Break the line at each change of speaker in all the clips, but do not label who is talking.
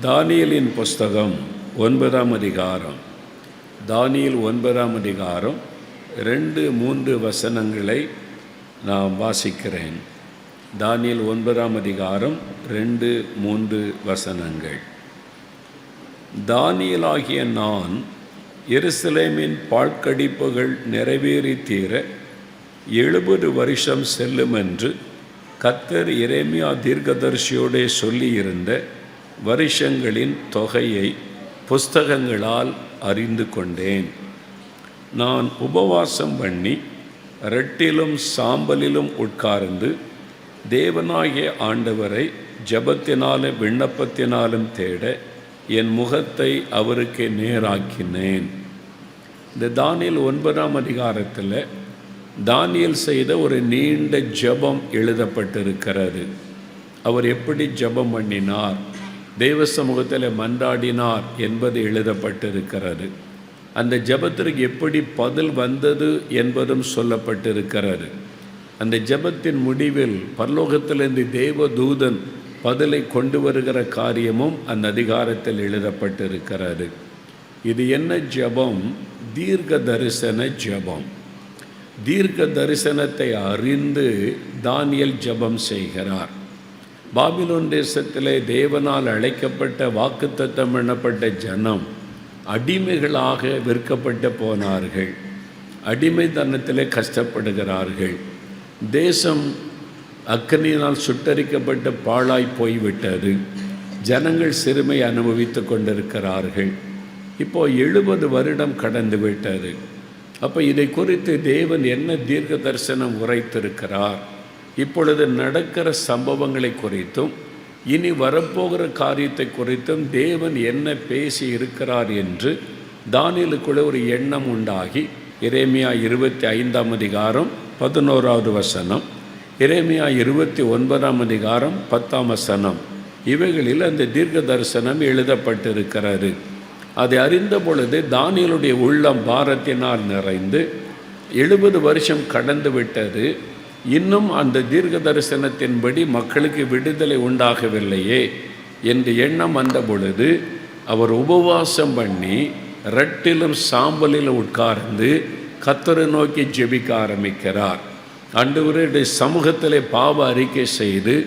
தானியேலின் புஸ்தகம் 9ஆம் அதிகாரம். தானியேல் 9ஆம் அதிகாரம் 2-3 வசனங்களை நான் வாசிக்கிறேன். தானியேல் 9ஆம் அதிகாரம் 2-3 வசனங்கள். தானியேலாகிய நான் எருசலேமின் பாழ்கடிப்புகள் நிறைவேறி தீர 70 வருஷம் செல்லும் என்று கர்த்தர் எரேமியா தீர்க்கதரிசியோடே சொல்லியிருந்த வருஷங்களின் தொகையை புஸ்தகங்களால் அறிந்து கொண்டேன். நான் உபவாசம் பண்ணி இரட்டிலும் சாம்பலிலும் உட்கார்ந்து தேவனாகிய ஆண்டவரை ஜெபத்தினாலும் விண்ணப்பத்தினாலும் தேட என் முகத்தை அவருக்கு நேராக்கினேன். இந்த தானியேல் 9ஆம் அதிகாரத்தில் தானியேல் செய்த ஒரு நீண்ட ஜெபம் எழுதப்பட்டிருக்கிறது. அவர் எப்படி ஜெபம் பண்ணினார், தேவ சமூகத்தில் மன்றாடினார் என்பது எழுதப்பட்டிருக்கிறது. அந்த ஜெபத்திற்கு எப்படி பதில் வந்தது என்பதும் சொல்லப்பட்டிருக்கிறது. அந்த ஜெபத்தின் முடிவில் பரலோகத்திலிருந்து தேவ தூதன் பதிலை கொண்டு வருகிற காரியமும் அந்த அதிகாரத்தில் எழுதப்பட்டிருக்கிறது. இது என்ன ஜெபம்? தீர்க்க தரிசன ஜெபம். தீர்க்க தரிசனத்தை அறிந்து தானியேல் ஜெபம் செய்கிறார். பாபிலோன் தேசத்திலே தேவனால் அழைக்கப்பட்ட வாக்குத்தத்தம் பண்ணப்பட்ட ஜனம் அடிமைகளாக விற்கப்பட்டு போனார்கள். அடிமைத்தனத்திலே கஷ்டப்படுகிறார்கள். தேசம் அக்கினியினால் சுட்டரிக்கப்பட்டு பாழாய் போய்விட்டது. ஜனங்கள் சிறுமை அனுபவித்து கொண்டிருக்கிறார்கள். இப்போ 70 வருடம் கடந்து விட்டது. அப்போ இதை குறித்து தேவன் என்ன தீர்க்க தரிசனம் உரைத்திருக்கிறார், இப்பொழுது நடக்கிற சம்பவங்களை குறித்தும் இனி வரப்போகிற காரியத்தை குறித்தும் தேவன் என்ன பேசி இருக்கிறார் என்று தானியேலுக்குள்ளே ஒரு எண்ணம் உண்டாகி எரேமியா 25ஆம் அதிகாரம் 11வது வசனம், எரேமியா 29ஆம் அதிகாரம் 10ஆம் வசனம், இவைகளில் அந்த தீர்க்க தரிசனம் எழுதப்பட்டிருக்கிறது. அதை அறிந்த பொழுது தானியேலுடைய உள்ளம் பாரத்தினால் நிறைந்து 70 வருஷம் கடந்து விட்டது, இன்னும் அந்த தீர்க்க தரிசனத்தின்படி மக்களுக்கு விடுதலை உண்டாகவில்லையே என்று எண்ணம் வந்த பொழுது அவர் உபவாசம் பண்ணி இரட்டிலும் சாம்பலிலும் உட்கார்ந்து கர்த்தரை நோக்கி ஜெபிக்க ஆரம்பிக்கிறார். ஆண்டவருடைய சமூகத்திலே பாவ அறிக்கை செய்து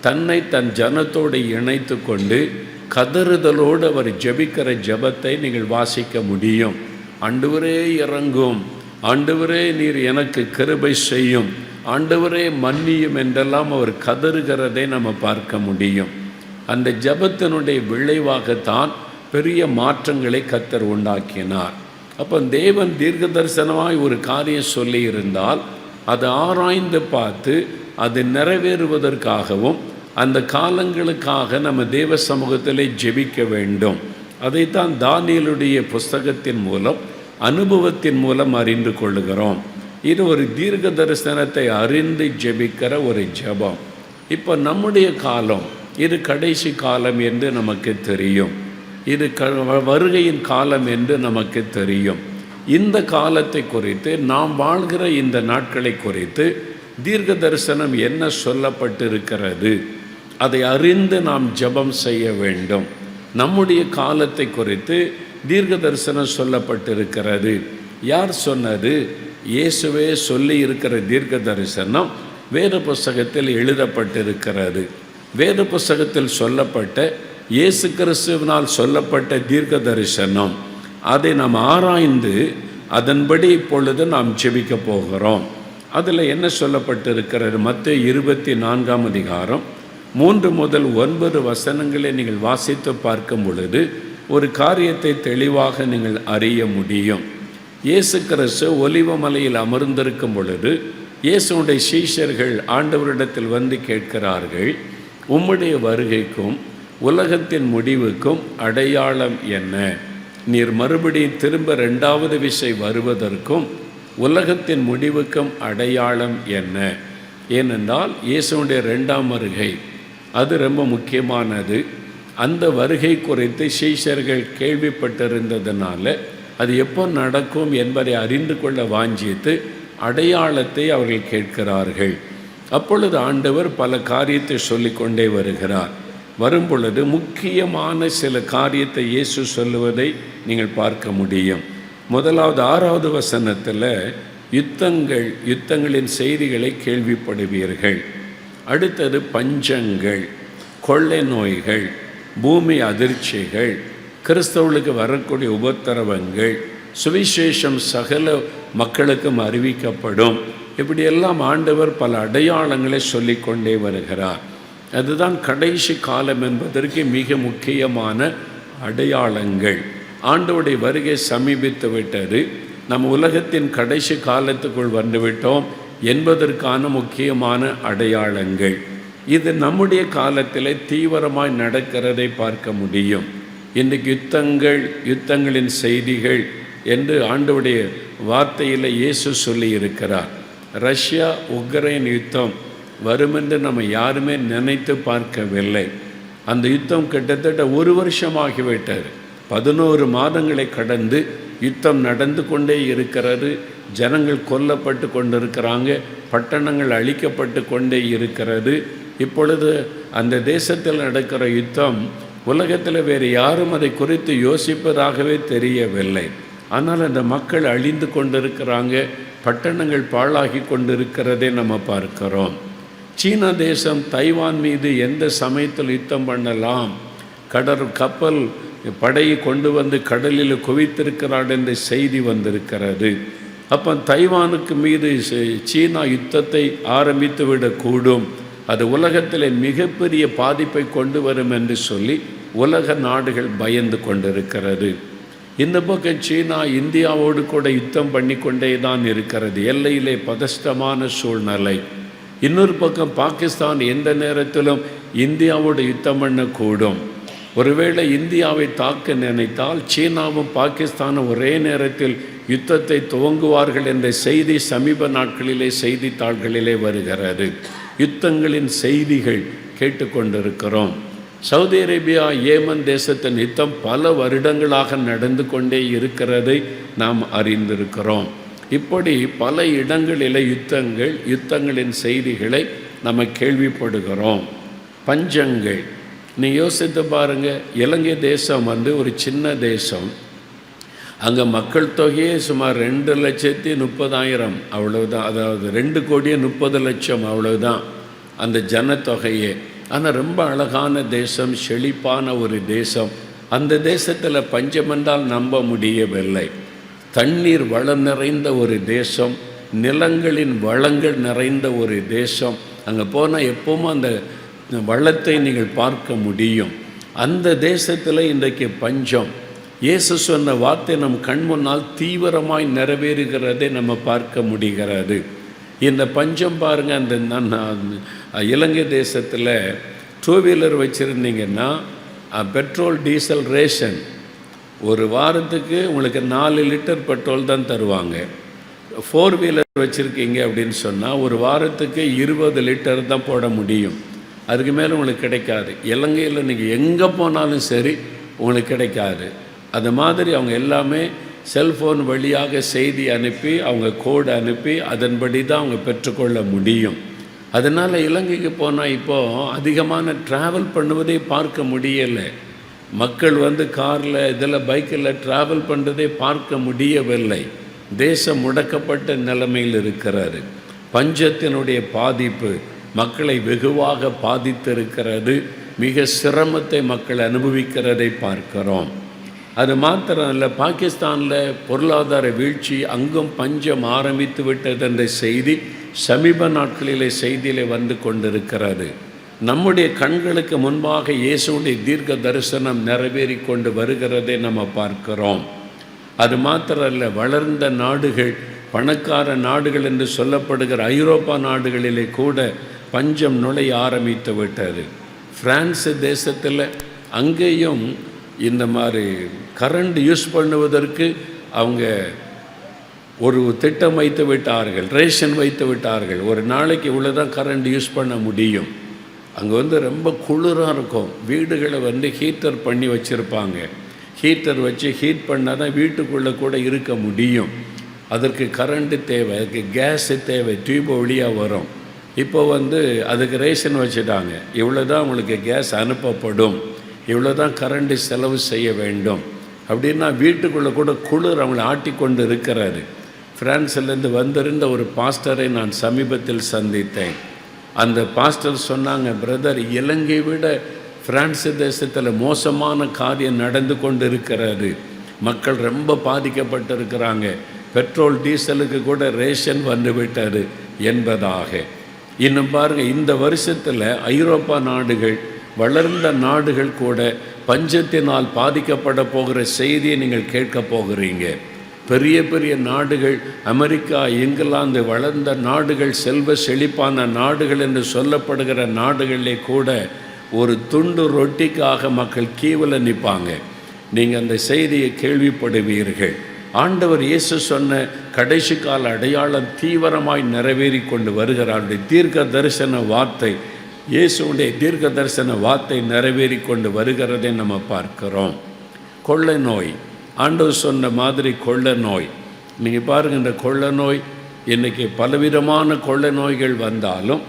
தன்னை தன் ஜனத்தோடு இணைத்து கொண்டு கதறுதலோடு அவர் ஜெபிக்கிற ஜெபத்தை நீங்கள் வாசிக்க முடியும். ஆண்டவரே இறங்கும், ஆண்டவரே நீர் எனக்கு கிருபை செய்யும், ஆண்டவரே மன்னியும் என்றெல்லாம் அவர் கதறுகிறதை நம்ம பார்க்க முடியும். அந்த ஜெபத்தினுடைய விளைவாகத்தான் பெரிய மாற்றங்களை கர்த்தர் உண்டாக்கினார். அப்போ தேவன் தீர்க்க தரிசனமாய் ஒரு காரியம் சொல்லி இருந்தால் அதை ஆராய்ந்து பார்த்து அது நிறைவேறுவதற்காகவும் அந்த காலங்களுக்காக நம்ம தேவ சமூகத்திலே ஜெபிக்க வேண்டும். அதைத்தான் தானியேலுடைய புஸ்தகத்தின் மூலம் அனுபவத்தின் மூலம் அறிந்து கொள்ளுகிறோம். இது ஒரு தீர்க்க தரிசனத்தை அறிந்து ஜெபிக்கிற ஒரு ஜெபம். இப்போ நம்முடைய காலம் இது கடைசி காலம் என்று நமக்கு தெரியும். இது வருகையின் காலம் என்று நமக்கு தெரியும். இந்த காலத்தை குறித்து, நாம் வாழ்கிற இந்த நாட்களை குறித்து தீர்க்க தரிசனம் என்ன சொல்லப்பட்டிருக்கிறது, அதை அறிந்து நாம் ஜெபம் செய்ய வேண்டும். நம்முடைய காலத்தை குறித்து தீர்க்க தரிசனம் சொல்லப்பட்டிருக்கிறது. யார் சொன்னது? இயேசுவே சொல்லி இருக்கிற தீர்க்க தரிசனம் வேத புஸ்தகத்தில் எழுதப்பட்டிருக்கிறது. வேத புஸ்தகத்தில் சொல்லப்பட்ட இயேசு கிறிஸ்துவினால் சொல்லப்பட்ட தீர்க்க தரிசனம், அதை நாம் ஆராய்ந்து அதன்படி இப்பொழுது நாம் ஜெபிக்க போகிறோம். அதில் என்ன சொல்லப்பட்டிருக்கிறது? மத்தேயு 24ஆம் அதிகாரம் 3 முதல் 9 வசனங்களை நீங்கள் வாசித்து பார்க்கும் பொழுது ஒரு காரியத்தை தெளிவாக நீங்கள் அறிய முடியும். இயேசு கிறிஸ்து ஒலிவ மலையில் அமர்ந்திருக்கும் பொழுது இயேசுடைய சீஷர்கள் ஆண்டவரிடத்தில் வந்து கேட்கிறார்கள், உம்முடைய வருகைக்கும் உலகத்தின் முடிவுக்கும் அடையாளம் என்ன? நீர் மறுபடியும் திரும்ப 2வது விசை வருவதற்கும் உலகத்தின் முடிவுக்கும் அடையாளம் என்ன? ஏனென்றால் இயேசுடைய 2ஆம் வருகை அது ரொம்ப முக்கியமானது. அந்த வருகை குறித்து சீஷர்கள் கேள்விப்பட்டிருந்ததுனால அது எப்போ நடக்கும் என்பதை அறிந்து கொள்ள வாஞ்சித்து அடையாளத்தை அவர்கள் கேட்கிறார்கள். அப்பொழுது ஆண்டவர் பல காரியத்தை சொல்லிக்கொண்டே வருகிறார். வரும் பொழுது முக்கியமான சில காரியத்தை இயேசு சொல்லுவதை நீங்கள் பார்க்க முடியும். முதலாவது 6வது வசனத்தில் யுத்தங்களின் செய்திகளை கேள்விப்படுவீர்கள். அடுத்தது பஞ்சங்கள், கொள்ளை நோய்கள், பூமி அதிர்ச்சிகள், கிறிஸ்தவர்களுக்கு வரக்கூடிய உபத்திரவங்கள், சுவிசேஷம் சகல மக்களுக்கும் அறிவிக்கப்படும். இப்படியெல்லாம் ஆண்டவர் பல அடையாளங்களை சொல்லிக்கொண்டே வருகிறார். அதுதான் கடைசி காலம் என்பதற்கு மிக முக்கியமான அடையாளங்கள். ஆண்டவருடைய வருகை சமீபித்து விட்டது, நம் உலகத்தின் கடைசி காலத்துக்குள் வந்துவிட்டோம் என்பதற்கான முக்கியமான அடையாளங்கள். இது நம்முடைய காலத்தில் தீவிரமாய் நடக்கிறதை பார்க்க முடியும். இன்றைக்கு யுத்தங்களின் செய்திகள் என்று ஆண்டவருடைய வார்த்தையில் இயேசு சொல்லி இருக்கிறார். ரஷ்யா உக்ரைன் யுத்தம் வரும் என்று நம்ம யாருமே நினைத்து பார்க்கவில்லை. அந்த யுத்தம் கிட்டத்தட்ட 1 வருஷமாகிவிட்டது. 11 மாதங்களை கடந்து யுத்தம் நடந்து கொண்டே இருக்கிறது. ஜனங்கள் கொல்லப்பட்டு கொண்டிருக்கிறாங்க, பட்டணங்கள் அழிக்கப்பட்டு கொண்டே இருக்கிறது. இப்பொழுது அந்த தேசத்தில் நடக்கிற யுத்தம் உலகத்தில் வேறு யாரும் அதை குறித்து யோசிப்பதாகவே தெரியவில்லை. ஆனால் அந்த மக்கள் அழிந்து கொண்டிருக்கிறாங்க, பட்டணங்கள் பாழாகி கொண்டிருக்கிறதை நம்ம பார்க்கிறோம். சீனா தேசம் தைவான் மீது எந்த சமயத்தில் யுத்தம் பண்ணலாம், கப்பல் படையை கொண்டு வந்து கடலில் குவித்திருக்கிறார் என்ற செய்தி வந்திருக்கிறது. அப்போ தைவானுக்கு மீது சீனா யுத்தத்தை ஆரம்பித்து விடக்கூடும், அது உலகத்தில் மிகப்பெரிய பாதிப்பை கொண்டு வரும் என்று சொல்லி உலக நாடுகள் பயந்து கொண்டிருக்கிறது. இந்த பக்கம் சீனா இந்தியாவோடு கூட யுத்தம் பண்ணி கொண்டே தான் இருக்கிறது, எல்லையிலே பதஷ்டமான சூழ்நிலை. இன்னொரு பக்கம் பாகிஸ்தான் எந்த நேரத்திலும் இந்தியாவோடு யுத்தம் பண்ணக்கூடும். ஒருவேளை இந்தியாவை தாக்க நினைத்தால் சீனாவும் பாகிஸ்தானும் ஒரே நேரத்தில் யுத்தத்தை துவங்குவார்கள் என்ற செய்தி சமீப நாட்களிலே செய்தித்தாள்களிலே வருகிறது. யுத்தங்களின் செய்திகள் கேட்டுக்கொண்டிருக்கிறோம். சவுதி அரேபியா ஏமன் தேசத்தின் யுத்தம் பல வருடங்களாக நடந்து கொண்டே இருக்கிறதை நாம் அறிந்திருக்கிறோம். இப்படி பல இடங்களில் யுத்தங்களின் செய்திகளை நம்ம கேள்விப்படுகிறோம். பஞ்சங்கள், நீ யோசித்து பாருங்கள். இலங்கை தேசம் ஒரு சின்ன தேசம். அங்கே மக்கள் தொகையே சுமார் 2,30,000 அவ்வளவுதான், அதாவது 2,30,00,000 அவ்வளவுதான் அந்த ஜனத்தொகையே. ஆனால் ரொம்ப அழகான தேசம், செழிப்பான ஒரு தேசம். அந்த தேசத்தில் பஞ்சம் என்றால் நம்ப முடியவில்லை. தண்ணீர் வளம் நிறைந்த ஒரு தேசம், நிலங்களின் வளங்கள் நிறைந்த ஒரு தேசம். அங்கே போனால் எப்பவும் அந்த வளத்தை நீங்கள் பார்க்க முடியும். அந்த தேசத்தில் இன்றைக்கு பஞ்சம். இயேசு சொன்ன வார்த்தை நம் கண் முன்னால் தீவிரமாய் நிறைவேறுகிறதை நம்ம பார்க்க முடிகிறது. இந்த பஞ்சம் பாருங்கள், அந்த இலங்கை தேசத்தில் 2 வீலர் வச்சுருந்தீங்கன்னா பெட்ரோல் டீசல் ரேஷன் ஒரு வாரத்துக்கு உங்களுக்கு 4 லிட்டர் பெட்ரோல் தான் தருவாங்க. 4 வீலர் வச்சுருக்கீங்க அப்படின்னு சொன்னால் ஒரு வாரத்துக்கு 20 லிட்டர் தான் போட முடியும், அதுக்கு மேலே உங்களுக்கு கிடைக்காது. இலங்கையில் நீங்கள் எங்கே போனாலும் சரி உங்களுக்கு கிடைக்காது. அது மாதிரி அவங்க எல்லாமே செல்ஃபோன் வழியாக செய்தி அனுப்பி, அவங்க கோடு அனுப்பி அதன்படி தான் அவங்க பெற்றுக்கொள்ள முடியும். அதனால் இலங்கைக்கு போனால் இப்போது அதிகமான ட்ராவல் பண்ணுவதை பார்க்க முடியலை. மக்கள் காரில் இதில் பைக்கில் ட்ராவல் பண்ணுறதை பார்க்க முடியவில்லை. தேசம் முடக்கப்பட்ட நிலைமையில் இருக்கிறாரு. பஞ்சத்தினுடைய பாதிப்பு மக்களை வெகுவாக பாதித்திருக்கிறது. மிக சிரமத்தை மக்கள் அனுபவிக்கிறதை பார்க்கிறோம். அது மாத்திரம் இல்லை, பாகிஸ்தானில் பொருளாதார வீழ்ச்சி, அங்கும் பஞ்சம் ஆரம்பித்து விட்டது என்ற செய்தி சமீப நாட்களிலே செய்தியிலே வந்து கொண்டிருக்கிறது. நம்முடைய கண்களுக்கு முன்பாக இயேசுடைய தீர்க்க தரிசனம் நிறைவேறி கொண்டு வருகிறதை நம்ம பார்க்கிறோம். அது மாத்திரம் இல்லை, வளர்ந்த நாடுகள், பணக்கார நாடுகள் என்று சொல்லப்படுகிற ஐரோப்பா நாடுகளிலே கூட பஞ்சம் நுழைய ஆரம்பித்து விட்டது. பிரான்ஸ் தேசத்தில் அங்கேயும் இந்த மாதிரி கரண்ட் யூஸ் பண்ணுவதற்கு அவங்க ஒரு திட்டம் வைத்து விட்டார்கள், ரேஷன் வைத்து விட்டார்கள். ஒரு நாளைக்கு இவ்வளோ தான் கரண்ட் யூஸ் பண்ண முடியும். அங்கே ரொம்ப குளிராக இருக்கும். வீடுகளை ஹீட்டர் பண்ணி வச்சுருப்பாங்க. ஹீட்டர் வச்சு ஹீட் பண்ணால் தான் வீட்டுக்குள்ளே கூட இருக்க முடியும். அதற்கு கரண்ட்டு தேவை, அதுக்கு கேஸு தேவை, டியூப் வழியாக வரும். இப்போ அதுக்கு ரேஷன் வச்சுட்டாங்க. இவ்வளோ தான் உங்களுக்கு கேஸ் அனுப்பப்படும், இவ்வளோ தான் கரண்ட்டு செலவு செய்ய வேண்டும் அப்படின்னா வீட்டுக்குள்ளே கூட குளிர் அவங்களை ஆட்டிக்கொண்டு இருக்கிறாரு. ஃப்ரான்ஸ்லேருந்து வந்திருந்த ஒரு பாஸ்டரை நான் சமீபத்தில் சந்தித்தேன். அந்த பாஸ்டர் சொன்னாங்க, பிரதர், இலங்கை விட பிரான்ஸ் தேசத்தில் மோசமான காரியம் நடந்து கொண்டு இருக்கிறாரு. மக்கள் ரொம்ப பாதிக்கப்பட்டிருக்கிறாங்க. பெட்ரோல் டீசலுக்கு கூட ரேஷன் வந்துவிட்டார் என்பதாக. இன்னும் பாருங்கள், இந்த வருஷத்தில் ஐரோப்பா நாடுகள், வளர்ந்த நாடுகள் கூட பஞ்சத்தினால் பாதிக்கப்பட போகிற செய்தியை நீங்கள் கேட்க போகிறீங்க. பெரிய பெரிய நாடுகள், அமெரிக்கா, இங்கிலாந்து, வளர்ந்த நாடுகள், செல்வ செழிப்பான நாடுகள் என்று சொல்லப்படுகிற நாடுகளிலே கூட ஒரு துண்டு ரொட்டிக்காக மக்கள் கீவில் நிற்பாங்க. நீங்கள் அந்த செய்தியை கேள்விப்படுவீர்கள். ஆண்டவர் இயேசு சொன்ன கடைசி கால அடையாளம் தீவிரமாய் நிறைவேறி கொண்டு வருகிறார். தீர்க்க தரிசன வார்த்தை, இயேசுடைய தீர்க்க தரிசன வார்த்தை நிறைவேறி கொண்டு வருகிறதை நம்ம பார்க்கிறோம். கொள்ளை நோய், ஆண்டவர் சொன்ன மாதிரி கொள்ளை நோய். நீங்கள் பாருங்கள், இந்த கொள்ளை நோய் இன்றைக்கி பலவிதமான கொள்ளை நோய்கள் வந்தாலும்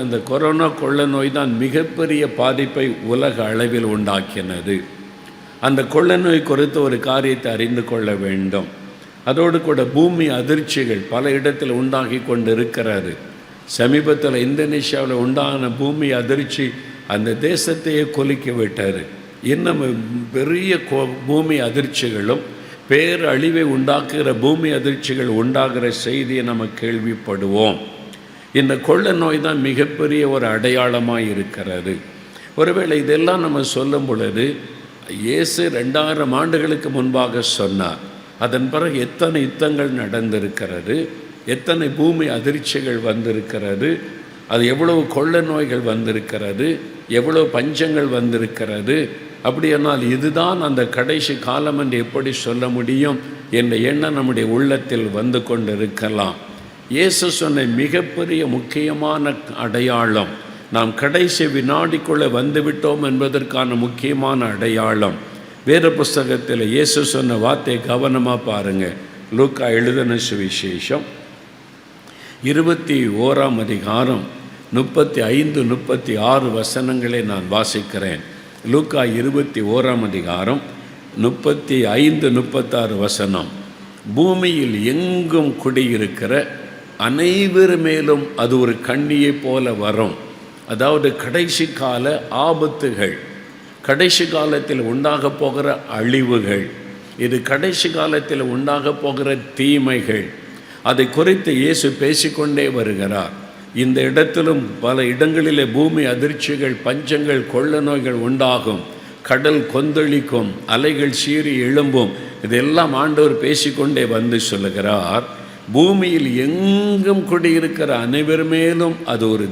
அந்த கொரோனா கொள்ளை நோய் தான் மிகப்பெரிய பாதிப்பை உலக அளவில் உண்டாக்கினது. அந்த கொள்ளை நோய் குறித்த ஒரு காரியத்தை அறிந்து கொள்ள வேண்டும். அதோடு கூட பூமி அதிர்ச்சிகள் பல இடத்தில் உண்டாகி கொண்டு இருக்கிறது. சமீபத்தில் இந்தோனேஷியாவில் உண்டான பூமி அதிர்ச்சி அந்த தேசத்தையே கொலிக்க விட்டார். இன்னும் பெரிய பூமி அதிர்ச்சிகளும் பேரழிவை உண்டாக்குகிற பூமி அதிர்ச்சிகள் உண்டாகிற செய்தியை நம்ம கேள்விப்படுவோம். இந்த கொள்ளை நோய் தான் மிகப்பெரிய ஒரு அடையாளமாக இருக்கிறது. ஒருவேளை இதெல்லாம் நம்ம சொல்லும் பொழுது இயேசு 2000 ஆண்டுகளுக்கு முன்பாக சொன்னார். அதன் பிறகு எத்தனை யுத்தங்கள் நடந்திருக்கிறது, எத்தனை பூமி அதிர்ச்சிகள் வந்திருக்கிறது, அது எவ்வளவு கொள்ளை நோய்கள் வந்திருக்கிறது, எவ்வளவு பஞ்சங்கள் வந்திருக்கிறது. அப்படியானால் இதுதான் அந்த கடைசி காலம் என்று எப்படி சொல்ல முடியும் என்ற எண்ணம் நம்முடைய உள்ளத்தில் வந்து கொண்டிருக்கலாம். இயேசு சொன்ன மிகப்பெரிய முக்கியமான அடையாளம், நாம் கடைசி வினாடிக்குள்ளே வந்துவிட்டோம் என்பதற்கான முக்கியமான அடையாளம். வேத புஸ்தகத்தில் இயேசு சொன்ன வார்த்தை கவனமாக பாருங்கள். லூக்கா எழுதின சுவிசேஷம் 21ஆம் அதிகாரம் 35, 36 வசனங்களை நான் வாசிக்கிறேன். லூக்கா 21ஆம் அதிகாரம் 35, 36 வசனம். பூமியில் எங்கும் குடியிருக்கிற அனைவர் மேலும் அது ஒரு கண்ணியை போல வரும். அதாவது கடைசி கால ஆபத்துகள், கடைசி காலத்தில் உண்டாக போகிற அழிவுகள், இது கடைசி காலத்தில் உண்டாக போகிற தீமைகள், அதை குறித்து இயேசு பேசிக்கொண்டே வருகிறார். இந்த இடத்திலும் பல இடங்களிலே பூமி அதிர்ச்சிகள், பஞ்சங்கள், கொள்ளை நோய்கள் உண்டாகும், கடல் கொந்தளிக்கும், அலைகள் சீறி எழும்பும். இதெல்லாம் ஆண்டவர் பேசிக்கொண்டே வந்து சொல்லுகிறார், பூமியில் எங்கும் குடியிருக்கிற அனைவர் மேலும் அது ஒரு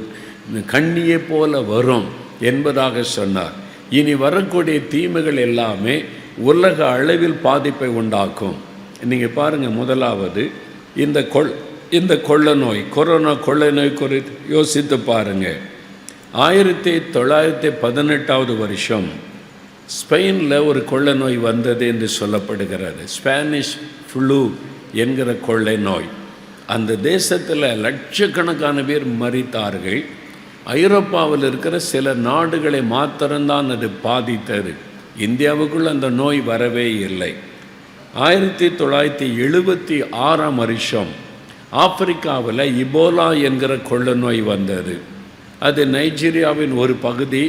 கண்ணியை போல வரும் என்பதாக சொன்னார். இனி வரக்கூடிய தீமைகள் எல்லாமே உலக அளவில் பாதிப்பை உண்டாக்கும். நீங்கள் பாருங்கள், முதலாவது இந்த கொள்ளை நோய், கொரோனா கொள்ளை நோய் குறித்து யோசித்து பாருங்கள். 1918 வருஷம் ஸ்பெயினில் ஒரு கொள்ளை நோய் வந்தது என்று சொல்லப்படுகிறது. ஸ்பானிஷ் ஃப்ளூ என்கிற கொள்ளை நோய். அந்த தேசத்தில் லட்சக்கணக்கான பேர் மரித்தார்கள். ஐரோப்பாவில் இருக்கிற சில நாடுகளை மாத்திரம்தான் அது பாதித்தது. இந்தியாவுக்குள் அந்த நோய் வரவே இல்லை. 1976ஆம் வருஷம் ஆப்பிரிக்காவில் இபோலா என்கிற கொள்ளை நோய் வந்தது. அது நைஜீரியாவின் ஒரு பகுதி,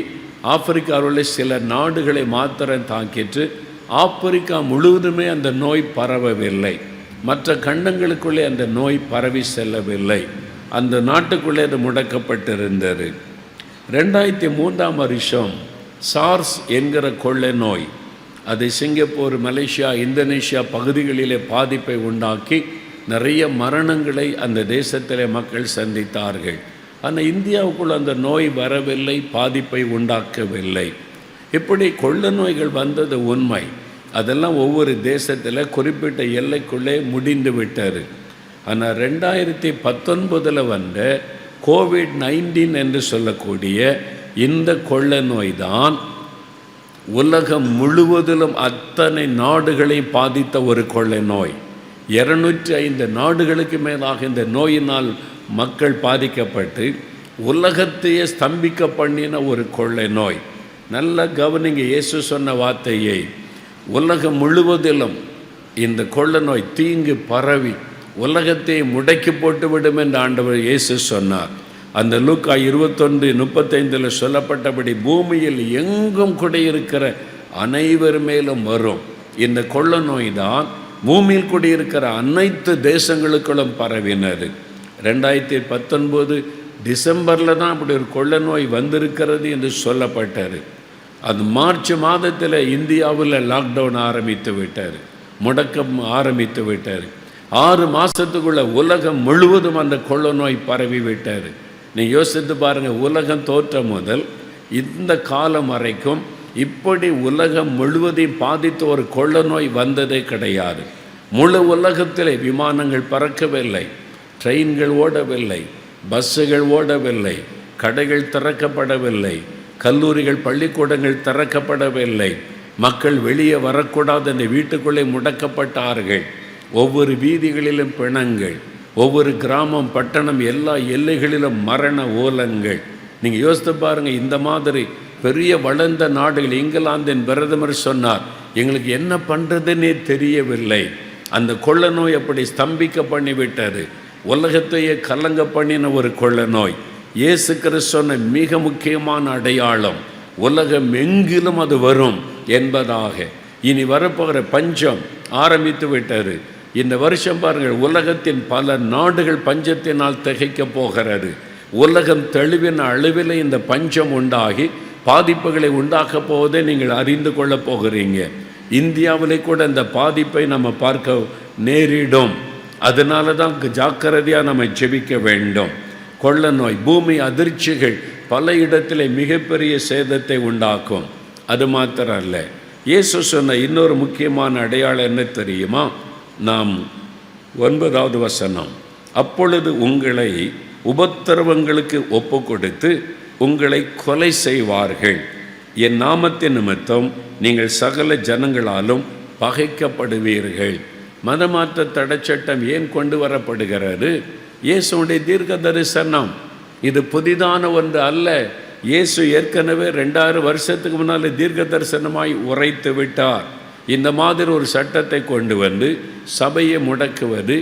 ஆப்பிரிக்காவில் சில நாடுகளை மாத்திரம் தாக்கிட்டு ஆப்பிரிக்கா முழுவதுமே அந்த நோய் பரவவில்லை. மற்ற கண்டங்களுக்குள்ளே அந்த நோய் பரவி செல்லவில்லை. அந்த நாட்டுக்குள்ளே அது முடக்கப்பட்டிருந்தது. 2003ஆம் வருஷம் சார்ஸ் என்கிற கொள்ளை நோய், அது சிங்கப்பூர், மலேசியா, இந்தோனேஷியா பகுதிகளிலே பாதிப்பை உண்டாக்கி நிறைய மரணங்களை அந்த தேசத்திலே மக்கள் சந்தித்தார்கள். ஆனால் இந்தியாவுக்குள் அந்த நோய் வரவில்லை, பாதிப்பை உண்டாக்கவில்லை. இப்படி கொள்ளை நோய்கள் வந்தது உண்மை. அதெல்லாம் ஒவ்வொரு தேசத்தில் குறிப்பிட்ட எல்லைக்குள்ளே முடிந்து விட்டது. ஆனால் 2019 வந்த கோவிட்-19 என்று சொல்லக்கூடிய இந்த கொள்ளை நோய் தான் உலகம் முழுவதிலும் அத்தனை நாடுகளை பாதித்த ஒரு கொள்ளை நோய். 205 நாடுகளுக்கு மேலாக இந்த நோயினால் மக்கள் பாதிக்கப்பட்டு உலகத்தையே ஸ்தம்பிக்க பண்ணின ஒரு கொள்ளை நோய். நல்ல கவனிங்க, இயேசு சொன்ன வார்த்தையை. உலகம் முழுவதிலும் இந்த கொள்ளை நோய் தீங்கு பரவி உலகத்தை முடக்கி போட்டு விடும் என்று ஆண்டவர் இயேசு சொன்னார். அந்த லூக்கா 21:35 சொல்லப்பட்டபடி பூமியில் எங்கும் குடியிருக்கிற அனைவர் மேலும் வரும். இந்த கொள்ளை நோய் தான் பூமியில் குடியிருக்கிற அனைத்து தேசங்களுக்குள்ளும் பரவினது. 2019 டிசம்பரில் தான் அப்படி ஒரு கொள்ளை நோய் வந்திருக்கிறது என்று சொல்லப்பட்டார். அது மார்ச் மாதத்தில் இந்தியாவில் லாக்டவுன் ஆரம்பித்து விட்டார், முடக்கம் ஆரம்பித்து விட்டார். 6 மாதத்துக்குள்ள உலகம் முழுவதும் அந்த கொள்ளை நோய் பரவி விட்டார். நீ யோசித்து பாருங்கள், உலகம் தோற்றம் முதல் இந்த காலம் வரைக்கும் இப்படி உலகம் முழுவதையும் பாதித்த ஒரு கொள்ளை நோய் வந்ததே கிடையாது. முழு உலகத்திலே விமானங்கள் பறக்கவில்லை, ட்ரெயின்கள் ஓடவில்லை, பஸ்ஸுகள் ஓடவில்லை, கடைகள் திறக்கப்படவில்லை, கல்லூரிகள் பள்ளிக்கூடங்கள் திறக்கப்படவில்லை, மக்கள் வெளியே வரக்கூடாது என்று வீட்டுக்குள்ளே முடக்கப்பட்டார்கள். ஒவ்வொரு வீதிகளிலும் பிணங்கள், ஒவ்வொரு கிராமம் பட்டணம் எல்லா எல்லைகளிலும் மரண ஓலங்கள். நீங்கள் யோசித்து பாருங்கள், இந்த மாதிரி பெரிய வளர்ந்த நாடுகள், இங்கிலாந்தின் பிரதமர் சொன்னார், எங்களுக்கு என்ன பண்ணுறதுன்னே தெரியவில்லை. அந்த கொள்ளை நோய் அப்படி ஸ்தம்பிக்க பண்ணிவிட்டது, உலகத்தையே கலங்க பண்ணின ஒரு கொள்ளை நோய். இயேசு கிறிஸ்து சொன்ன மிக முக்கியமான அடையாளம், உலகம் எங்கிலும் அது வரும் என்பதாக. இனி வரப்போகிற பஞ்சம் ஆரம்பித்து விட்டது. இந்த வருஷம் பாருங்கள், உலகத்தின் பல நாடுகள் பஞ்சத்தினால் திகைக்க போகிறது. உலகம் தெளிவின் அளவில் இந்த பஞ்சம் உண்டாகி பாதிப்புகளை உண்டாக்க போவதை நீங்கள் அறிந்து கொள்ள போகிறீங்க. இந்தியாவிலே கூட இந்த பாதிப்பை நம்ம பார்க்க நேரிடும். அதனால தான் ஜாக்கிரதையாக நம்ம ஜெபிக்க வேண்டும். கொள்ளை நோய், பூமி அதிர்ச்சிகள் பல இடத்திலே மிகப்பெரிய சேதத்தை உண்டாக்கும். அது மாத்திரம் அல்ல, இயேசு சொன்ன இன்னொரு முக்கியமான அடையாளம் என்ன தெரியுமா? நாம் 9வது வசனம், அப்பொழுது உங்களை உபத்திரவங்களுக்கு ஒப்பு கொடுத்து உங்களை கொலை செய்வார்கள், என் நாமத்தின் நிமித்தம் நீங்கள் சகல ஜனங்களாலும் பகைக்கப்படுவீர்கள். மதமாற்ற தடைச்சட்டம் ஏன் கொண்டு வரப்படுகிறது? இயேசுடைய தீர்க்க தரிசனம். இது புதிதான ஒன்று அல்ல. இயேசு ஏற்கனவே 2000 வருஷத்துக்கு முன்னால் தீர்க்க தரிசனமாய் உரைத்து விட்டார். இந்த மாதிரி ஒரு சட்டத்தை கொண்டு வந்து சபையை முடக்குவது,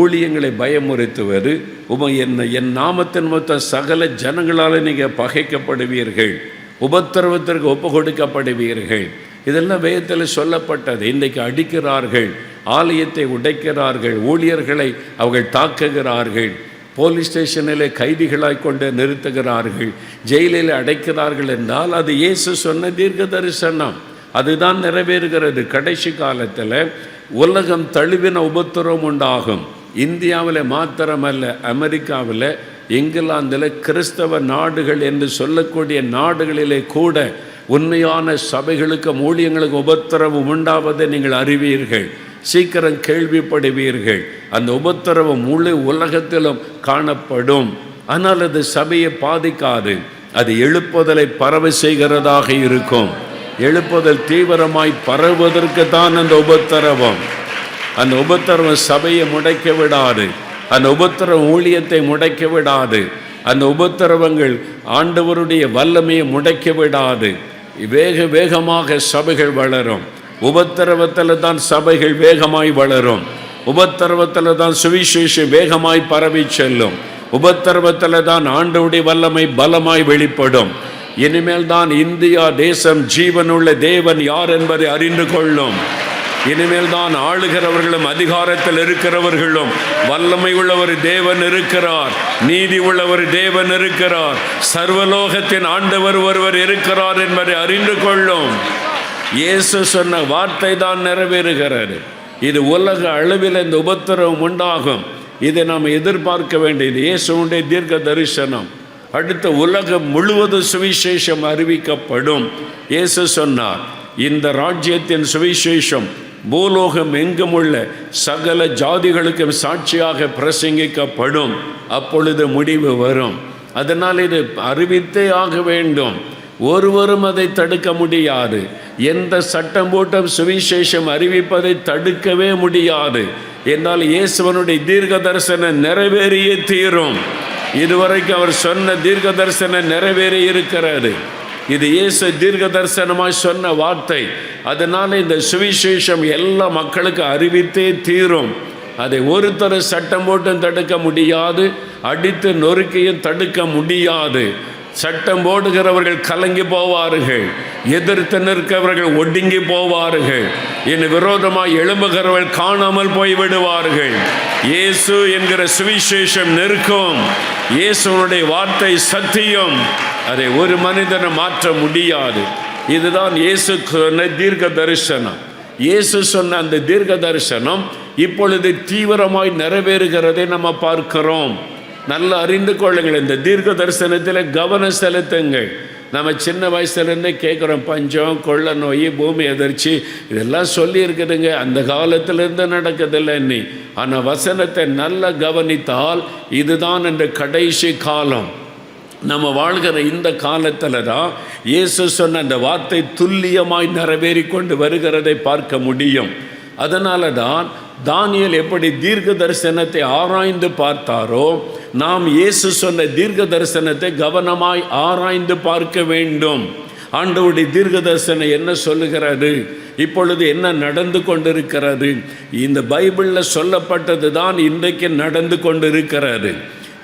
ஊழியங்களை பயமுறுத்துவது, என் நாமத்தின் மொத்த சகல ஜனங்களால் நீங்கள் பகைக்கப்படுவீர்கள், உபத்திரவத்திற்கு ஒப்பு கொடுக்கப்படுவீர்கள். இதெல்லாம் வேதத்தில் சொல்லப்பட்டது. இன்றைக்கு அடிக்கிறார்கள், ஆலயத்தை உடைக்கிறார்கள், ஊழியர்களை அவர்கள் தாக்குகிறார்கள், போலீஸ் ஸ்டேஷனிலே கைதிகளாய் கொண்டு நிறுத்துகிறார்கள், ஜெயிலில் அடைக்கிறார்கள் என்றால் அது இயேசு சொன்ன தீர்க்க தரிசனம். அதுதான் நிறைவேறுகிறது. கடைசி காலத்தில் உலகம் தழுவின உபத்திரவம் உண்டாகும். இந்தியாவில் மாத்திரமல்ல, அமெரிக்காவில், இங்கிலாந்தில், கிறிஸ்தவ நாடுகள் என்று சொல்லக்கூடிய நாடுகளிலே கூட உண்மையான சபைகளுக்கும் ஊழியங்களுக்கும் உபத்திரவம் உண்டாவதை நீங்கள் அறிவீர்கள், சீக்கிரம் கேள்விப்படுவீர்கள். அந்த உபத்திரவம் முழு உலகத்திலும் காணப்படும். ஆனால் அது சபையை பாதிக்காது. அது எழுப்புதலை பரவ செய்கிறதாக இருக்கும். எழுப்புதல் தீவிரமாய் பரவுவதற்கு தான் அந்த உபத்திரவம். அந்த உபத்திரவம் சபையை முடைக்க விடாது, அந்த உபத்திரவம் ஊழியத்தை முடைக்க விடாது, அந்த உபத்திரவங்கள் ஆண்டவருடைய வல்லமையை முடைக்க விடாது. வேகமாக சபைகள் வளரும். உபத்திரவத்தில் தான் சபைகள் வேகமாய் வளரும். உபத்திரவத்தில் தான் சுவிசேஷம் வேகமாய் பரவி செல்லும். உபத்திரவத்தில் தான் ஆண்டவருடைய வல்லமை பலமாய் வெளிப்படும். இனிமேல் தான் இந்தியா தேசம் ஜீவனுள்ள தேவன் யார் என்பதை அறிந்து கொள்ளும். இனிமேல் தான் ஆளுகிறவர்களும் அதிகாரத்தில் இருக்கிறவர்களும் வல்லமை உள்ள ஒரு தேவன் இருக்கிறார், நீதி உள்ள ஒரு தேவன் இருக்கிறார், சர்வலோகத்தின் ஆண்டவர் ஒருவர் இருக்கிறார் என்பதை அறிந்து கொள்ளும். இயேசு சொன்ன வார்த்தை தான் நிறைவேறுகிறது. இது உலக அளவில் இந்த உபத்திரவம் உண்டாகும். இதை நாம் எதிர்பார்க்க வேண்டியது இயேசுடைய தீர்க்க தரிசனம். அடுத்த உலகம் முழுவதும் சுவிசேஷம் அறிவிக்கப்படும். இயேசு சொன்னார், இந்த ராஜ்யத்தின் சுவிசேஷம் பூலோகம் எங்கும் உள்ள சகல ஜாதிகளுக்கும் சாட்சியாக பிரசங்கிக்கப்படும். அப்பொழுது முடிவு வரும். அதனால் இது அறிவித்தே ஆக வேண்டும். ஒருவரும் அதை தடுக்க முடியாது. எந்த சட்டம் போட்டும் சுவிசேஷம் அறிவிப்பதை தடுக்கவே முடியாது. என்றால் இயேசுவனுடைய தீர்க்க தரிசனம் நிறைவேறியே தீரும். இதுவரைக்கும் அவர் சொன்ன தீர்க்க தரிசனம் நிறைவேறி இருக்கிறாரு. இது இயேசு தீர்க்க தரிசனமாய் சொன்ன வார்த்தை. அதனால் இந்த சுவிசேஷம் எல்லா மக்களுக்கு அறிவித்தே தீரும். அதை ஒருத்தர் சட்டம் போட்டும் தடுக்க முடியாது, அடித்து நொறுக்கியும் தடுக்க முடியாது. சட்டம் போடுகிறவர்கள் கலங்கி போவார்கள், எதிர்த்து நிற்கிறவர்கள் ஒடுங்கி போவார்கள், என் விரோதமாக எழும்புகிறவர்கள் காணாமல் போய்விடுவார்கள். இயேசு என்கிற சுவிசேஷம் நிற்கும். இயேசுனுடைய வார்த்தை சத்தியம். அதை ஒரு மனிதனை மாற்ற முடியாது. இதுதான் இயேசு சொன்ன தீர்க்க தரிசனம். இயேசு சொன்ன அந்த தீர்க்க தரிசனம் இப்பொழுது தீவிரமாய் நிறைவேறுகிறதை நம்ம பார்க்கிறோம். நல்லா அறிந்து கொள்ளுங்கள். இந்த தீர்க்க தரிசனத்தில் கவனம் செலுத்துங்கள். நம்ம சின்ன வயசுலேருந்தே கேட்குறோம், பஞ்சம், கொள்ள நோய், பூமி அதிர்ச்சி, இதெல்லாம் சொல்லியிருக்குதுங்க. அந்த காலத்திலேருந்து நடக்குதில்லை நீ. ஆனால் வசனத்தை நல்லா கவனித்தால் இதுதான் இந்த கடைசி காலம். நம்ம வாழ்கிற இந்த காலத்தில் தான் இயேசு சொன்ன அந்த வார்த்தை துல்லியமாய் நிறைவேறி கொண்டு வருகிறதை பார்க்க முடியும். அதனால தான் தானியேல் எப்படி தீர்க்க தரிசனத்தை ஆராய்ந்து பார்த்தாரோ, நாம் இயேசு சொன்ன தீர்க்க தரிசனத்தை கவனமாய் ஆராய்ந்து பார்க்க வேண்டும். ஆண்டவருடைய தீர்க்க தரிசனம் என்ன சொல்லுகிறது, இப்பொழுது என்ன நடந்து கொண்டிருக்கிறது, இந்த பைபிளில் சொல்லப்பட்டது தான் இன்றைக்கு நடந்து கொண்டிருக்கிறது.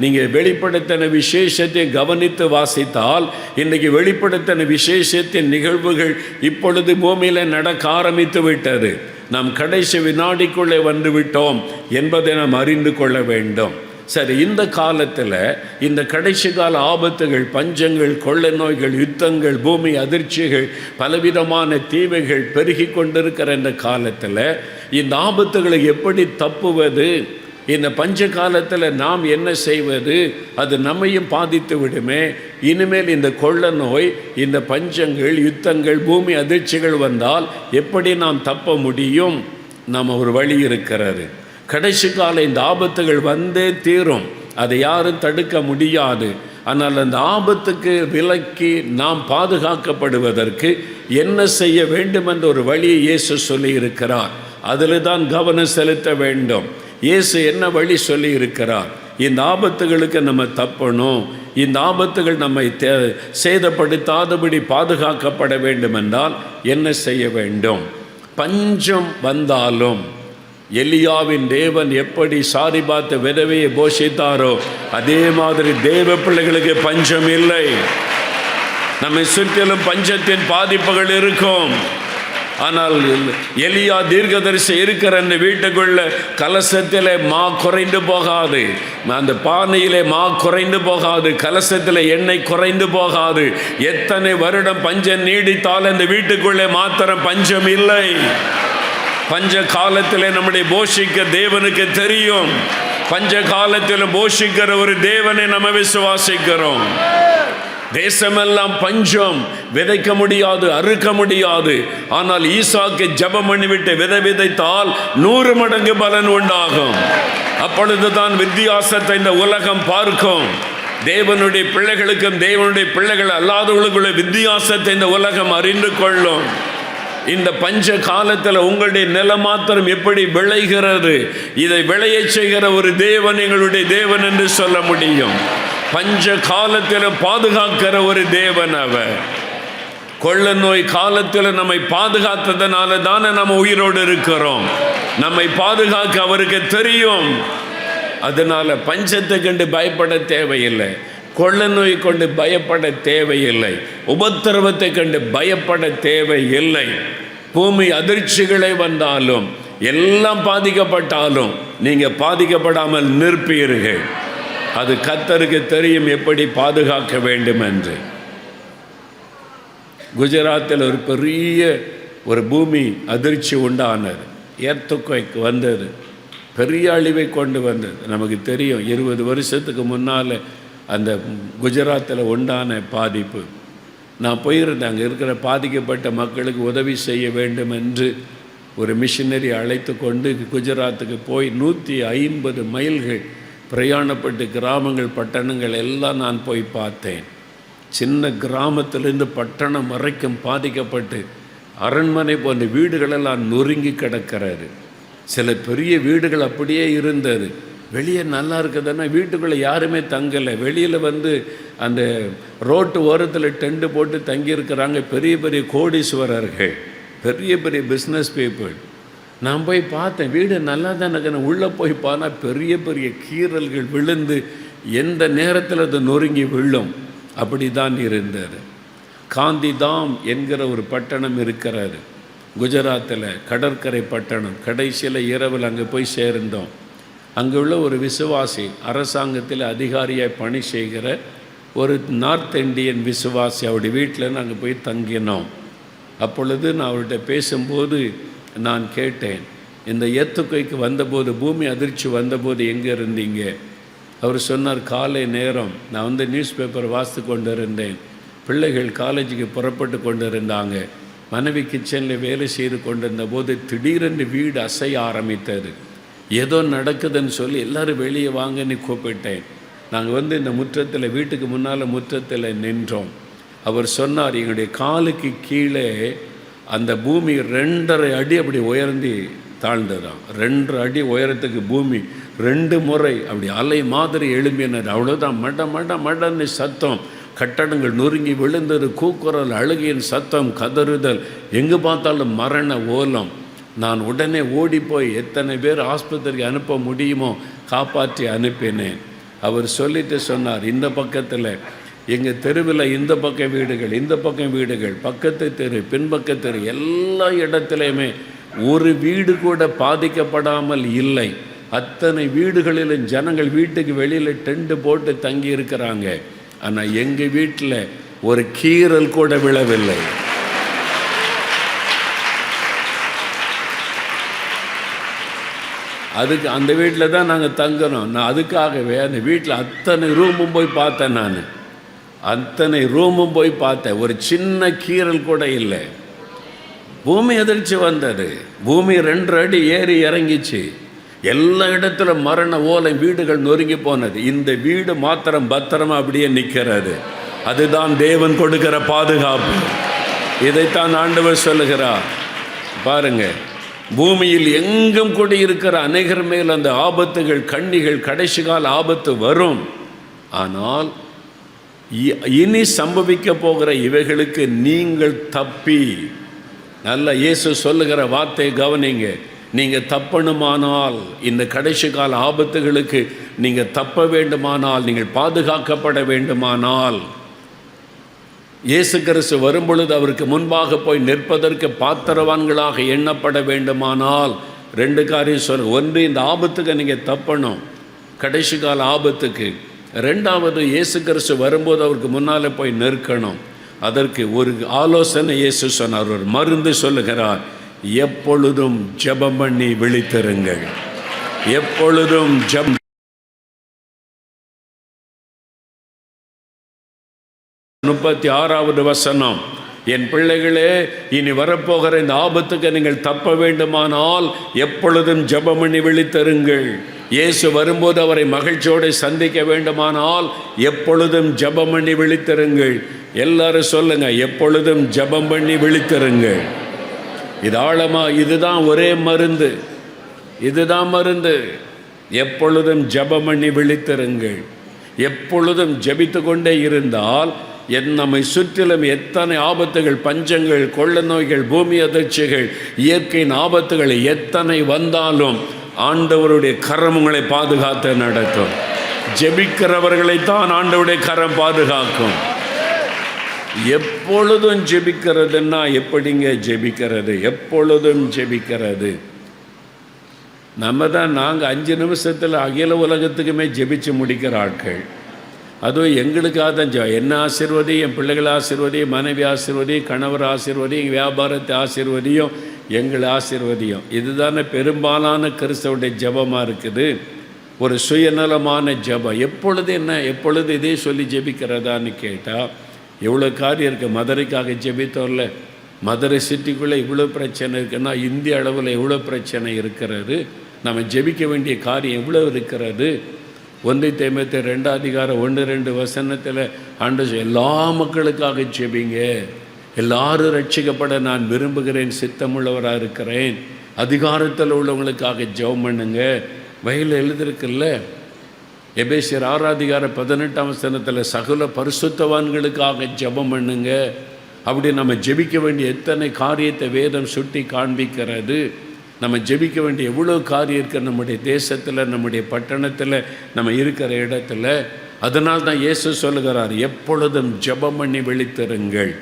நீங்கள் வெளிப்படுத்தின விசேஷத்தை கவனித்து வாசித்தால் இன்றைக்கு வெளிப்படுத்தின விசேஷத்தின் நிகழ்வுகள் இப்பொழுது பூமியில் நடக்க ஆரம்பித்து விட்டது. நாம் கடைசி வினாடிக்குள்ளே வந்து விட்டோம் என்பதை நாம் அறிந்து கொள்ள வேண்டும். சரி, இந்த காலத்தில் இந்த கடைசி கால ஆபத்துகள், பஞ்சங்கள், கொள்ளை நோய்கள், யுத்தங்கள், பூமி அதிர்ச்சிகள், பலவிதமான தீமைகள் பெருகி கொண்டிருக்கிற இந்த காலத்தில் இந்த ஆபத்துகளை எப்படி தப்புவது, இந்த பஞ்ச காலத்தில் நாம் என்ன செய்வது, அது நம்மையும் பாதித்து விடுமே. இனிமேல் இந்த கொள்ள நோய், இந்த பஞ்சங்கள், யுத்தங்கள், பூமி அதிர்ச்சிகள் வந்தால் எப்படி நாம் தப்ப முடியும்? நம்ம ஒரு வழி இருக்கிறது. கடைசி கால இந்த ஆபத்துகள் வந்தே தீரும், அதை யாரும் தடுக்க முடியாது. ஆனால் அந்த ஆபத்துக்கு விலக்கி நாம் பாதுகாக்கப்படுவதற்கு என்ன செய்ய வேண்டும் என்ற ஒரு வழியை இயேசு சொல்லி இருக்கிறார். அதில் தான் கவனம் செலுத்த வேண்டும். இயேசு என்ன வழி சொல்லி இருக்கிறார்? இந்த ஆபத்துகளுக்கு நம்ம தப்பணும், இந்த ஆபத்துகள் நம்மை சேதப்படுத்தாதபடி பாதுகாக்கப்பட வேண்டும் என்றால் என்ன செய்ய வேண்டும்? பஞ்சம் வந்தாலும் எலியாவின் தேவன் எப்படி சாரிபாத் விதவையை போஷித்தாரோ அதே மாதிரி தேவ பிள்ளைகளுக்கு பஞ்சம் இல்லை. நம்மை சுற்றிலும் பஞ்சத்தின் பாதிப்புகள் இருக்கும். ஆனால் எலியா தீர்க்கதரிசி இருக்கிற அந்த வீட்டுக்குள்ள கலசத்தில் மா குறைந்து போகாது, அந்த பானையிலே மா குறைந்து போகாது, கலசத்தில் எண்ணெய் குறைந்து போகாது. எத்தனை வருடம் பஞ்சம் நீடித்தால் அந்த வீட்டுக்குள்ளே மாத்திரம் பஞ்சம் இல்லை. பஞ்ச காலத்தில் நம்முடைய போஷிக்க தேவனுக்கு தெரியும். பஞ்ச காலத்தில் போஷிக்கிற ஒரு தேவனை நம்ம விசுவாசிக்கிறோம். தேசமெல்லாம் பஞ்சம், விதைக்க முடியாது, அறுக்க முடியாது. ஆனால் ஈசாக்கு ஜெபம் பண்ணிவிட்டு விதைத்தால் 100 மடங்கு பலன் உண்டாகும். அப்பொழுதுதான் வித்தியாசத்தை இந்த உலகம் பார்க்கும். தேவனுடைய பிள்ளைகளுக்கும் தேவனுடைய பிள்ளைகள் அல்லாதவர்களுக்குள்ள வித்தியாசத்தை இந்த உலகம் அறிந்து கொள்ளும். இந்த பஞ்ச காலத்தில் உங்களுடைய நிலம் மாத்திரம் எப்படி விளைகிறது, இதை விளைய செய்கிற ஒரு தேவன் எங்களுடைய தேவன் என்று சொல்ல முடியும். பஞ்ச காலத்தில் பாதுகாக்கிற ஒரு தேவன் அவர். கொள்ள நோய் காலத்தில் நம்மை பாதுகாத்ததுனால தானே நம்ம உயிரோடு இருக்கிறோம். நம்மை பாதுகாக்க அவருக்கு தெரியும். அதனால பஞ்சத்தை கண்டு பயப்பட தேவையில்லை, கொள்ள நோய் கொண்டு பயப்பட தேவையில்லை, உபத்திரவத்தை கண்டு பயப்பட தேவையில்லை. பூமி அதிர்ச்சிகளை வந்தாலும் எல்லாம் பாதிக்கப்பட்டாலும் நீங்கள் பாதிக்கப்படாமல் நிற்பீர்கள். அது கர்த்தருக்கு தெரியும் எப்படி பாதுகாக்க வேண்டும் என்று. குஜராத்தில் ஒரு பெரிய ஒரு பூமி அதிர்ச்சி உண்டானது, எர்த்குவேக் வந்தது, பெரிய அழிவை கொண்டு வந்தது. நமக்கு தெரியும் 20 வருஷத்துக்கு முன்னால் அந்த குஜராத்தில் உண்டான பாதிப்பு. நான் போயிருந்தேன். அங்கே இருக்கிற பாதிக்கப்பட்ட மக்களுக்கு உதவி செய்ய வேண்டும் என்று ஒரு மிஷினரி அழைத்து கொண்டு குஜராத்துக்கு போய் 150 மைல்கள் பிரயாணப்பட்டு கிராமங்கள், பட்டணங்கள் எல்லாம் நான் போய் பார்த்தேன். சின்ன கிராமத்திலிருந்து பட்டணம் வரைக்கும் பாதிக்கப்பட்டு அரண்மனை போன்ற வீடுகளெல்லாம் நொறுங்கி கிடக்கிறாரு. சில பெரிய வீடுகள் அப்படியே இருந்தது. வெளியே நல்லா இருக்குதுன்னா வீட்டுக்குள்ளே யாருமே தங்கலை. வெளியில் அந்த ரோட்டு ஓரத்தில் டென்ட் போட்டு தங்கியிருக்கிறாங்க பெரிய பெரிய கோடீஸ்வரர்கள், பெரிய பெரிய பிஸ்னஸ் பீப்புள். நான் போய் பார்த்தேன், வீடு நல்லா தான் இருக்குன்னு உள்ளே போய் பார்த்தா பெரிய பெரிய கீறல்கள் விழுந்து எந்த நேரத்தில் அது நொறுங்கி விழும் அப்படி தான் இருந்தது. காந்திதாம் என்கிற ஒரு பட்டணம் இருக்கிறாரு குஜராத்தில், கடற்கரை பட்டணம். கடைசியில் இரவில் அங்கே போய் சேர்ந்தோம். அங்கே உள்ள ஒரு விசுவாசி, அரசாங்கத்தில் அதிகாரியாக பணி செய்கிற ஒரு நார்த் இந்தியன் விசுவாசி, அவருடைய வீட்டில் நாங்கள் போய் தங்கினோம். அப்பொழுது நான் அவர்கிட்ட பேசும்போது நான் கேட்டேன், இந்த எர்த்குவேக் வந்தபோது, பூமி அதிர்ச்சி வந்தபோது எங்கே இருந்தீங்க? அவர் சொன்னார், காலை நேரம் நான் நியூஸ் பேப்பர் வாசித்து கொண்டு இருந்தேன். பிள்ளைகள் காலேஜுக்கு புறப்பட்டு கொண்டு இருந்தாங்க. மனைவி கிச்சனில் வேலை செய்து கொண்டிருந்த போது திடீரென்று வீடு அசைய ஆரம்பித்தது. ஏதோ நடக்குதுன்னு சொல்லி எல்லோரும் வெளியே வாங்கன்னு கூப்பிட்டேன். நாங்கள் இந்த முற்றத்தில், வீட்டுக்கு முன்னால் முற்றத்தில் நின்றோம். அவர் சொன்னார், எங்களுடைய காலுக்கு கீழே அந்த பூமி 2.5 அடி அப்படி உயர்ந்து தாழ்ந்ததான். 2.5 அடி உயரத்துக்கு பூமி 2 முறை அப்படி அலை மாதிரி எழும்பினது. அவ்வளோதான், மட மட மடன்னு சத்தம், கட்டடங்கள் நொறுங்கி விழுந்தது, கூக்குரல், அழுகையின் சத்தம், கதறுதல், எங்கே பார்த்தாலும் மரண ஓலம். நான் உடனே ஓடிப்போய் எத்தனை பேர் ஆஸ்பத்திரிக்கு அனுப்ப முடியுமோ காப்பாற்றி அனுப்பினேன். அவர் சொல்லிட்டு சொன்னார், இந்த பக்கத்தில் எங்கள் தெருவில் இந்த பக்கம் வீடுகள், இந்த பக்கம் வீடுகள், பக்கத்து தெரு, பின்பக்க தெரு, எல்லா இடத்துலையுமே ஒரு வீடு கூட பாதிக்கப்படாமல் இல்லை. அத்தனை வீடுகளிலும் ஜனங்கள் வீட்டுக்கு வெளியில் டென்ட் போட்டு தங்கி இருக்கிறாங்க. ஆனால் எங்கள் வீட்டில் ஒரு கீறல் கூட விழவில்லை. அதுக்கு அந்த வீட்டில் தான் நாங்கள் தங்கணும். நான் அதுக்காகவே அந்த வீட்டில் அத்தனை ரூமும் போய் பார்த்தேன். நான் அத்தனை ரூமும் போய் பார்த்தேன், ஒரு சின்ன கீறல் கூட இல்லை. பூமி அதிர்ச்சி வந்தது, பூமி 2 அடி ஏறி இறங்கிச்சு, எல்லா இடத்துல மரண ஓலை, வீடுகள் நொறுங்கி போனது. இந்த வீடு மாத்திரம் பத்திரமா அப்படியே நிற்கிறது. அதுதான் தேவன் கொடுக்கிற பாதுகாப்பு. இதைத்தான் ஆண்டவர் சொல்லுகிறார். பாருங்க, பூமியில் எங்கும் குடியிருக்கிற அநேகர் மேல் அந்த ஆபத்துகள், கண்ணிகள், கடைசி கால ஆபத்து வரும். ஆனால் இனி சம்பவிக்க போகிற இவைகளுக்கு நீங்கள் தப்பி, நல்ல இயேசு சொல்லுகிற வார்த்தை கவனிங்க, நீங்கள் தப்பணுமானால், இந்த கடைசி கால ஆபத்துகளுக்கு நீங்கள் தப்ப வேண்டுமானால், நீங்கள் பாதுகாக்கப்பட வேண்டுமானால், இயேசு கிறிஸ்து வரும்பொழுது அவருக்கு முன்பாக போய் நிற்பதற்கு பாத்திரவான்களாக எண்ணப்பட வேண்டுமானால் 2 காரியம் சொல்ல. ஒன்று, இந்த ஆபத்துக்கு நீங்கள் தப்பணும், கடைசி கால ஆபத்துக்கு. 2வது, இயேசு கிறிஸ்து வரும்போது அவருக்கு முன்னால் போய் நிற்கணும். அதற்கு ஒரு ஆலோசனை இயேசு சொன்னார், ஒரு மருந்து சொல்லுகிறார், எப்பொழுதும் ஜெபம் பண்ணி விழித்திருங்கள். எப்பொழுதும் 36வது வசனம், என் பிள்ளைகளே, இனி வரப்போகிற இந்த ஆபத்துக்கு நீங்கள் தப்ப வேண்டுமானால் எப்பொழுதும் ஜெபம் பண்ணி விழித்திருங்கள். இயேசு வரும்போது அவரை மகிழ்ச்சியோடு சந்திக்க வேண்டுமானால் எப்பொழுதும் ஜெபம் பண்ணி விழித்திருங்கள். எல்லாரும் சொல்லுங்க, எப்பொழுதும் ஜெபம் பண்ணி விழித்திருங்கள். இது ஆழமா, இதுதான் ஒரே மருந்து, இதுதான் மருந்து. எப்பொழுதும் ஜெபம் பண்ணி விழித்திருங்கள். எப்பொழுதும் ஜெபித்து கொண்டே இருந்தால் நம்மை சுற்றிலும் எத்தனை ஆபத்துகள், பஞ்சங்கள், கொள்ள நோய்கள், பூமி அதிர்ச்சிகள், இயற்கையின் ஆபத்துகள் எத்தனை வந்தாலும் ஆண்டவருடைய கரம் உங்களை பாதுகாத்து நடத்தும். ஜெபிக்கிறவர்களைத்தான் ஆண்டவருடைய கரம் பாதுகாக்கும். எப்பொழுதும் ஜெபிக்கிறதுன்னா எப்படிங்க ஜெபிக்கிறது? எப்பொழுதும் ஜெபிக்கிறது. நாங்கள் 5 நிமிஷத்தில் அகில உலகத்துக்குமே ஜெபிச்சு முடிக்கிற ஆட்கள். அதுவும் எங்களுக்காக தான் என்ன ஆசீர்வதி, என் பிள்ளைகள் ஆசீர்வதி, மனைவி ஆசீர்வதி, கணவர் ஆசீர்வதி, வியாபாரத்தை ஆசீர்வதியும், எங்கள் ஆசீர்வதியும். இதுதானே பெரும்பாலான கிறிஸ்தவருடைய ஜெபமாக இருக்குது. ஒரு சுயநலமான ஜெபம். எப்பொழுது எப்பொழுது இதே சொல்லி ஜெபிக்கிறதான்னு கேட்டால் எவ்வளோ காரியம் இருக்குது. மதுரைக்காக ஜெபித்தோம்ல, மதுரை சிட்டிக்குள்ளே இவ்வளோ பிரச்சனை இருக்குன்னா இந்திய அளவில் எவ்வளோ பிரச்சனை இருக்கிறது. நம்ம ஜெபிக்க வேண்டிய காரியம் எவ்வளோ இருக்கிறது. 1 தீமோத்தேயு 2:1-2 வசனத்தில் ஆண்டவர் எல்லா மக்களுக்காக ஜெபிங்க, எல்லாரும் ரட்சிக்கப்பட நான் விரும்புகிறேன், சித்தமுள்ளவராக இருக்கிறேன் அதிகாரத்தில் உள்ளவங்களுக்காக ஜெபம் பண்ணுங்க. வயலில் எழுதிருக்குல்ல, எபேசியர் 6:18 சகல பரிசுத்தவான்களுக்காக ஜெபம் பண்ணுங்க. அப்படி நம்ம ஜெபிக்க வேண்டிய எத்தனை காரியத்தை வேதம் சுட்டி காண்பிக்கிறது. நம்ம ஜெபிக்க வேண்டிய எவ்வளோ காரியம் இருக்கிற நம்முடைய தேசத்தில், நம்முடைய பட்டணத்தில், நம்ம இருக்கிற இடத்துல. அதனால் தான் இயேசு சொல்லுகிறார், எப்பொழுதும் ஜெபம் பண்ணி விழித்திருங்கள்.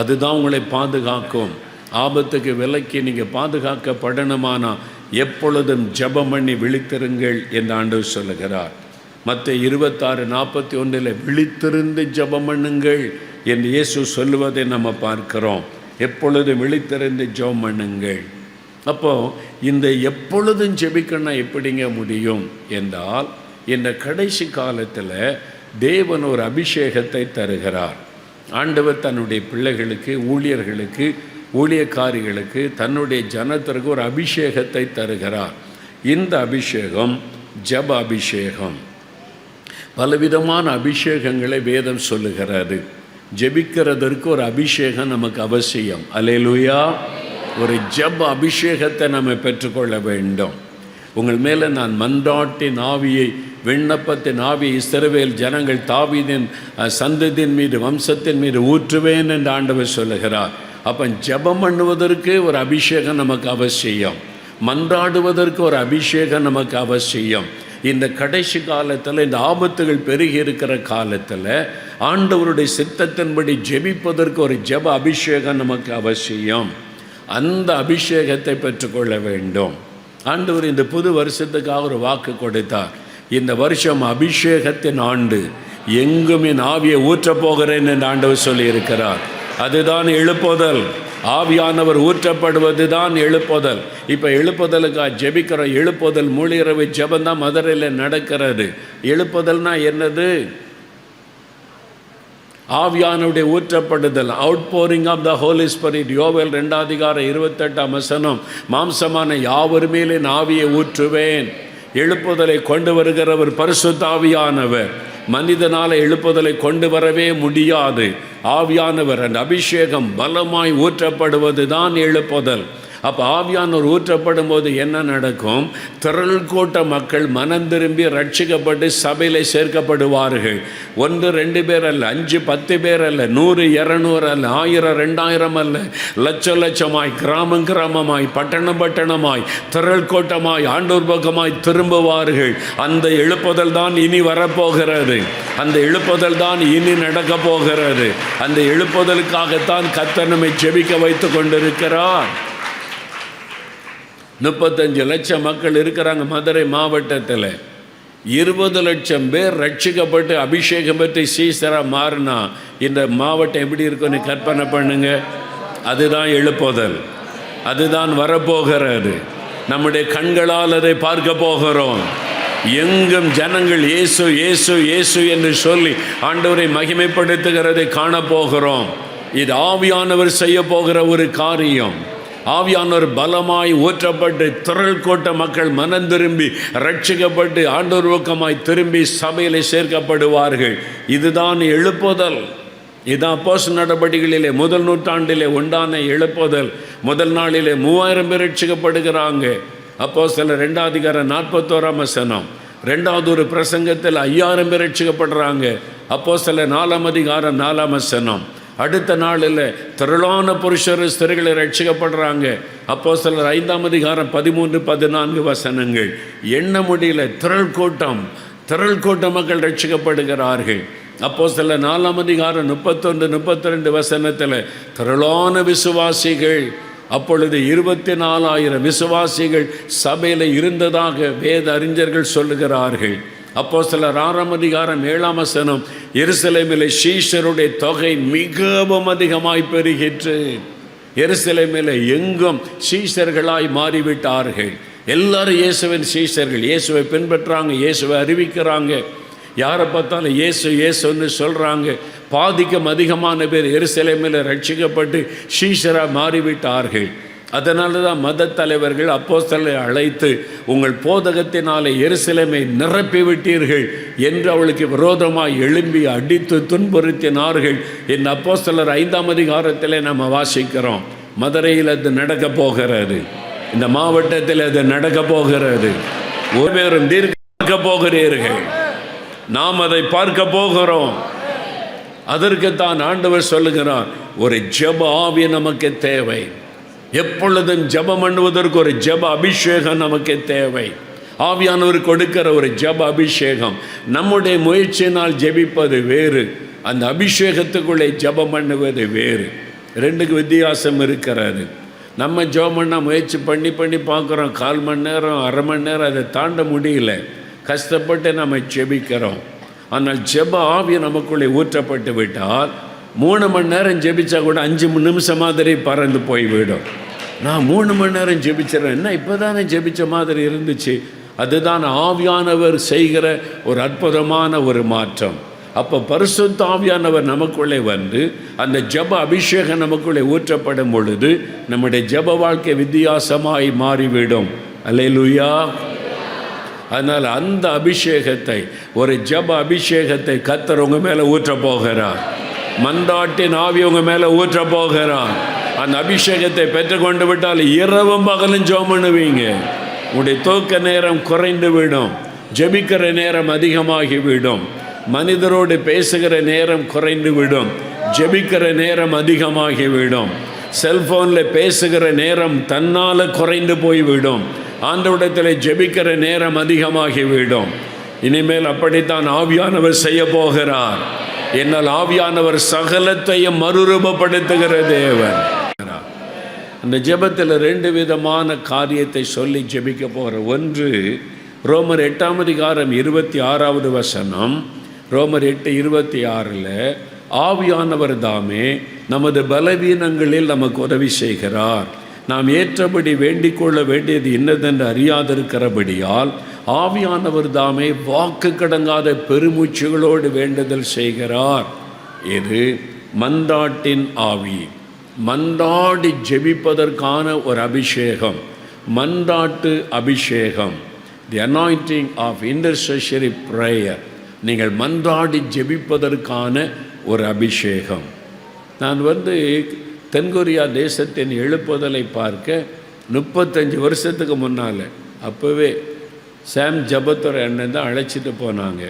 அதுதான் உங்களை பாதுகாக்கும். ஆபத்துக்கு விலக்கி நீங்கள் பாதுகாக்கப்படணுமானா எப்பொழுதும் ஜெபம் பண்ணி விழித்திருங்கள் என்று ஆண்டவர் சொல்லுகிறார். மத்தேயு 26:41 விழித்திருந்து ஜெபம் பண்ணுங்கள் என்று இயேசு சொல்லுவதை நம்ம பார்க்கிறோம். எப்பொழுதும் விழித்திருந்து ஜெபம் பண்ணுங்கள். அப்போது இந்த எப்பொழுதும் ஜெபிக்கணும் எப்படிங்க முடியும் என்றால், இந்த கடைசி காலத்தில் தேவன் ஒரு அபிஷேகத்தை தருகிறார். ஆண்டவர் தன்னுடைய பிள்ளைகளுக்கு, ஊழியர்களுக்கு, ஊழியக்காரிகளுக்கு, தன்னுடைய ஜனத்திற்கு ஒரு அபிஷேகத்தை தருகிறார். இந்த அபிஷேகம் ஜெப அபிஷேகம். பலவிதமான அபிஷேகங்களை வேதம் சொல்லுகிறது. ஜெபிக்கிறதற்கு ஒரு அபிஷேகம் நமக்கு அவசியம். அல்லேலூயா. ஒரு ஜெப அபிஷேகத்தை நம்ம பெற்றுக்கொள்ள வேண்டும். உங்கள் மேலே நான் மன்றாட்டின் ஆவியை, விண்ணப்பத்தின் ஆவியை இஸ்ரவேல் ஜனங்கள் தாவீதின் சந்ததியின் மீது, வம்சத்தின் மீது ஊற்றுவேன் என்று ஆண்டவர் சொல்லுகிறார். அப்போ ஜெபம் பண்ணுவதற்கு ஒரு அபிஷேகம் நமக்கு அவசியம். மன்றாடுவதற்கு ஒரு அபிஷேகம் நமக்கு அவசியம். இந்த கடைசி காலத்தில், இந்த ஆபத்துகள் பெருகி இருக்கிற காலத்தில் ஆண்டவருடைய சித்தத்தின்படி ஜெபிப்பதற்கு ஒரு ஜெப அபிஷேகம் நமக்கு அவசியம். அந்த அபிஷேகத்தை பெற்றுக்கொள்ள வேண்டும். ஆண்டவர் இந்த புது வருஷத்துக்காக ஒரு வாக்கு கொடுத்தார். இந்த வருஷம் அபிஷேகத்தின் ஆண்டு, எங்கும் என் ஆவியை ஊற்றப் போகிறேன் என்று ஆண்டவர் சொல்லியிருக்கிறார். அதுதான் எழுப்புதல். ஆவியானவர் ஊற்றப்படுவது தான் எழுப்புதல். இப்போ எழுப்புதலுக்காக ஜெபிக்கிற எழுப்புதல் மூலிரவை ஜெபந்தான் மதுரையில் நடக்கிறது. எழுப்புதல்னா என்னது? ஆவியானுடைய ஊற்றப்படுதல், outpouring of the Holy Spirit. யோவேல் 2:28 மாம்சமான யாவர் மேலே ஆவியை ஊற்றுவேன். எழுப்புதலை கொண்டு வருகிறவர் பரிசுத்த ஆவியானவர். மனிதனால் எழுப்புதலை கொண்டு வரவே முடியாது. ஆவியானவர், அந்த அபிஷேகம் பலமாய் ஊற்றப்படுவது தான் எழுப்புதல். அப்போ ஆவியானவர் ஊற்றப்படும் போது என்ன நடக்கும்? திரள் கூட்ட மக்கள் மனம் திரும்பி ரட்சிக்கப்பட்டு சபையில் சேர்க்கப்படுவார்கள். 1-2 பேர் அல்ல, 5-10 பேர் அல்ல, 100-200 அல்ல, 1000-2000 அல்ல, லட்சமாய், கிராமமாய், பட்டணமாய், திரள் கூட்டமாய் ஆண்டவர் பக்கமாய் திரும்புவார்கள். அந்த எழுப்புதல் தான் இனி வரப்போகிறது. அந்த எழுப்புதல் தான் இனி நடக்க போகிறது. அந்த எழுப்புதலுக்காகத்தான் கர்த்தர் நம்மை ஜெபிக்க வைத்து கொண்டிருக்கிறார். 35 லட்சம் மக்கள் இருக்கிறாங்க மதுரை மாவட்டத்தில். 20 லட்சம் பேர் ரட்சிக்கப்பட்டு அபிஷேகம் பெற்று சீசராக மாறினா இந்த மாவட்டம் எப்படி இருக்குன்னு கற்பனை பண்ணுங்க. அதுதான் எழுப்புதல். அதுதான் வரப்போகிறது. நம்முடைய கண்களால் அதை பார்க்க போகிறோம். எங்கும் ஜனங்கள் இயேசு இயேசு இயேசு என்று சொல்லி ஆண்டவரை மகிமைப்படுத்துகிறதை காணப்போகிறோம். இது ஆவியானவர் செய்ய போகிற ஒரு காரியம். ஆவியானவர் பலமாய் ஊற்றப்பட்டு திரள் கூட்ட மக்கள் மனம் திரும்பி ரட்சிக்கப்பட்டு ஆண்டவர் பக்கமாய் திரும்பி சபையிலே சேர்க்கப்படுவார்கள். இதுதான் எழுப்புதல். இதுதான் அப்போஸ்தலர் நடபடிகளிலே முதல் நூற்றாண்டிலே உண்டான எழுப்புதல். முதல் நாளிலே 3000 பேர் ரட்சிக்கப்படுகிறாங்க. அப்போஸ்தலர் 2:41 ரெண்டாவது ஒரு பிரசங்கத்தில் 5000 பேர் ரட்சிக்கப்படுறாங்க. அப்போஸ்தலர் 4:4 அடுத்த நாளில் திரளான புருஷர் ஸ்திரீகளை ரட்சிக்கப்படுறாங்க. அப்போஸ்தலர் 5:13-14 எண்ண முடியல. திரள் கூட்ட மக்கள் ரட்சிக்கப்படுகிறார்கள். அப்போஸ்தலர் 4:31-32 திரளான விசுவாசிகள். அப்பொழுது 24,000 விசுவாசிகள் சபையில் இருந்ததாக வேத அறிஞர்கள் சொல்லுகிறார்கள். அப்போஸ்தலர் 6:7 எருசலேமிலே சீஷருடைய தொகை மிகவும் அதிகமாய் பெருகிற்று. எருசலேமிலே எங்கும் சீஷர்களாய் மாறிவிட்டார்கள். எல்லாரும் இயேசுவின் சீஷர்கள். இயேசுவை பின்பற்றாங்க, இயேசுவை அறிவிக்கிறாங்க. யாரை பார்த்தாலும் இயேசு இயேசுன்னு சொல்கிறாங்க. பாதிக்கும் அதிகமான பேர் எருசலேமில் ரட்சிக்கப்பட்டு சீஷராக மாறிவிட்டார்கள். அதனால தான் மத தலைவர்கள் அப்போஸ்தலரை அழைத்து, உங்கள் போதகத்தினாலே எருசலேமை நிரப்பிவிட்டீர்கள் என்று அவளுக்கு விரோதமாக எழும்பி அடித்து துன்புறுத்தினார்கள். இந்த அப்போஸ்தலர் 5 நம்ம வாசிக்கிறோம். மதுரையில் அது நடக்க போகிறது. இந்த மாவட்டத்தில் அது நடக்க போகிறது. ஒருவரும் தீர்க்க போகிறீர்கள். நாம் அதை பார்க்க போகிறோம். அதற்குத்தான் ஆண்டவர் சொல்லுகிறார், ஒரு ஜெப ஆவி நமக்கு தேவை. எப்பொழுதும் ஜெபம் பண்ணுவதற்கு ஒரு ஜெப அபிஷேகம் நமக்கு தேவை. ஆவியானவர் கொடுக்கிற ஒரு ஜெப அபிஷேகம். நம்முடைய முயற்சியினால் ஜெபிப்பது வேறு, அந்த அபிஷேகத்துக்குள்ளே ஜெபம் பண்ணுவது வேறு. ரெண்டுக்கு வித்தியாசம் இருக்கிறது. நம்ம ஜெபம் பண்ணால் முயற்சி பண்ணி பார்க்குறோம், 1/4 மணி நேரம் 1/2 மணி நேரம் அதை தாண்ட முடியல, கஷ்டப்பட்டு நம்ம ஜெபிக்கிறோம். ஆனால் ஜெப ஆவி நமக்குள்ளே ஊற்றப்பட்டு விட்டால் 3 மணி நேரம் ஜெபிச்சா கூட 5 நிமிஷம் மாதிரி பறந்து போய்விடும். நான் 3 மணி நேரம் ஜெபிச்சிடறேன், என்ன இப்போ தானே ஜெபிச்ச மாதிரி இருந்துச்சு. அதுதான் ஆவியானவர் செய்கிற ஒரு அற்புதமான ஒரு மாற்றம். அப்போ பரிசுத்த ஆவியானவர் நமக்குள்ளே வந்து அந்த ஜெப அபிஷேகம் நமக்குள்ளே ஊற்றப்படும் பொழுது நம்முடைய ஜெப வாழ்க்கை வித்தியாசமாய் மாறிவிடும். அல்லேலூயா. அதனால் அந்த அபிஷேகத்தை, ஒரு ஜெப அபிஷேகத்தை கர்த்தர் உங்கள் மேலே ஊற்ற போகிறார். மன்றாட்டின் ஆவி உங்கள் மேலே ஊற்ற போகிறார். அந்த அபிஷேகத்தை பெற்றுக்கொண்டு விட்டால் இரவும் பகலும் ஜெபம் பண்ணுவீங்க. உங்களுடைய தூக்க நேரம் குறைந்து விடும், ஜெபிக்கிற நேரம் அதிகமாகிவிடும், மனிதரோடு பேசுகிற நேரம் குறைந்து விடும், ஜெபிக்கிற நேரம் அதிகமாகிவிடும், செல்ஃபோனில் பேசுகிற நேரம் தன்னால் குறைந்து போய்விடும், ஆண்டவரிடத்தில் ஜெபிக்கிற நேரம் அதிகமாகிவிடும். இனிமேல் அப்படித்தான் ஆவியானவர் செய்ய போகிறார். என்னால் ஆவியானவர் சகலத்தையும் மறுரூபப்படுத்துகிற தேவன். அந்த ஜெபத்தில் 2 விதமான காரியத்தை சொல்லி ஜெபிக்க போகிற. ஒன்று, ரோமர் 8ஆம் அதிகாரம் 26வது வசனம். ரோமர் 8:26 ஆவியானவர் தாமே நமது பலவீனங்களில் நமக்கு உதவி செய்கிறார். நாம் ஏற்றபடி வேண்டிக் கொள்ள வேண்டியது இன்னதென்று அறியாதிருக்கிறபடியால் ஆவியானவர் தாமே வாக்கு கடங்காத பெருமூச்சுகளோடு வேண்டுதல் செய்கிறார். இது மன்றாட்டின் ஆவி. மன்றாடி ஜெபிப்பதற்கான ஒரு அபிஷேகம், மன்றாட்டு அபிஷேகம். The anointing of intercessory prayer. நீங்கள் மன்றாடி ஜெபிப்பதற்கான ஒரு அபிஷேகம். நான் தென்கொரியா தேசத்தின் எழுப்புதலை பார்க்க 35 வருஷத்துக்கு முன்னால், அப்போவே சாம் ஜபத்துறை அண்ணன் தான் அழைச்சிட்டு போனாங்க.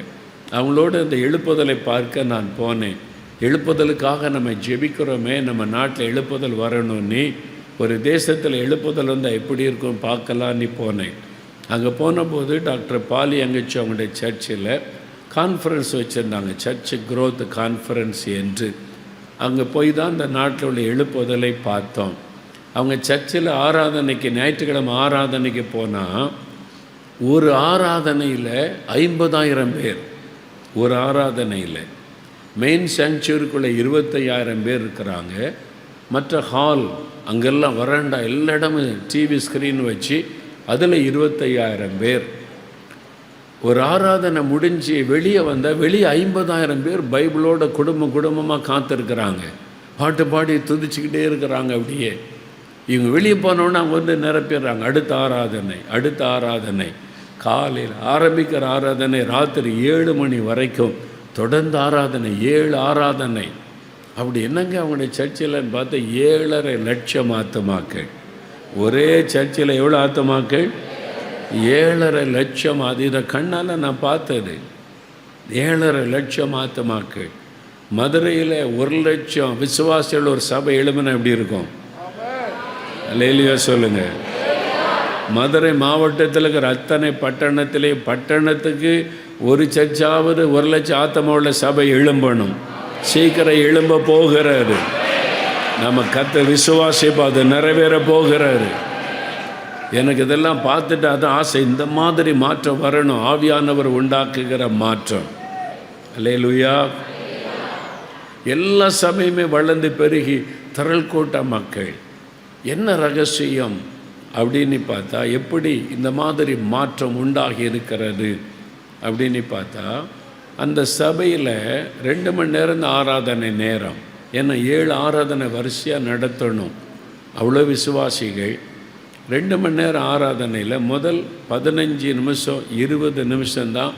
அவங்களோட அந்த எழுப்புதலை பார்க்க நான் போனேன். எழுப்புதலுக்காக நம்ம ஜெபிக்கிறோமே, நம்ம நாட்டில் எழுப்புதல் வரணும்னு, ஒரு தேசத்தில் எழுப்புதல் வந்தால் எப்படி இருக்கும் பார்க்கலான்னு போனேன். அங்கே போனபோது டாக்டர் பாலி அங்கச்சி அவங்களுடைய சர்ச்சில் கான்ஃபரன்ஸ் வச்சுருந்தாங்க, சர்ச் க்ரோத் கான்ஃபரன்ஸ் என்று. அங்கே போய் தான் இந்த நாட்டில் உள்ள எழுப்புதலை பார்த்தோம். அவங்க சர்ச்சில் ஆராதனைக்கு, ஞாயிற்றுக்கிழமை ஆராதனைக்கு போனால் ஒரு ஆராதனையில் 50,000 பேர். ஒரு ஆராதனையில் மெயின் சாங்சுவரிக்குள்ளே 25,000 பேர் இருக்கிறாங்க. மற்ற ஹால் அங்கெல்லாம் வராண்டா எல்லா இடமும் டிவி ஸ்க்ரீன் வச்சு அதில் 25,000 பேர். ஒரு ஆராதனை முடிஞ்சு வெளியே வந்தால் வெளியே 50,000 பேர் பைபிளோட குடும்பமாக காத்திருக்கிறாங்க, பாட்டு பாடி துதிச்சுக்கிட்டே இருக்கிறாங்க. அப்படியே இவங்க வெளியே போனோன்னே அவங்க நிரப்பிடுறாங்க. அடுத்த ஆராதனை காலையில் ஆரம்பிக்கிற ஆராதனை ராத்திரி 7 மணி வரைக்கும் தொடர்ந்து ஆராதனை, 7 ஆராதனை. அப்படி என்னங்க அவங்களுடைய சர்ச்சில்னு பார்த்தா 7.5 லட்சம் ஆத்துமாக்கள். ஒரே சர்ச்சில் எவ்வளோ ஆத்துமாக்கள்? 7.5 லட்சம். அது இதை கண்ணால் நான் பார்த்தது. 7.5 லட்சம் ஆத்துமாக்கள். மதுரையில் 1 லட்சம் விசுவாசிகள் ஒரு சபை எழுமனா எப்படி இருக்கும்? அல்லேலூயா சொல்லுங்கள். மதுரை மாவட்டத்தில் இருக்கிற அத்தனை பட்டணத்துக்கு ஒரு சர்ச்சாவது 1 லட்சம் ஆத்தமா உள்ள சபை எழும்பணும். சீக்கிரம் எழும்ப போகிறாரு. நம்ம கர்த்தர் விசுவாசிப்போம், அது நிறைவேற போகிறாரு. எனக்கு இதெல்லாம் பார்த்துட்டு அதான் ஆசை, இந்த மாதிரி மாற்றம் வரணும். ஆவியானவர் உண்டாக்குகிற மாற்றம். அல்லேலூயா. எல்லா சபையுமே வளர்ந்து பெருகி திரள் கூட்ட மக்கள். என்ன ரகசியம் அப்படின்னு பார்த்தா, எப்படி இந்த மாதிரி மாற்றம் உண்டாகி இருக்கிறது அப்படின்னு பார்த்தா, அந்த சபையில் 2 மணி நேரம் ஆராதனை நேரம். ஏன்னா 7 ஆராதனை வரிசையாக நடத்தணும். அவ்வளோ விசுவாசிகள். 2 மணி நேரம் ஆராதனையில் முதல் 15 நிமிஷம் 20 நிமிஷம்தான்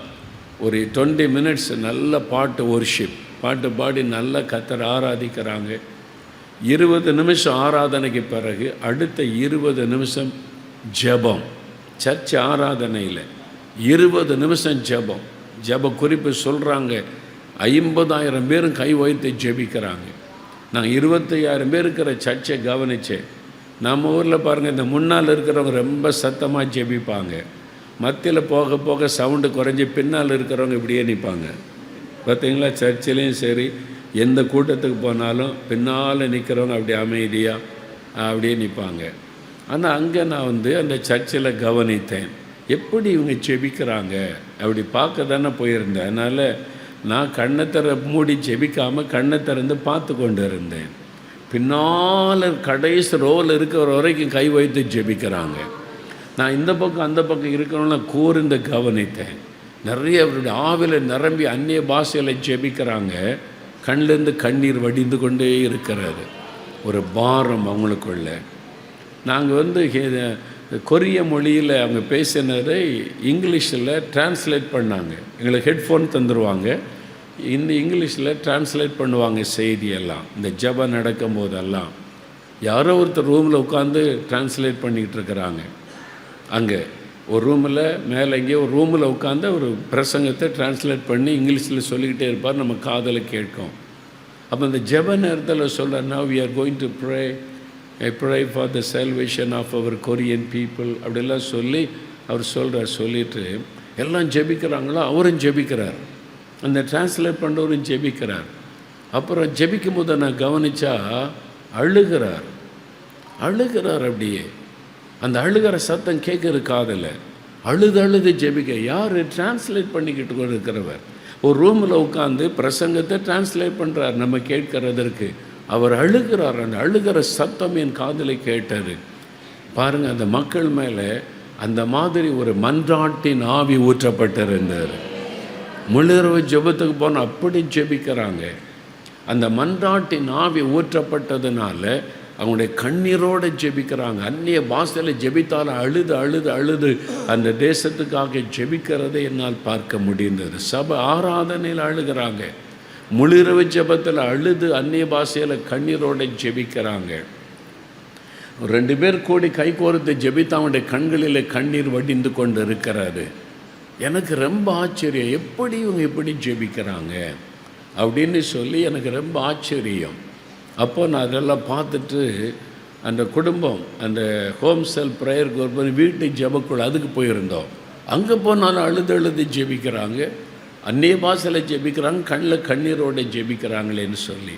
ஒரு 20 மினிட்ஸ் நல்ல பாட்டு, ஒர்ஷிப் பாட்டு பாடி நல்ல கர்த்தரை ஆராதிக்கிறாங்க. 20 நிமிஷம் ஆராதனைக்கு பிறகு அடுத்த 20 நிமிஷம் ஜெபம். சர்ச் ஆராதனையில் 20 நிமிஷம் ஜெபம். ஜெப குறிப்பு சொல்கிறாங்க. 50,000 பேரும் கை வைத்து ஜெபிக்கிறாங்க. நான் 25,000 பேர் இருக்கிற சர்ச்சை கவனித்தேன். நம்ம ஊரில் பாருங்கள், இந்த முன்னால் இருக்கிறவங்க ரொம்ப சத்தமாக ஜெபிப்பாங்க. மத்தியில் போக போக சவுண்டு குறைஞ்சி பின்னால் இருக்கிறவங்க இப்படியே நிற்பாங்க. பார்த்தீங்களா? சர்ச்சிலையும் சரி, எந்த கூட்டத்துக்கு போனாலும் பின்னால் நிற்கிறவங்க அப்படி அமைதியாக அப்படியே நிற்பாங்க. ஆனால் அங்கே நான் அந்த சர்ச்சில் கவனித்தேன், எப்படி இவங்க ஜெபிக்கிறாங்க அப்படி பார்க்க தானே போயிருந்தேன். அதனால் நான் கண்ணை மூடி ஜெபிக்காமல் கண்ணை திறந்து பார்த்து கொண்டு இருந்தேன். பின்னால் கடைசி ரோல் இருக்கிற வரைக்கும் கை வைத்து ஜெபிக்கிறாங்க. நான் இந்த பக்கம் அந்த பக்கம் இருக்கிறவங்கள கூர்ந்து கவனித்தேன். நிறைய அவருடைய ஆவியில் நிரம்பி அந்நிய பாஷையில் ஜெபிக்கிறாங்க. கண்ணிலேருந்து கண்ணீர் வடிந்து கொண்டே இருக்கிறாரு. ஒரு பாரம் அவங்களுக்குள்ள. நாங்கள் கொரிய மொழியில் அவங்க பேசினதை இங்கிலீஷில் டிரான்ஸ்லேட் பண்ணாங்க. எங்களுக்கு ஹெட்ஃபோன் தந்துடுவாங்க, இந்த இங்கிலீஷில் டிரான்ஸ்லேட் பண்ணுவாங்க செய்தியெல்லாம். இந்த ஜெபம் நடக்கும் போதெல்லாம் யாரோ ஒருத்தர் ரூமில் உட்காந்து டிரான்ஸ்லேட் பண்ணிக்கிட்டு இருக்கிறாங்க. அங்கே ஒரு ரூமில் மேலே இங்கே ஒரு ரூமில் உட்காந்து ஒரு பிரசங்கத்தை டிரான்ஸ்லேட் பண்ணி இங்கிலீஷில் சொல்லிக்கிட்டே இருப்பார். நம்ம காதில் கேட்கும். அப்போ இந்த ஜெப நேரத்தில் சொல்ல, now we are going to pray, I pray for the salvation of our Korean people அப்படிலாம் சொல்லி அவர் சொல்லிட்டு எல்லாம் ஜெபிக்கிறாங்களோ அவரும் ஜெபிக்கிறார், அந்த டிரான்ஸ்லேட் பண்ணுறவரும் ஜெபிக்கிறார். அப்புறம் ஜெபிக்கும் போது நான் கவனித்தா அழுகிறார். அப்படியே அந்த அழுகிற சத்தம் கேட்குற காதில். அழுது ஜெபிக்க. யார்? டிரான்ஸ்லேட் பண்ணிக்கிட்டு கூட இருக்கிறவர். ஒரு ரூமில் உட்காந்து பிரசங்கத்தை டிரான்ஸ்லேட் பண்ணுறார் நம்ம கேட்கறதற்கு. அவர் அழுகிறார். அந்த அழுகிற சத்தம் என் காதில் கேட்டார். பாருங்கள், அந்த மக்கள் மேலே அந்த மாதிரி ஒரு மன்றாட்டின் ஆவி ஊற்றப்பட்டிருந்தார். முழுரவு ஜெபத்துக்கு போனால் அப்படி ஜெபிக்கிறாங்க. அந்த மன்றாட்டின் ஆவி ஊற்றப்பட்டதுனால அவங்களுடைய கண்ணீரோடு ஜெபிக்கிறாங்க. அந்நிய பாஷையில் ஜெபித்தாலும் அழுது அந்த தேசத்துக்காக ஜெபிக்கிறதை என்னால் பார்க்க முடிந்தது. சபை ஆராதனையில் அழுகிறாங்க. முழுரவு ஜெபத்தில் அழுது அந்நிய பாஷையில் கண்ணீரோடு ஜெபிக்கிறாங்க. 2 பேர் கூடி கை கோர்த்து ஜெபித்து அவனுடைய கண்களில் கண்ணீர் வடிந்து கொண்டு இருக்கிறாரு. எனக்கு ரொம்ப ஆச்சரியம், எப்படி இவங்க எப்படி ஜெபிக்கிறாங்க அப்படின்னு சொல்லி எனக்கு ரொம்ப ஆச்சரியம். அப்போ நான் அதெல்லாம் பார்த்துட்டு அந்த குடும்பம் அந்த ஹோம் செல் ப்ரேயர் குரூப் வீட்டு ஜெபக்குள் அதுக்கு போயிருந்தோம். அங்கே போனாலும் அழுது ஜெபிக்கிறாங்க, அந்நிய பாஷையில் ஜெபிக்கிறாங்க, கண்ணில் கண்ணீரோடு ஜெபிக்கிறாங்களேன்னு சொல்லி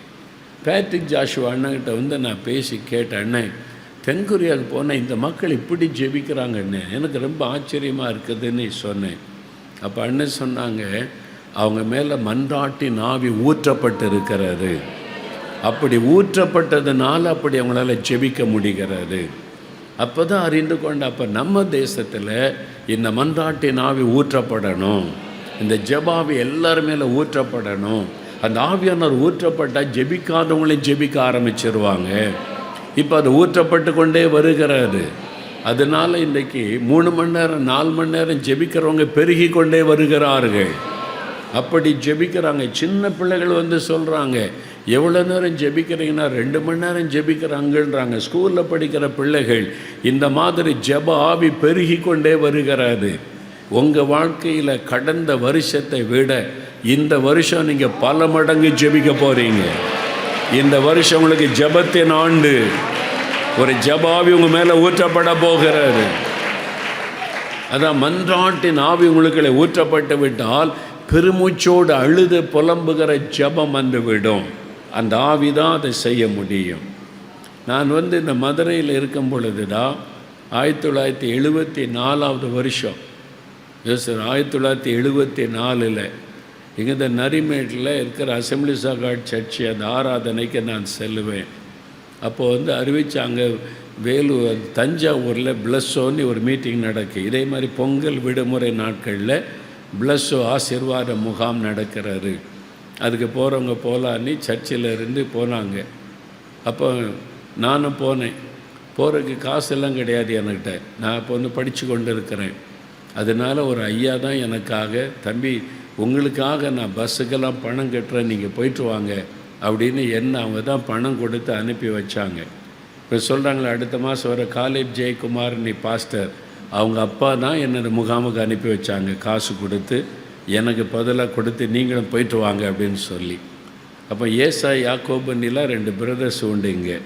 பேட்ரிக் ஜாஷுவா அண்ணன்கிட்ட நான் பேசி கேட்டேன், அண்ணன் தென்கொரியாவுக்கு போனேன், இந்த மக்கள் இப்படி ஜெபிக்கிறாங்கன்னு எனக்கு ரொம்ப ஆச்சரியமாக இருக்குதுன்னு சொன்னேன். அப்போ அண்ணன் சொன்னாங்க, அவங்க மேலே மன்றாட்டின் ஆவி ஊற்றப்பட்டு இருக்கிறாரு. அப்படி ஊற்றப்பட்டதுனால அப்படி அவங்களால ஜெபிக்க முடிகிறது. அப்போ தான் அறிந்து கொண்டு, அப்போ நம்ம தேசத்தில் இந்த மன்றாட்டின் ஆவி ஊற்றப்படணும், இந்த ஜெபாவி எல்லாரும் மேலே ஊற்றப்படணும். அந்த ஆவியானவர் ஊற்றப்பட்டால் ஜெபிக்காதவங்களையும் ஜெபிக்க ஆரம்பிச்சிருவாங்க. இப்போ அது ஊற்றப்பட்டு கொண்டே வருகிறது. அதனால் இன்றைக்கி 3 மணி நேரம் 4 மணி நேரம் ஜெபிக்கிறவங்க பெருகி கொண்டே வருகிறார்கள். அப்படி ஜெபிக்கிறாங்க. சின்ன பிள்ளைகள் சொல்கிறாங்க, எவ்வளோ நேரம் ஜெபிக்கிறீங்கன்னா 2 மணி நேரம் ஜெபிக்கிறாங்கன்றாங்க. ஸ்கூலில் படிக்கிற பிள்ளைகள். இந்த மாதிரி ஜெப ஆவி பெருகி கொண்டே வருகிறது. உங்கள் வாழ்க்கையில் கடந்த வருஷத்தை விட இந்த வருஷம் நீங்கள் பல மடங்கு ஜெபிக்க போகிறீங்க. இந்த வருஷம் உங்களுக்கு ஜெபத்தின் ஆண்டு. ஒரு ஜெப ஆவி உங்கள் மேலே ஊற்றப்பட போகிறது. அதான் மன்றாட்டின் ஆவி உங்களுக்கு ஊற்றப்பட்டு விட்டால் பெருமூச்சோடு அழுது புலம்புகிற ஜெபம் வந்துவிடும். அந்த ஆவி தான் அதை செய்ய முடியும். நான் இந்த மதுரையில் இருக்கும் பொழுதுதான் 1974 வருஷம், 1974 இங்கே இந்த நரிமேட்டில் இருக்கிற அசம்பிளிஸ் ஆஃப் காட் சர்ச்சு அந்த ஆராதனைக்கு நான் செல்லுவேன். அப்போது அறிவித்தாங்க, வேலூர் தஞ்சாவூரில் பிளஸ்ஸோன்னு ஒரு மீட்டிங் நடக்கு. இதே மாதிரி பொங்கல் விடுமுறை நாட்களில் பிளஸ்ஸோ ஆசீர்வாத முகாம் நடக்கிறாரு. அதுக்கு போகிறவங்க போகலான்னு சர்ச்சில் இருந்து போனாங்க. அப்போ நானும் போனேன். போகிறதுக்கு காசெல்லாம் கிடையாது என்கிட்ட. நான் இப்போ படித்து கொண்டு இருக்கிறேன். அதனால் ஒரு ஐயா தான் எனக்காக, தம்பி உங்களுக்காக நான் பஸ்ஸுக்கெல்லாம் பணம் கட்டுறேன், நீங்கள் போயிட்டு வாங்க அப்படின்னு அவங்க தான் பணம் கொடுத்து அனுப்பி வச்சாங்க. இப்போ சொல்கிறாங்களே அடுத்த மாதம் வர காலேஜ் ஜெயக்குமார் நீ பாஸ்டர், அவங்க அப்பா தான் என்னை முகாமுக்கு அனுப்பி வச்சாங்க, காசு கொடுத்து எனக்கு பதிலாக கொடுத்து நீங்களும் போயிட்டு வாங்க அப்படின்னு சொல்லி. அப்போ ஏசா யாக்கோபுன்னிலாம் 2 பிரதர்ஸ் உண்டு இங்கே.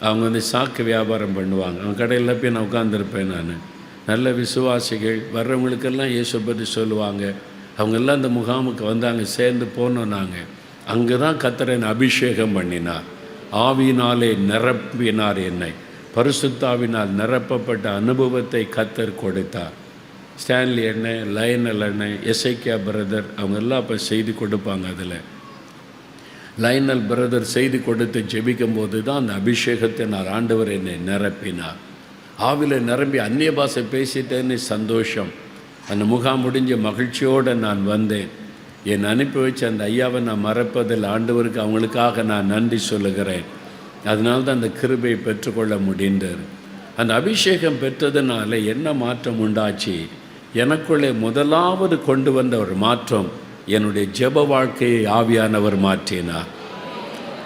அவங்க வந்து சாக்கு வியாபாரம் பண்ணுவாங்க. அவங்க கடையில் போய் நான் உட்காந்துருப்பேன். நான் நல்ல விசுவாசிகள் வர்றவங்களுக்கெல்லாம் இயேசு பற்றி சொல்லுவாங்க. அவங்கெல்லாம் இந்த முகாமுக்கு வந்தாங்க, சேர்ந்து போனோம். நாங்கள் அங்கே தான் கர்த்தர் என்னை அபிஷேகம் பண்ணினார், ஆவியினாலே நிரப்பினார், என்னை பரிசுத்தாவினால் நிரப்பப்பட்ட அனுபவத்தை கர்த்தர் கொடுத்தார். ஸ்டான்லி அண்ணன், லயனல் அண்ணன், எசைக்கியா பிரதர் அவங்க எல்லாம் அப்போ செய்தி கொடுப்பாங்க. அதில் லயனல் பிரதர் செய்தி கொடுத்து ஜெபிக்கும் போது தான் அந்த அபிஷேகத்தை நான் ஆண்டவர் என்னை நிரப்பினார். ஆவியில் நிரம்பி அந்நிய பாஷை பேசிட்டேன்னு சந்தோஷம். அந்த முகாம் முடிஞ்ச மகிழ்ச்சியோடு நான் வந்தேன். என் அனுப்பி வச்ச அந்த ஐயாவை நான் மறப்பதில் ஆண்டவருக்கு அவங்களுக்காக நான் நன்றி சொல்லுகிறேன். அதனால்தான் அந்த கிருபையை பெற்றுக்கொள்ள முடிந்தது. அந்த அபிஷேகம் பெற்றதுனால என்ன மாற்றம் உண்டாச்சு? எனக்குள்ளே முதலாவது கொண்டு வந்த ஒரு மாற்றம், என்னுடைய ஜெப வாழ்க்கையை ஆவியானவர் மாற்றினார்.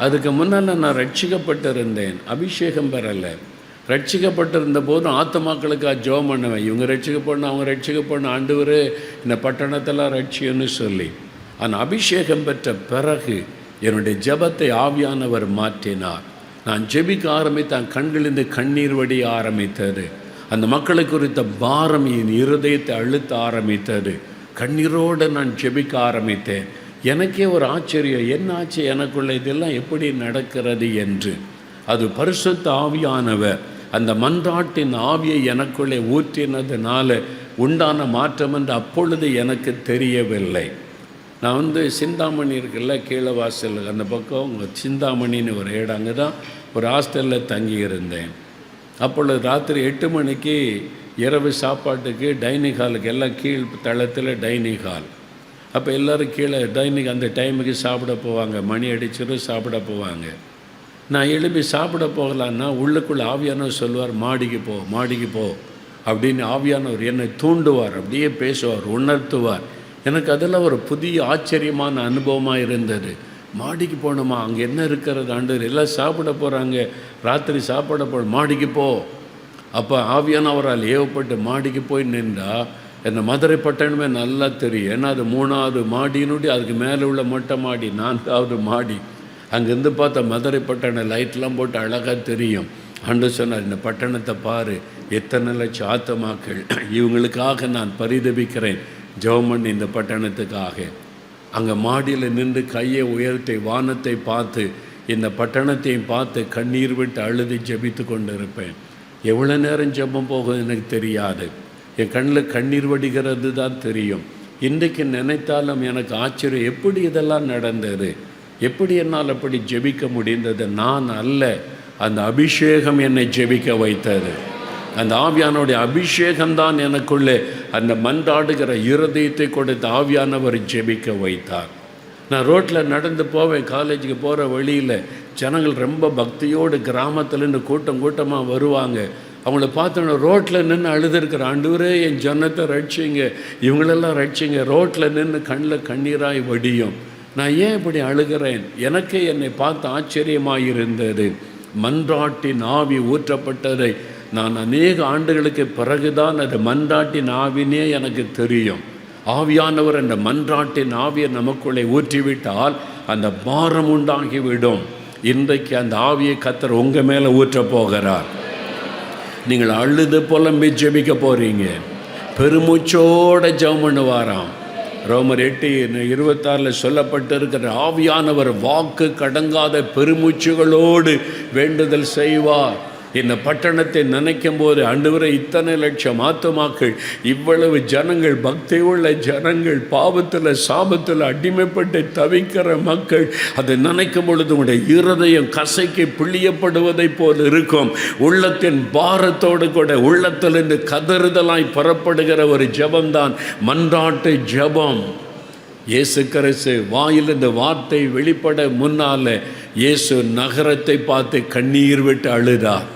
அதுக்கு முன்னால் நான் ரட்சிக்கப்பட்டிருந்தேன், அபிஷேகம் பெறலை. ரட்சிக்கப்பட்டிருந்த போதும் ஆத்துமாக்களுக்காக ஜெபம் பண்ணுவேன். இவங்க ரட்சிக்கப்படணும், அவங்க ரட்சிக்கப்படணும், ஆண்டவரே இந்த பட்டணத்தெல்லாம் ரட்சியன்னு சொல்லி. ஆனால் அபிஷேகம் பெற்ற பிறகு என்னுடைய ஜெபத்தை ஆவியானவர் மாற்றினார். நான் ஜெபிக்க ஆரம்பித்தேன், கண்களிலிருந்து கண்ணீர் வடிய ஆரம்பித்தது. அந்த மக்களை குறித்த பாரம் என் இருதயத்தை அழுத்த ஆரம்பித்தது. கண்ணீரோடு நான் ஜெபிக்க ஆரம்பித்தேன். எனக்கே ஒரு ஆச்சரியம், என்ன ஆச்சு எனக்குள்ள, இதெல்லாம் எப்படி நடக்கிறது என்று. அது பரிசுத்த ஆவியானவர் அந்த மன்றாட்டின் ஆவியை எனக்குள்ளே ஊற்றினதுனால உண்டான மாற்றம் என்று அப்பொழுது எனக்கு தெரியவில்லை. நான் வந்து சிந்தாமணி இருக்குல்ல, கீழே வாசல் அந்த பக்கம் சிந்தாமணின்னு ஒரு இடம், அங்கே தான் ஒரு ஹாஸ்டலில் தங்கியிருந்தேன். அப்பொழுது ராத்திரி 8 மணிக்கு இரவு சாப்பாட்டுக்கு டைனிங் ஹாலுக்கு, எல்லாம் கீழ் தளத்தில் டைனிங் ஹால். அப்போ எல்லோரும் கீழே டைனிங் அந்த டைமுக்கு சாப்பிட போவாங்க, மணி அடிச்சிடும் சாப்பிட போவாங்க. நான் எழுப்பி சாப்பிட போகலான்னா உள்ளுக்குள்ளே ஆவியானவர் சொல்லுவார், மாடிக்கு போ மாடிக்கு போ அப்படின்னு. ஆவியானவர் என்னை தூண்டுவார், அப்படியே பேசுவார், உணர்த்துவார். எனக்கு அதெல்லாம் ஒரு புதிய ஆச்சரியமான அனுபவமாக இருந்தது. மாடிக்கு போகணுமா, அங்கே என்ன இருக்கிறது ஆண்டவர், எல்லாம் சாப்பிட போகிறாங்க, ராத்திரி சாப்பிட மாடிக்கு போ. அப்போ ஆவியானவரால் ஏவப்பட்டு மாடிக்கு போய் நின்றா என்ன மதுரை பட்டணமே நல்லா தெரியும். ஏன்னா அது 3வது மாடினுடைய அதுக்கு மேலே உள்ள மொட்டை மாடி, 4வது மாடி. அங்கேருந்து பார்த்தா மதுரை பட்டணம் லைட்லாம் போட்டு அழகாக தெரியும். ஆண்டவர் சொன்னார், இந்த பட்டணத்தை பாரு, எத்தனை லட்சம் ஆத்துமாக்கள், இவங்களுக்காக நான் பரிதபிக்கிறேன், ஜெபம் பண்ணி இந்த பட்டணத்துக்காக. அங்கே மாடியில் நின்று கையை உயர்த்தி வானத்தை பார்த்து இந்த பட்டணத்தையும் பார்த்து கண்ணீர் விட்டு அழுது ஜெபித்து கொண்டு இருப்பேன். எவ்வளோ நேரம் ஜெபம் போகும் எனக்கு தெரியாது, என் கண்ணில் கண்ணீர் வடிகிறது தான் தெரியும். இன்றைக்கு நினைத்தாலும் எனக்கு ஆச்சரியம், எப்படி இதெல்லாம் நடந்தது, எப்படி என்னால் அப்படி ஜெபிக்க முடிந்தது. நான் அல்ல, அந்த அபிஷேகம் என்னை ஜெபிக்க வைத்தது. அந்த ஆவியானோடைய அபிஷேகம்தான் எனக்குள்ளே அந்த மன்றாடுகிற இருதயத்தை கொடுத்த ஆவியானவர் ஜெபிக்க வைத்தார். நான் ரோட்டில் நடந்து போவேன், காலேஜுக்கு போகிற வழியில் ஜனங்கள் ரொம்ப பக்தியோடு கிராமத்துலேருந்து கூட்டமாக வருவாங்க. அவங்கள பார்த்தோன்னா ரோட்டில் நின்று அழுதுருக்கிற, ஆண்டவரே என் ஜனத்தை ரட்சிங்க, இவங்களெல்லாம் ரட்சிங்க. ரோட்டில் நின்று கண்ணில் கண்ணீராய் வடியும். நான் ஏன் இப்படி அழுகிறேன்? எனக்கே என்னை பார்த்து ஆச்சரியமாக இருந்தது. மன்றாட்டின் ஆவி ஊற்றப்பட்டதை நான் அநேக ஆண்டுகளுக்கு பிறகுதான் அது மன்றாட்டின் ஆவினே எனக்கு தெரியும். ஆவியானவர் அந்த மன்றாட்டின் ஆவியை நமக்குள்ளே ஊற்றிவிட்டால் அந்த பாரம் உண்டாகிவிடும். இன்றைக்கு அந்த ஆவியை கர்த்தர் உங்கள் மேலே ஊற்றப் போகிறார். நீங்கள் அழுது புலம்பி ஜெபிக்க போகிறீங்க, பெருமூச்சோட ஜெபம் பண்ணுவாராம். ரோமர் 8:26 சொல்லப்பட்டிருக்கிற ஆவியானவர் வாக்கு கடங்காத பெருமூச்சுகளோடு வேண்டுதல் செய்வார். இந்த பட்டணத்தை நினைக்கும் போது ஆண்டவரே, இத்தனை லட்சம் ஆத்துமாக்கள், இவ்வளவு ஜனங்கள், பக்தியுள்ள ஜனங்கள், பாவத்தில் சாபத்தில் அடிமைப்பட்டு தவிக்கிற மக்கள், அதை நினைக்கும் பொழுது உங்களுடைய இருதயம் கசைக்கு பிழியப்படுவதைப் போல் இருக்கும். உள்ளத்தின் பாரத்தோடு கூட உள்ளத்திலிருந்து கதறுதலாய் புறப்படுகிற ஒரு ஜெபம்தான் மன்றாட்டு ஜெபம். இயேசு கிறிஸ்து வாயில் இந்த வார்த்தை வெளிப்பட முன்னால் இயேசு நகரத்தை பார்த்து கண்ணீர் விட்டு அழுதார்.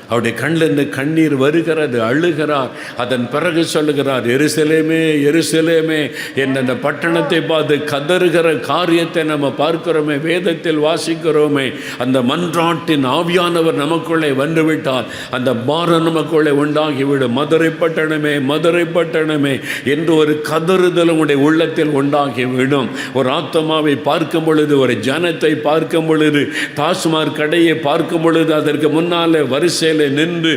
அவருடைய கண்ணிலிருந்து கண்ணீர் வருகிறது, அழுகிறார். அதன் பிறகு சொல்லுகிறார், எருசலேமே எருசலேமே என்ற பட்டணத்தை பார்த்து கதறுகிற காரியத்தை நம்ம பார்க்கிறோமே, வேதத்தில் வாசிக்கிறோமே. அந்த மன்றாட்டின் ஆவியானவர் நமக்குள்ளே வந்துவிட்டால் அந்த பாரம் நமக்குள்ளே உண்டாகிவிடும். மதுரை பட்டணமே மதுரை பட்டணமே என்று ஒரு கதறுதல் உடைய உள்ளத்தில் உண்டாகிவிடும். ஒரு ஆத்மாவை பார்க்கும் பொழுது, ஒரு ஜனத்தை பார்க்கும் பொழுது, டாஸ்மாக் கடையை பார்க்கும் பொழுது, அதற்கு முன்னாலே வரிசையில் நின்று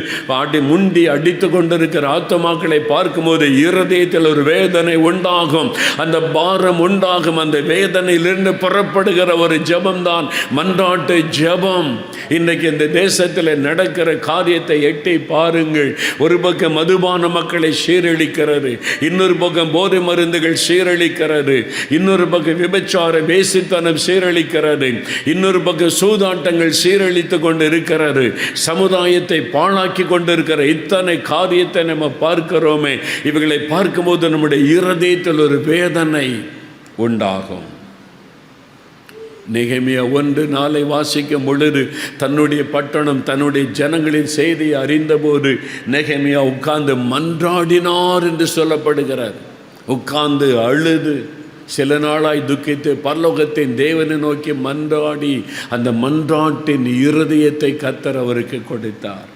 முண்டி அடித்து கொண்டிருக்கிற ஆத்மாக்களை பார்க்கும்போது இருதயத்தில் ஒரு வேதனை உண்டாகும், அந்த பாரம் உண்டாகும். அந்த வேதனையிலிருந்து புறப்படுகிற ஒரு ஜெபம்தான் மன்றாட்டு ஜெபம். இன்றைக்கு இந்த தேசத்தில் நடக்கிற காரியத்தை எட்டி பாருங்கள். ஒரு பக்கம் மதுபான மக்களை சீரழிக்கிறது, இன்னொரு பக்கம் போதை மருந்துகள் சீரழிக்கிறது, இன்னொரு பக்கம் விபச்சார வேசித்தனம் சீரழிக்கிறது, இன்னொரு பக்கம் சூதாட்டங்கள் சீரழித்து கொண்டு இருக்கிறது, சமுதாயத்தை பாழாக்கி கொண்டிருக்கிற இத்தனை காரியத்தை நம்ம பார்க்கிறோமே. இவைகளை பார்க்கும்போது நம்முடைய இருதயத்தில் ஒரு வேதனை உண்டாகும். நெகேமியா 1:4 வாசிக்கும் பொழுது தன்னுடைய பட்டணம் தன்னுடைய ஜனங்களின் செய்தியை அறிந்தபோது நெகேமியா உட்கார்ந்து மன்றாடினார் என்று சொல்லப்படுகிறார். உட்கார்ந்து அழுது சில நாளாய் துக்கித்து பரலோகத்தின் தேவனை நோக்கி மன்றாடி அந்த மன்றாட்டின் இருதயத்தை கர்த்தர் அவருக்கு கொடுத்தார்.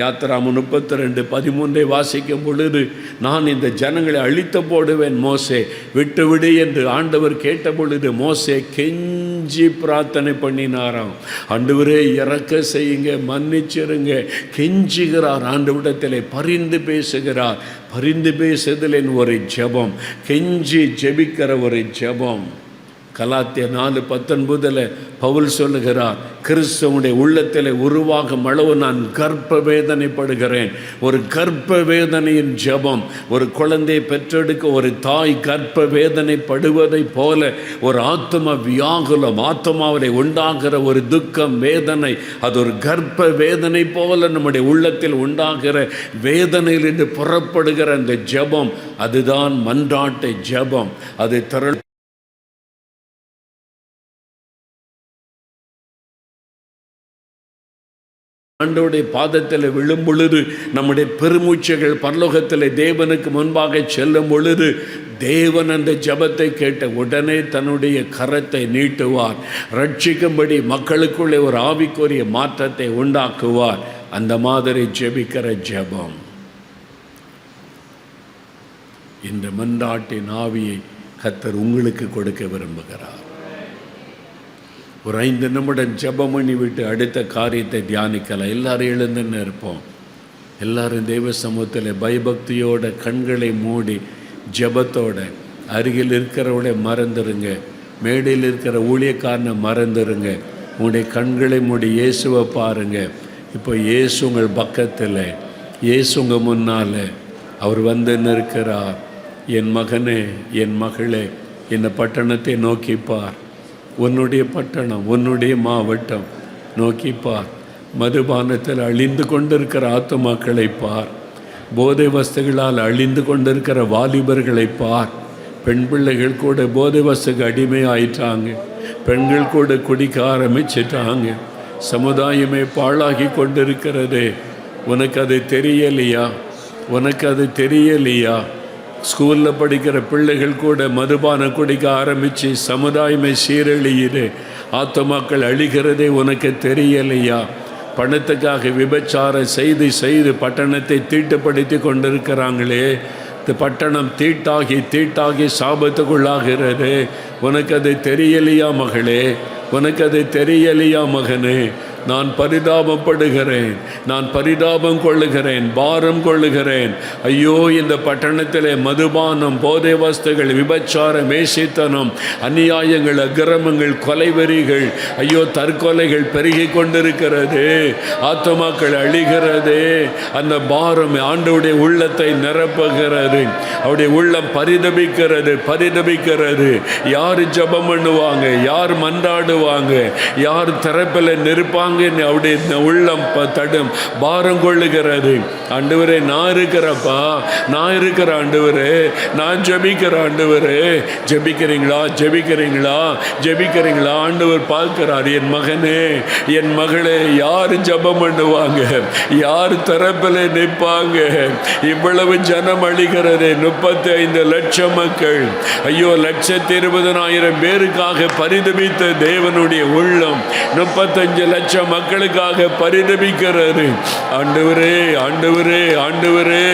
யாத்திராகமம் 32:13 வாசிக்கும் பொழுது, நான் இந்த ஜனங்களை அழித்து போடுவேன் மோசே, விட்டுவிடு என்று ஆண்டவர் கேட்ட பொழுது மோசே கெஞ்சி பிரார்த்தனை பண்ணினாராம். ஆண்டவரே இறக்க செய்யுங்க, மன்னிச்சிருங்க, கெஞ்சுகிறார். ஆண்டவரிடத்திலே பரிந்து பேசுகிறார். பரிந்து பேசுதலின் ஒரு ஜெபம், கெஞ்சி ஜெபிக்கிற ஒரு ஜெபம். கலாத்தியர் 4:19 பவுல் சொல்லுகிறார், கிறிஸ்துவனுடைய உள்ளத்தில் உருவாகும் அளவு நான் கர்ப்ப வேதனைப்படுகிறேன். ஒரு கர்ப்ப வேதனையின் ஜெபம். ஒரு குழந்தையை பெற்றெடுக்க ஒரு தாய் கர்ப்ப வேதனைப்படுவதை போல ஒரு ஆத்ம வியாகுலம், ஆத்மாவிலே உண்டாகிற ஒரு துக்கம், வேதனை, அது ஒரு கர்ப்ப வேதனை போல நம்முடைய உள்ளத்தில் உண்டாகிற வேதனையிலிருந்து புறப்படுகிற அந்த ஜெபம், அதுதான் மன்றாட்டு ஜெபம். அது திரள் ஆண்டவருடைய பாதத்தில் விழும் பொழுது, நம்முடைய பெருமூச்சைகள் பரலோகத்தில் தேவனுக்கு முன்பாக செல்லும் பொழுது, தேவன் அந்த ஜெபத்தை கேட்ட உடனே தன்னுடைய கரத்தை நீட்டுவார். ரட்சிக்கும்படி மக்களுக்குள்ளே ஒரு ஆவிக்குரிய மாற்றத்தை உண்டாக்குவார். அந்த மாதிரி ஜெபிக்கிற ஜெபம். இந்த மன்றாட்டின் ஆவியை கர்த்தர் உங்களுக்கு கொடுக்க விரும்புகிறார். ஒரு 5 நிமிடம் ஜெபம் பண்ணி விட்டு அடுத்த காரியத்தை தியானிக்கலாம். எல்லாரும் எழுந்துன்னு இருப்போம். எல்லாரும் தெய்வ சமூகத்தில் பயபக்தியோட கண்களை மூடி ஜெபத்தோட, அருகில் இருக்கிறவளை மறந்துருங்க, மேடையில் இருக்கிற ஊழியக்காரனை மறந்துருங்க, உங்களுடைய கண்களை மூடி இயேசுவை பாருங்க. இப்போ இயேசு உங்கள் பக்கத்தில், இயேசு உங்கள் முன்னால் அவர் வந்து நிற்கிறார். என் மகனே, என் மகளே, இந்த பட்டணத்தை நோக்கிப்பார். உன்னுடைய பட்டணம், உன்னுடைய மாவட்டம் நோக்கிப்பார். மதுபானத்தில் அழிந்து கொண்டிருக்கிற ஆத்துமாக்களை பார். போதை வஸ்துகளால் அழிந்து கொண்டிருக்கிற வாலிபர்களை பார். பெண் பிள்ளைகள் கூட போதை வஸ்துக்கு அடிமையாயிட்டாங்க. பெண்கள் கூட குடிக்க ஆரம்பிச்சிட்டாங்க. சமுதாயமே பாழாகி கொண்டிருக்கிறதே. உனக்கு அது தெரியலையா? உனக்கு அது தெரியலையா? ஸ்கூலில் படிக்கிற பிள்ளைகள் கூட மதுபானம் குடிக்க ஆரம்பித்து சமுதாயமே சீரழியுது. ஆத்துமாக்கள் அழிகிறதே உனக்கு தெரியலையா? பணத்துக்காக விபச்சாரம் செய்து செய்து பட்டணத்தை தீட்டுப்படுத்தி கொண்டிருக்கிறாங்களே. இந்த பட்டணம் தீட்டாகி சாபத்துக்குள்ளாகிறது. உனக்கு அது தெரியலையா மகளே? உனக்கு அது தெரியலையா மகனே? நான் பரிதாபப்படுகிறேன், நான் பரிதாபம் கொள்ளுகிறேன், பாரம் கொள்ளுகிறேன். ஐயோ, இந்த பட்டணத்திலே மதுபானம், போதை வஸ்துகள், விபச்சாரம், வேசித்தனம், அநியாயங்கள், அக்கிரமங்கள், கொலைவெறிகள், ஐயோ தற்கொலைகள் பெருகி கொண்டிருக்கிறது. ஆத்துமாக்கள் அழிகிறது. அந்த பாரம் ஆண்டவருடைய உள்ளத்தை நிரப்புகிறது. அவருடைய உள்ளம் பரிதபிக்கிறது. யார் ஜெபம் பண்ணுவாங்க? யார் மன்றாடுவாங்க? யார் திறப்பில் நிற்பாங்க தாங்க அவருடைய உள்ளம் தடும் பாரம் கொள்ளுகிறது. ஆண்டவரே நான் இருக்கிறப்பா, நான் இருக்கிற ஆண்டவரே, நான் ஜெபிக்கிற ஆண்டவரே, ஜெபிக்கிறீங்களா ஜெபிக்கிறீங்களா ஜெபிக்கிறீங்களா? ஆண்டவர் பார்க்கிறார். என் மகனே என் மகளே, யார் ஜெபம் பண்ணுவாங்க, யார் தரப்பில் நிற்பாங்க? இவ்வளவு ஜனம் அழிகிறதே, 35 லட்சம் மக்கள். ஐயோ, 1,20,000 பேருக்காக பரிதபித்த தேவனுடைய உள்ளம் 35 லட்சம் மக்களுக்காக பரிதபிக்கிறது. ஆண்டவரே ஆண்டவரே ஆண்டவரே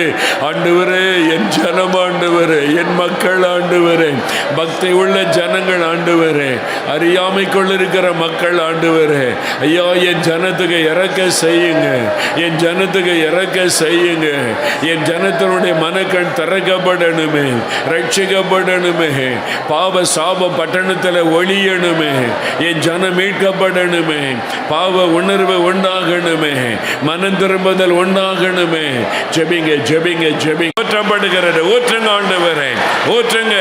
ஆண்டவரே, என் ஜனம் ஆண்டவரே, என் மக்கள் ஆண்டவரே, பக்தி உள்ள ஜனங்கள் ஆண்டவரே, அறியாமைக்குள் இருக்கிற மக்கள் ஆண்டவரே, ஐயா என் ஜனத்துக்கு இறக்க செய்யுங்க, என் ஜனத்துக்கு இறக்க செய்யுங்க. என் ஜனத்தினுடைய மனக்கண் திறக்கப்படணுமே, ரட்சிக்கப்படணுமே, பாவ சாப பட்டணத்தில் ஒளியணுமே, என் ஜனம் மீட்கப்படணுமே, பாவ உணர்வு உண்டாகணுமே, மனம் திரும்புதல் உண்டாகணுமே. ஜெபிங்க ஜெபிங்க ஜெபிங்க. ஊற்றப்படுகிறது, ஊற்றுங்க ஆண்டவரே, ஊற்றுங்க.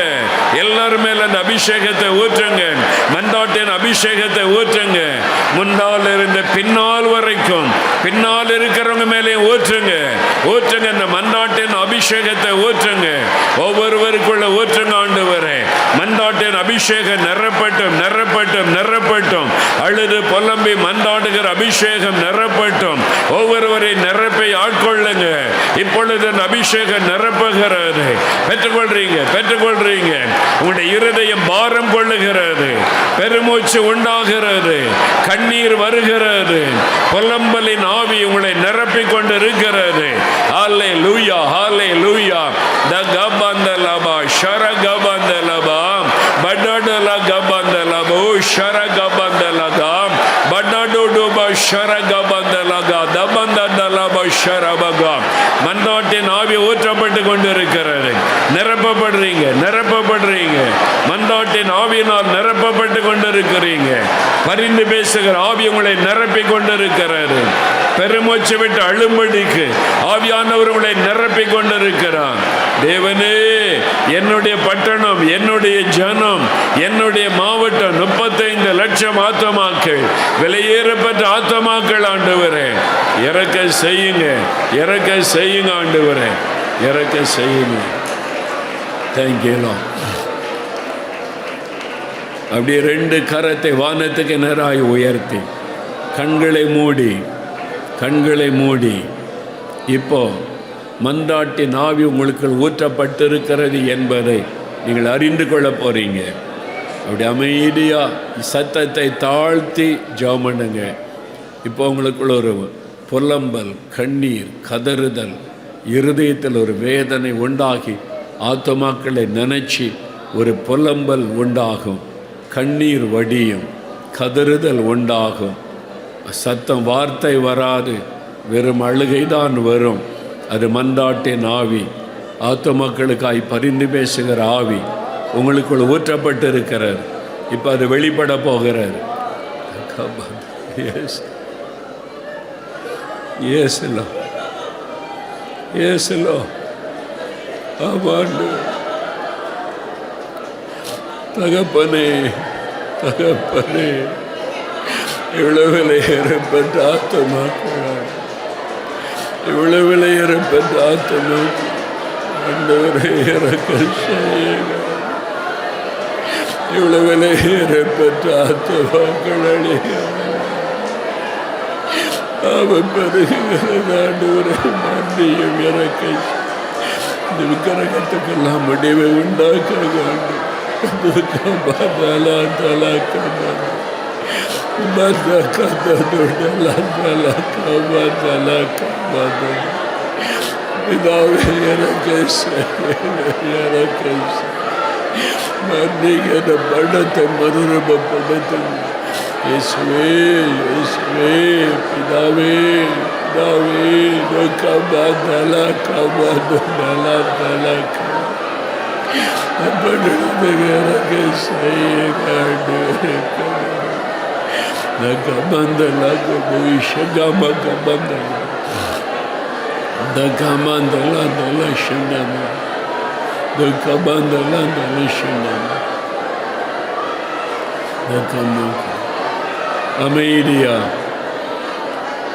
எல்லாரும் மேல அந்த அபிஷேகத்தை ஊற்றுங்க, மன்றாட்டின் அபிஷேகத்தை ஊற்றுங்க. முன்னால் இருந்து பின்னால் வரைக்கும், பின்னால் இருக்கிறவங்க மேலே ஊற்றுங்க, ஊற்றுங்க. இந்த மன்றாட்டின் அபிஷேகத்தை ஊற்றுங்க, ஒவ்வொருவருக்குள்ள ஊற்றுங்க ஆண்டவரே. மன்றாட்டின் அபிஷேகம் நிரப்பட்டும் நிரப்பட்டும் நிரப்பட்டும். அழுது புலம்பி மன்றாடுகிற அபிஷேகம் நிரப்பட்டும். ஒவ்வொருவரை நிரப்பை ஆட்கொள்ளுங்க. இப்பொழுது அபிஷேகம் நிரப்புகிறது. பெற்றுக்கொள்றீங்க பெற்றுக்கொள்றீங்க. உங்களுடைய இருதயம் பாரம் கொள்ளுகிறது, பெருமூச்சு உண்டாகிறது, கண்ணீர் வருகிறது, புலம்பலின் ஆவி உங்களை நிரப்பிக் கொண்டு இருக்கிறது. ஹல்லேலூயா ஹல்லேலூயா. தகபந்தலபா ஷரகபந்தலபா படடலகபந்தலபோ ஷரகபந்தலகா படடோடோபா ஷரகபந்தலகா தபந்தலபா ஷரபகா. மன்றாட்டின் ஆவி ஊற்றப்பட்டு கொண்டு இருக்கிறது. நிரப்பப்படுறீங்க நிரப்பப்படுறீங்க. மன்றாட்டின் ஆவியினால் நிரப்பப்பட்டு கொண்டு இருக்கிறீங்க. பரிந்து பேசுகிற ஆவி உங்களை நிரப்பி கொண்டு இருக்கிறது. பெருமூச்சு விட்டு அழும்படிக்கு ஆவியானவர் உங்களை நிரப்பி கொண்டிருக்கிறார். தேவனே, என்னுடைய பட்டணம், என்னுடைய ஜனம், என்னுடைய மாவட்டம் 35 லட்சம் ஆத்மாக்கள், விலையேறப்பட்ட ஆத்மாக்கள் ஆண்டவரே, இறக்க செய்யுங்க, இறக்க செய்யுங்க ஆண்டவரே, இறக்க செய்யுங்க. தேங்க்யூ. அப்படியே 2 கரத்தை வானத்துக்கு நேராய் உயர்த்தி கண்களை மூடி கண்களை மூடி இப்போ மன்றாட்டின் ஆவி உங்களுக்கு ஊற்றப்பட்டிருக்கிறது என்பதை நீங்கள் அறிந்து கொள்ள போறீங்க. அப்படி அமைதியாக சத்தத்தை தாழ்த்தி ஜெபம் பண்ணுங்க. இப்போ உங்களுக்குள்ள ஒரு புலம்பல், கண்ணீர், கதறுதல், இருதயத்தில் ஒரு வேதனை உண்டாகி ஆத்துமாக்களை நினைச்சு ஒரு புலம்பல் உண்டாகும், கண்ணீர் வடியும், கதறுதல் உண்டாகும். சத்தம் வார்த்தை வராது, வெறும் அழுகைதான் வரும். அது மன்றாட்டின் ஆவி, ஆத்துமாக்களுக்காய் பரிந்து பேசுகிற ஆவி உங்களுக்குள் ஊற்றப்பட்டு இருக்கிறது. இப்போ அது வெளிப்பட போகிறது. தகப்பனே தகப்பனே, இவ்வளவு விலையேறப்பட்ட ஆத்துமாக்கள், இவ்வளவு விலையேறப்பட்ட ஆத்துமாக்கள் ஆண்டவரே இறக்க செய்யுங்க. இவ்வளவு விலையேறப்பட்ட ஆத்துமாக்கள் அவன் பெருகிறது ஆண்டவரே, மன்னியும் இறக்க விக்கிரகத்துக்கெல்லாம் முடிவை உண்டாக்குங்க. படத்தை மறுரூபப்படுத்துங்க. இயேசுவே இயேசுவே, பிதாவே பிதாவே, கபாதலா கபாதலா தலா படுகிறக்கு செய்யுங்க. கபந்தலா கபுஷகம கபந்தலா கபந்தலா தலஷண்டன கபந்தலா தலஷண்டன. அமைதியா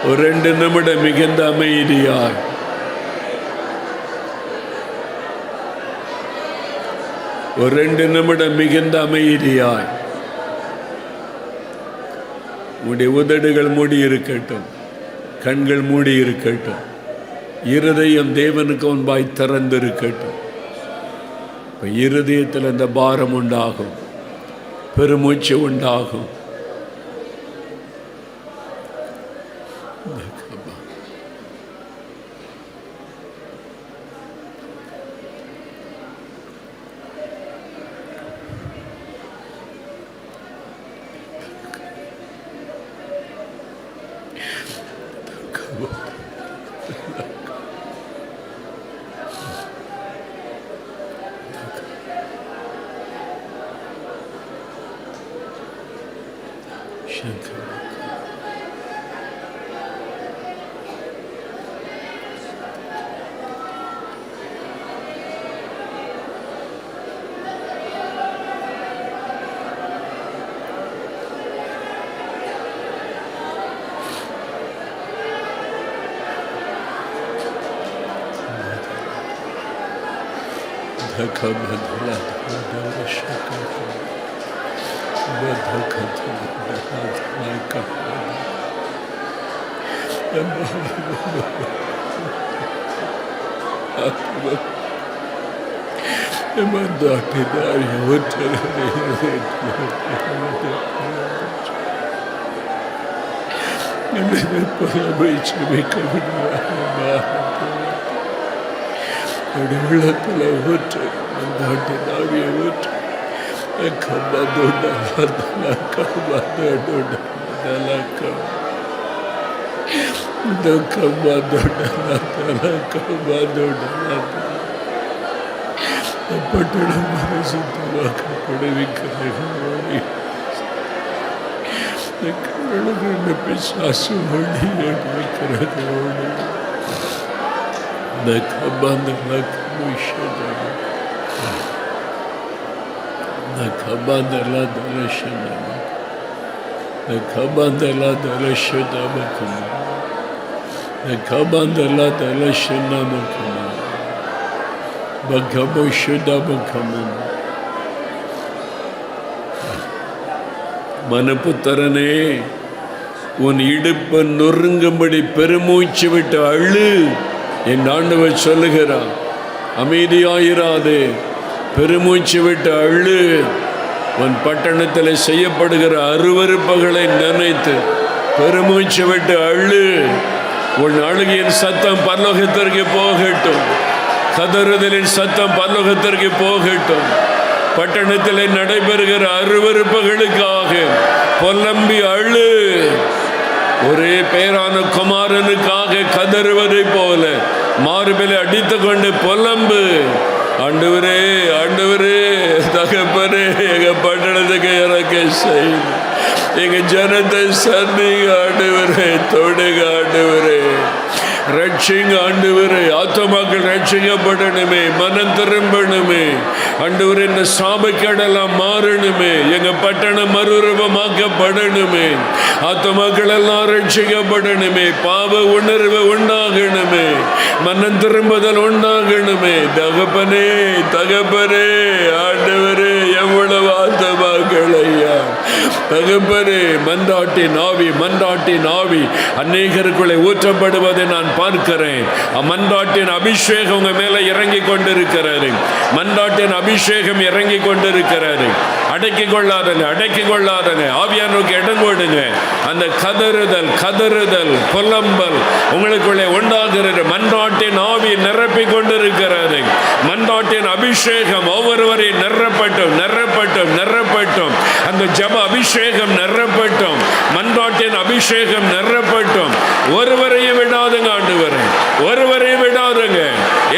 ஒரு 2 நிமிடம் மிகுந்த அமைதியாய் ஒரு 2 நிமிடம் மிகுந்த அமைதியாய் உடைய உதடுகள் மூடி இருக்கட்டும், கண்கள் மூடி இருக்கட்டும், இருதயம் தேவனுக்கு முன்பாய் திறந்திருக்கட்டும். இப்போ இருதயத்தில் அந்த பாரம் உண்டாகும், பெருமூச்சு உண்டாகும். உள்ளத்தில் ஊற்று, நாவிய ஊற்று. பட்டணம் சுத்தமாக்கப்படுவிக்கிறோடி பிசாசு ஒளி வைக்கிறதோடு மனப்புத்தரனே, உன் இடுப்பு நொறுங்கும்படி பெருமூச்சு விட்டு அழு. என் ஆண்டவர் சொல்லுகிறார், அமைதியாயிராதே, பெருமூச்சு விட்டு அழு. உன் பட்டணத்தில் செய்யப்படுகிற அருவருப்புகளை நினைத்து பெருமூச்சு விட்டு அழு. உன் அழுகையின் சத்தம் பரலோகத்திற்கு போகட்டும், கதறுதலின் சத்தம் பரலோகத்திற்கு போகட்டும். பட்டணத்தில் நடைபெறுகிற அருவருப்புகளுக்காக பொல்லம்பி அழு. ஒரே பேரான குமாரனுக்காக கதறுவதை போல மார்பிலை அடித்து கொண்டு பொல்லம்பு. ஆண்டவரே, ஆண்டவரே, தகப்பனே, எங்க பட்டணத்துக்கு இறக்க செய்யுங்க, எங்க ஜனத்தை சந்திங்க ஆண்டவரே, தொடுங்க ஆண்டவரே, ரட்சிங்க ஆண்டவரே. ஆத்துமாக்கள் ரட்சிக்கப்படணுமே, மனம் திரும்பணுமே ஆண்டவரே. இந்த சாபக்கேடெல்லாம் மாறணுமே, எங்க பட்டணம் மறுரூபமாக்கப்படணுமே, ஆத்துமாக்கள் எல்லாம் ரட்சிக்கப்படணுமே, பாவ உணர்வு உண்டாகணுமே, மனம் திரும்புதல் உண்டாகணுமே. தகப்பனே, தகப்பனே, ஆண்டவரே, எவ்வளவு ஆத்துமாக்கள் ஐயா, தகப்பனே. மன்றாட்டின் ஆவி, மன்றாட்டின் ஆவி அநேகருக்குள்ளே ஊற்றப்படுவதை நான் பார்க்கிறேன். மன்றாட்டின் அபிஷேகம் உங்க மேல இறங்கி கொண்டிருக்கிறாரு, மன்றாட்டின் அபிஷேகம் இறங்கி கொண்டிருக்கிறாரு. அடக்கி கொள்ளாதங்க, அடக்கி கொள்ளாதங்க, ஆவியானவருக்கு இடம் கொடுங்க. அந்த கதறுதல், கதறுதல், புலம்பல் உங்களுக்குள்ளே உண்டாகிறது. மன்றாட்டின் ஆவி நிரப்பி கொண்டிருக்கிறது. மன்றாட்டின் அபிஷேகம் ஒவ்வொருவரையும் நிரப்பட்டும், நிரப்பட்டும், நிரப்பட்டும். அந்த ஜப அபிஷேகம் நிரப்பட்டும், மன்றாட்டின் அபிஷேகம் நிரப்பட்டும். ஒருவரையும் விடாதுங்க ஆண்டவரே, ஒருவரையும் விடாதுங்க.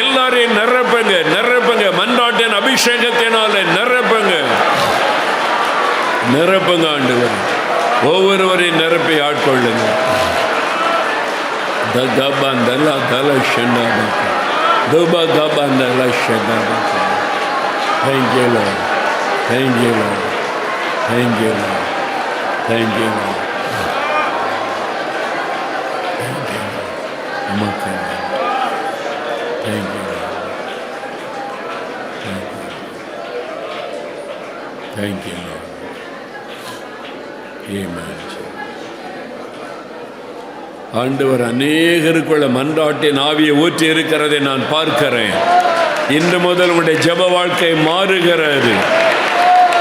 எல்லாரையும் நிரப்புங்க, நிரப்புங்க. மன்றாட்டின் அபிஷேகத்தினால நிரப்புங்க, நிரப்புங்க ஆண்டவர். ஒவ்வொருவரையும் நிரப்பி ஆட்கொள்ளுங்க. Thank you, Lord. Thank you, Lord. Thank you, Lord. Thank you, Lord. Thank you, Lord. Thank you. Thank you, Lord. Amen. ஆண்டவர் அநேகருக்குள்ள மன்றாட்டின் ஆவியை ஊற்றி இருக்கிறதை நான் பார்க்கிறேன். இன்று முதல் உங்களுடைய ஜெப வாழ்க்கை மாறுகிறது.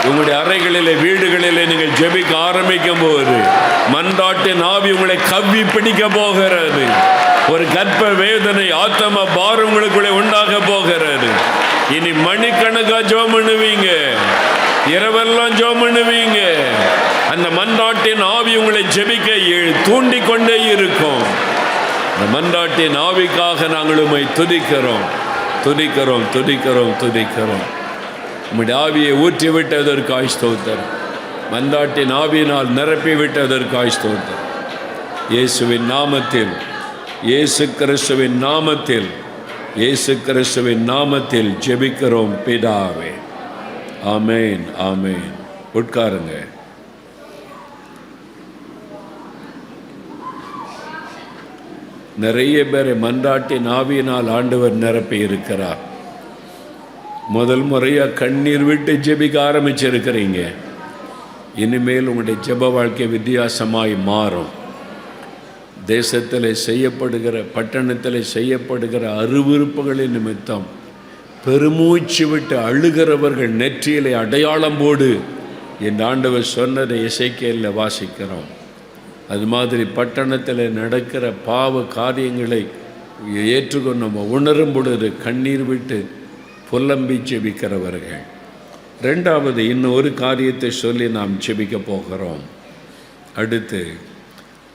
உங்களுடைய அறைகளிலே, வீடுகளிலே நீங்கள் ஜெபிக்க ஆரம்பிக்கும் போது மன்றாட்டின் ஆவி உங்களை கவ்வி பிடிக்க போகிறது. ஒரு கற்ப வேதனை, ஆத்ம பாரம் உங்களுக்குள்ளே உண்டாக போகிறது. இனி மணிக்கணக்கா ஜெபம் பண்ணுவீங்க, இரவெல்லாம் ஜெபம் பண்ணுவீங்க. அந்த மன்றாட்டின் ஆவி உங்களை ஜெபிக்க தூண்டிக் கொண்டே இருக்கும். அந்த மன்றாட்டின் ஆவிக்காக நாங்கள் உம்மை துதிக்கிறோம், துதிக்கிறோம், துதிக்கிறோம், துதிக்கிறோம். உம்முடைய ஆவியை ஊற்றி விட்டதற்காய் ஸ்தோத்திரம். மன்றாட்டின் ஆவியினால் நிரப்பி விட்டதற்காய் ஸ்தோத்திரம். இயேசுவின் நாமத்தில், இயேசு கிறிஸ்துவின் நாமத்தில், இயேசு கிறிஸ்துவின் நாமத்தில் ஜெபிக்கிறோம் பிதாவே. ஆமென், ஆமென். உட்காருங்க. நிறைய பேரை மன்றாட்டின் ஆவியினால் ஆண்டவர் நிரப்பி இருக்கிறார். முதல் முறையாக கண்ணீர் விட்டு ஜெபிக்க ஆரம்பிச்சிருக்கிறீங்க. இனிமேல் உங்களுடைய ஜெப வாழ்க்கை வித்தியாசமாய் மாறும். தேசத்தில் செய்யப்படுகிற, பட்டணத்தில் செய்யப்படுகிற அருவருப்புகளின் நிமித்தம் பெருமூச்சு விட்டு அழுகிறவர்கள் நெற்றியிலே அடையாளம் போடு என் ஆண்டவர் சொன்னதை எசேக்கியேலில் வாசிக்கிறோம். அது மாதிரி பட்டணத்தில் நடக்கிற பாவ காரியங்களை ஏற்றுக்கொண்டு நம்ம உணரும் பொழுது கண்ணீர் விட்டு புலம்பி ஜெபிக்கிறவர்கள். ரெண்டாவது, இன்னும் ஒரு காரியத்தை சொல்லி நாம் ஜெபிக்க போகிறோம். அடுத்து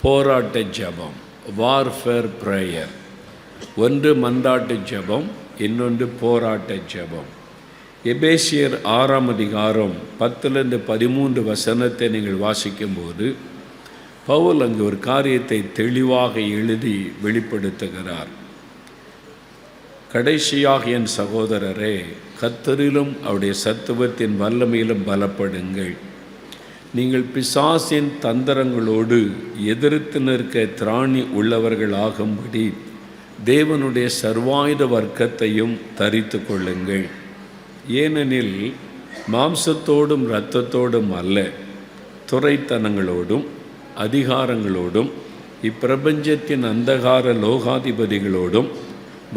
போராட்ட ஜெபம், வார்ஃபேர் ப்ரேயர். ஒன்று மன்றாட்டு ஜெபம், இன்னொன்று போராட்ட ஜெபம். எபேசியர் 6ஆம் அதிகாரம் 10-13 வசனத்தை நீங்கள் வாசிக்கும்போது பவுல் அங்கு ஒரு காரியத்தை தெளிவாக எழுதி வெளிப்படுத்துகிறார். கடைசியாக என் சகோதரரே, கர்த்தரிலும் அவருடைய சத்துவத்தின் வல்லமையிலும் பலப்படுங்கள். நீங்கள் பிசாசின் தந்திரங்களோடு எதிர்த்து நிற்க திராணி உள்ளவர்கள் ஆகும்படி தேவனுடைய சர்வாயுத வர்க்கத்தையும் தரித்து கொள்ளுங்கள். ஏனெனில் மாம்சத்தோடும் இரத்தத்தோடும் அல்ல, துரைத்தனங்களோடும் அதிகாரங்களோடும் இப்பிரபஞ்சத்தின் அந்தகார லோகாதிபதிகளோடும்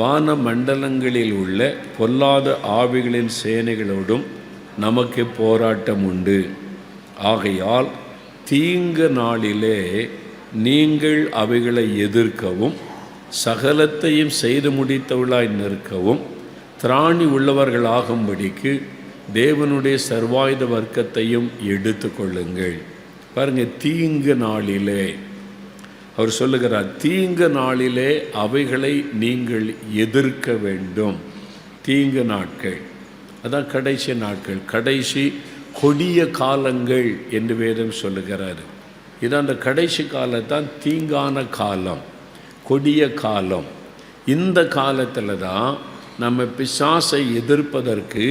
வான மண்டலங்களில் உள்ள பொல்லாத ஆவிகளின் சேனைகளோடும் நமக்கு போராட்டம் உண்டு. ஆகையால் தீங்கு நாளிலே நீங்கள் அவைகளை எதிர்க்கவும் சகலத்தையும் செய்து முடித்தவர்களாய் நிற்கவும் திராணி உள்ளவர்களாகும்படிக்கு தேவனுடைய சர்வாயுத வர்க்கத்தையும் எடுத்து கொள்ளுங்கள். பாருங்கள், தீங்கு நாளிலே அவர் சொல்லுகிறார், தீங்கு நாளிலே அவைகளை நீங்கள் எதிர்க்க வேண்டும். தீங்கு நாட்கள், அதான் கடைசி நாட்கள், கடைசி கொடிய காலங்கள் என்று வேதம் சொல்லுகிறார். இது அந்த கடைசி காலத்தான் தீங்கான காலம், கொடிய காலம். இந்த காலத்தில் தான் நம்ம பிசாசை எதிர்ப்பதற்கு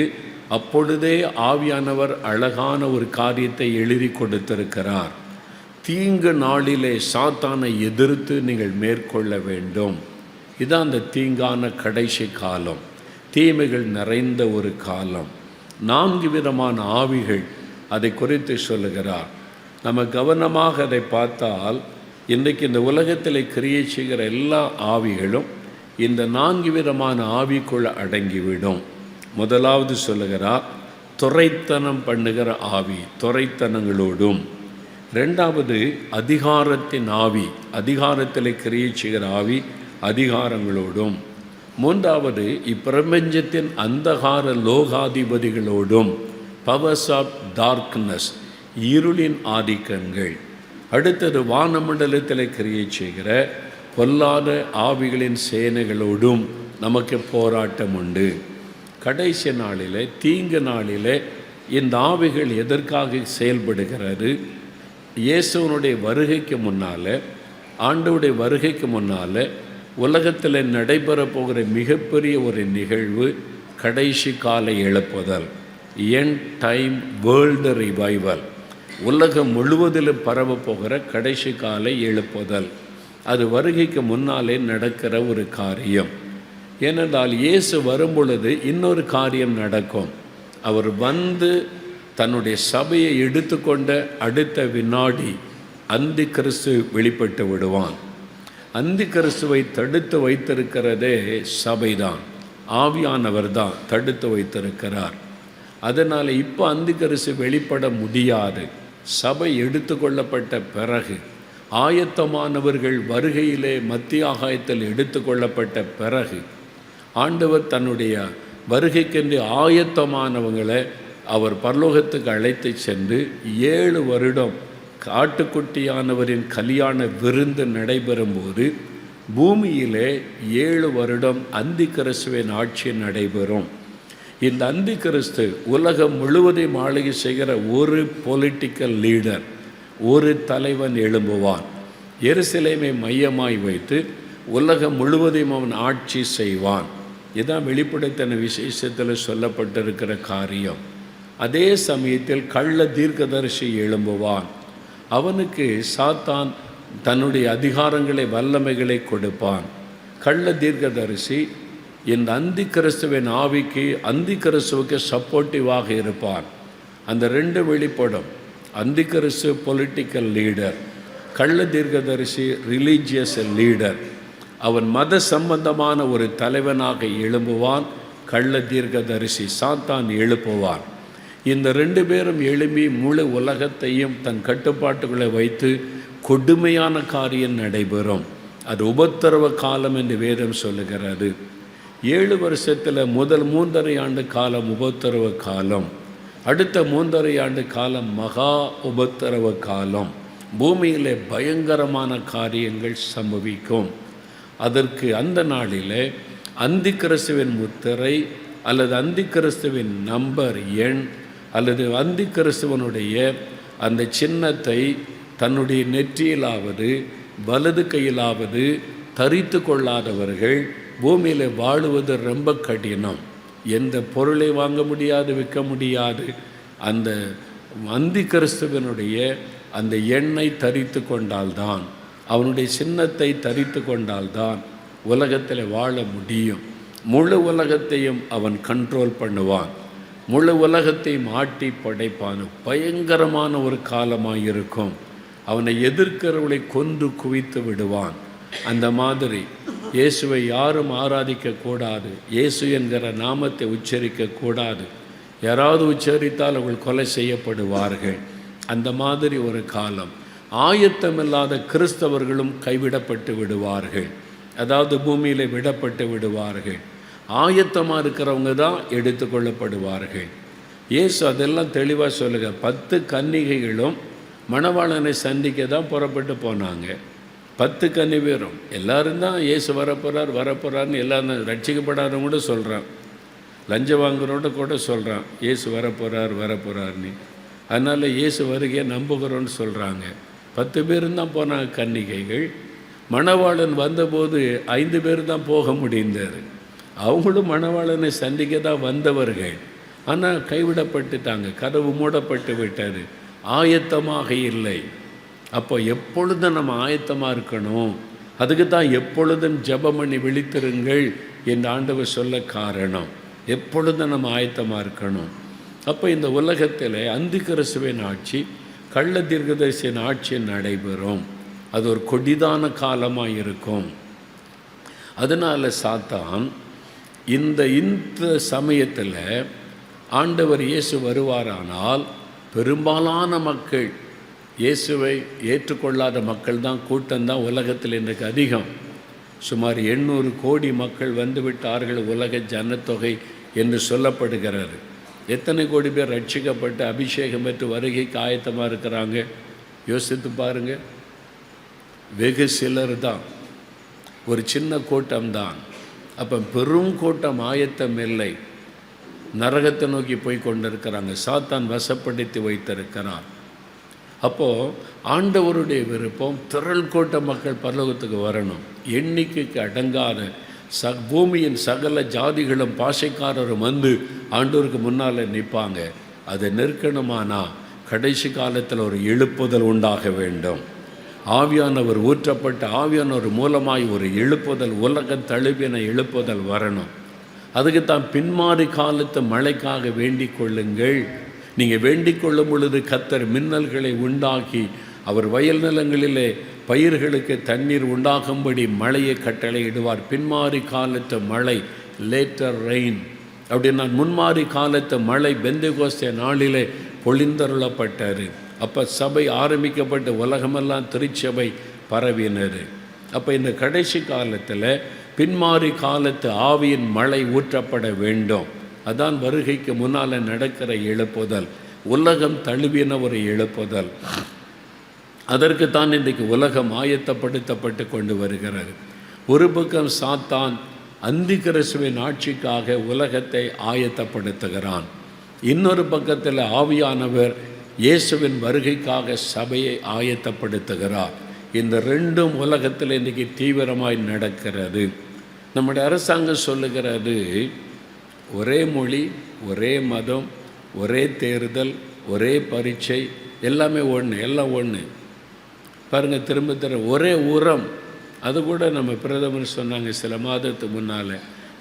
அப்பொழுதே ஆவியானவர் அழகான ஒரு காரியத்தை எழுதி கொடுத்திருக்கிறார். தீங்கு நாளிலே சாத்தானை எதிர்த்து நீங்கள் மேற்கொள்ள வேண்டும். இதுதான் அந்த தீங்கான கடைசி காலம், தீமைகள் நிறைந்த ஒரு காலம். 4 விதமான ஆவிகள் அதை குறித்து சொல்லுகிறார். நம்ம கவனமாக அதை பார்த்தால் இன்றைக்கு இந்த உலகத்தில் கிரியை செய்கிற எல்லா ஆவிகளும் இந்த 4 விதமான ஆவிக்குள் அடங்கிவிடும். முதலாவது சொல்லுகிறார், துரைத்தனம் பண்ணுகிற ஆவி, துரைத்தனங்களோடும். ரெண்டாவது அதிகாரத்தின் ஆவி, அதிகாரத்தில் கிரியை செய்கிற ஆவி, அதிகாரங்களோடும். மூன்றாவது இப்பிரபஞ்சத்தின் அந்தகார லோகாதிபதிகளோடும், பவர்ஸ் ஆஃப் டார்க்னஸ், இருளின் ஆதிக்கங்கள். அடுத்தது வானமண்டலத்தில் கிரியை செய்கிற பொல்லாத ஆவிகளின் சேனைகளோடும் நமக்கு போராட்டம் உண்டு. கடைசி நாளில், தீங்கு நாளில் இந்த ஆவிகள் எதற்காக செயல்படுகிறது? இயேசுவனுடைய வருகைக்கு முன்னால், ஆண்டவருடைய வருகைக்கு முன்னால் உலகத்தில் நடைபெற போகிற மிகப்பெரிய ஒரு நிகழ்வு கடைசி கால எழுப்புதல், எண்ட் டைம் வேர்ல்டு ரிவைவல். உலகம் முழுவதிலும் பரவ போகிற கடைசி கால எழுப்புதல். அது வருகைக்கு முன்னாலே நடக்கிற ஒரு காரியம். ஏனென்றால் இயேசு வரும்பொழுது இன்னொரு காரியம் நடக்கும். அவர் வந்து தன்னுடைய சபையை எடுத்துக்கொண்ட அடுத்த வினாடி அந்தி கிறிஸ்து வெளிப்பட்டு விடுவான். அந்தி கிறிஸ்துவை தடுத்து வைத்திருக்கிறதே சபைதான், ஆவியானவர் தான் தடுத்து வைத்திருக்கிறார். அதனால் இப்போ அந்தி கிறிஸ்து வெளிப்பட முடியாது. சபை எடுத்துக்கொள்ளப்பட்ட பிறகு, ஆயத்தமானவர்கள் வருகையிலே மத்திய ஆகாயத்தில் எடுத்துக்கொள்ளப்பட்ட பிறகு, ஆண்டவர் தன்னுடைய வருகைக்கென்று ஆயத்தமானவங்களை அவர் பரலோகத்துக்கு அழைத்து சென்று 7 வருடம் ஆட்டுக்குட்டியானவரின் கல்யாண விருந்து நடைபெறும்போது பூமியிலே 7 வருடம் அந்தி கிறிஸ்துவின் ஆட்சி நடைபெறும். இந்த அந்தி கிறிஸ்து உலகம் முழுவதையும் ஆளுகை செய்கிற ஒரு பொலிட்டிக்கல் லீடர், ஒரு தலைவன் எழும்புவான். எருசலேமை மையமாய் வைத்து உலகம் முழுவதையும் அவன் ஆட்சி செய்வான். இதுதான் வெளிப்படுத்தின விசேஷத்தில் சொல்லப்பட்டிருக்கிற காரியம். அதே சமயத்தில் கள்ள தீர்க்கதரிசி எழும்புவான். அவனுக்கு சாத்தான் தன்னுடைய அதிகாரங்களை வல்லமைகளை கொடுப்பான். கள்ள தீர்க்கதரிசி இந்த அந்தி கிறிஸ்துவின் ஆவிக்கு, அந்தி கிறிஸ்துவுக்கு சப்போர்ட்டிவாக இருப்பான். அந்த 2 வெளிப்படும். அந்தி கிறிஸ்து பொலிட்டிக்கல் லீடர், கள்ள தீர்க்கதரிசி ரிலீஜியஸ் லீடர். அவன் மத சம்பந்தமான ஒரு தலைவனாக எழும்புவான். கள்ள தீர்க்கதரிசி சாத்தான் எழுப்புவான். இந்த 2 பேரும் எழும்பி முழு உலகத்தையும் தன் கட்டுப்பாட்டுகளை வைத்து கொடுமையான காரியம் நடைபெறும். அது உபத்திரவ காலம் என்று வேதம் சொல்லுகிறது. 7 வருஷத்தில் முதல் 3.5 ஆண்டு காலம் உபத்திரவ காலம், அடுத்த 3.5 ஆண்டு காலம் மகா உபத்திரவ காலம். பூமியிலே பயங்கரமான காரியங்கள் சம்பவிக்கும். அதற்கு அந்த நாளிலே அந்தி கிறிஸ்துவின் முத்திரை அல்லது அந்தி கிறிஸ்துவின் நம்பர் எண் அல்லது அந்தி கிறிஸ்துவனுடைய அந்த சின்னத்தை தன்னுடைய நெற்றியிலாவது வலது கையிலாவது தரித்து கொள்ளாதவர்கள் பூமியில் வாழுவது ரொம்ப கடினம். எந்த பொருளை வாங்க முடியாது, விற்க முடியாது. அந்த அந்தி கிறிஸ்துவனுடைய அந்த எண்ணை தரித்து கொண்டால்தான், அவனுடைய சின்னத்தை தரித்து கொண்டால்தான் உலகத்தில் வாழ முடியும். முழு உலகத்தையும் அவன் கண்ட்ரோல் பண்ணுவான். முழு உலகத்தையும் ஆட்டி படைப்பான். பயங்கரமான ஒரு காலமாக இருக்கும். அவனை எதிர்க்கிறவர்களை கொன்று குவித்து விடுவான். அந்த மாதிரி இயேசுவை யாரும் ஆராதிக்கக்கூடாது, இயேசு என்கிற நாமத்தை உச்சரிக்கக்கூடாது. யாராவது உச்சரித்தால் அவர்கள் கொலை செய்யப்படுவார்கள். அந்த மாதிரி ஒரு காலம். ஆயத்தமில்லாத கிறிஸ்தவர்களும் கைவிடப்பட்டு விடுவார்கள். அதாவது பூமியில் விடப்பட்டு விடுவார்கள். ஆயத்தமாக இருக்கிறவங்க தான் எடுத்துக்கொள்ளப்படுவார்கள். இயேசு அதெல்லாம் தெளிவாக சொல்லுங்க. 10 கன்னிகைகளும் மணவாளனை சந்திக்க தான் புறப்பட்டு போனாங்க. 10 கன்னி பேரும் எல்லோரும் தான் இயேசு வரப்போகிறார்னு எல்லாரும் ரட்சிக்கப்படாதவங்க கூட சொல்கிறான். லஞ்சம் வாங்குறோட கூட சொல்கிறான் இயேசு வரப்போகிறார்னு. அதனால் இயேசு வருகையை நம்புகிறோன்னு சொல்கிறாங்க. 10 பேரும் தான் போனாங்க கன்னிகைகள். மணவாளன் வந்தபோது 5 பேர் தான் போக முடிந்தது. அவங்களும் மணவாளனை சந்திக்க தான் வந்தவர்கள். ஆனால் கைவிடப்பட்டுட்டாங்க. கதவு மூடப்பட்டு விட்டது. ஆயத்தமாக இல்லை. அப்போ எப்பொழுதும் நம்ம ஆயத்தமாக இருக்கணும். அதுக்கு தான் எப்பொழுதும் ஜெபம் பண்ணி விழித்திருங்கள் என்று ஆண்டவர் சொல்ல காரணம். எப்பொழுதும் நம்ம ஆயத்தமாக இருக்கணும். அப்போ இந்த உலகத்தில் அந்தி கிறிஸ்துவின் ஆட்சி, கள்ள தீர்க்கதரிசியின் ஆட்சி நடைபெறும். அது ஒரு கொடிதான காலமாக இருக்கும். அதனால் சாத்தான் இந்த சமயத்தில் ஆண்டவர் இயேசு வருவாரானால் பெரும்பாலான மக்கள், இயேசுவை ஏற்றுக்கொள்ளாத மக்கள் தான் கூட்டம்தான் உலகத்தில் இன்றைக்கு அதிகம். சுமார் 800 கோடி மக்கள் வந்துவிட்டார்கள் உலக ஜனத்தொகை என்று சொல்லப்படுகிறது. எத்தனை கோடி பேர் ரட்சிக்கப்பட்டு அபிஷேகம் பெற்று வருகைக்கு ஆயத்தமாக இருக்கிறாங்க யோசித்து பாருங்கள். வெகு சிலர் தான், ஒரு சின்ன கூட்டம்தான். அப்போ பெரும் கூட்டம் ஆயத்தம் இல்லை. நரகத்தை நோக்கி போய் கொண்டிருக்கிறாங்க. சாத்தான் வசப்படுத்தி வைத்திருக்கிறான். அப்போது ஆண்டவருடைய விருப்பம் திரள் கூட்ட மக்கள் பரலோகத்துக்கு வரணும். எண்ணிக்கைக்கு அடங்காத பூமியின் சகல ஜாதிகளும் பாஷைக்காரரும் வந்து ஆண்டவருக்கு முன்னால் நிற்பாங்க. அதை நிற்கணுமானா கடைசி காலத்தில் ஒரு எழுப்புதல் உண்டாக வேண்டும். ஆவியானவர் ஊற்றப்பட்ட ஆவியானவர் மூலமாய் ஒரு எழுப்புதல், உலக தழுவின எழுப்புதல் வரணும். அதுக்கு தான் பின்மாறி காலத்து மழைக்காக வேண்டிக் கொள்ளுங்கள். நீங்கள் வேண்டிக் கொள்ளும் பொழுது கர்த்தர் மின்னல்களை உண்டாக்கி அவர் வயல் நிலங்களிலே பயிர்களுக்கு தண்ணீர் உண்டாகும்படி மழையை கட்டளையிடுவார். பின்மாறி காலத்து மழை, லேட்டர் ரெயின் அப்படின்னா முன்மாறி காலத்து மழை பெந்தெகோஸ்தே நாளிலே பொழிந்தருளப்பட்டார். அப்போ சபை ஆரம்பிக்கப்பட்டு உலகமெல்லாம் திருச்சபை பரவினர். அப்போ இந்த கடைசி காலத்தில் பின்மாறி காலத்து ஆவியின் மழை ஊற்றப்பட வேண்டும். அதான் வருகைக்கு முன்னால் நடக்கிற எழுப்புதல், உலகம் தழுவின ஒரு எழுப்புதல். அதற்கு தான் இன்றைக்கு உலகம் ஆயத்தப்படுத்தப்பட்டு கொண்டு வருகிறது. ஒரு பக்கம் சாத்தான் அந்தி கிறிஸ்துவின் ஆட்சிக்காக உலகத்தை ஆயத்தப்படுத்துகிறான். இன்னொரு பக்கத்தில் ஆவியானவர் இயேசுவின் வருகைக்காக சபையை ஆயத்தப்படுத்துகிறார். இந்த ரெண்டும் உலகத்தில் இன்றைக்கி தீவிரமாய் நடக்கிறது. நம்முடைய அரசாங்கம் சொல்லுகிறது, ஒரே மொழி, ஒரே மதம், ஒரே தேர்தல், ஒரே பரீட்சை, எல்லாமே ஒன்று, எல்லாம் ஒன்று. பாருங்கள், திரும்ப ஒரே உரம். அது கூட நம்ம பிரதமர் சொன்னாங்க சில மாதத்துக்கு முன்னால்,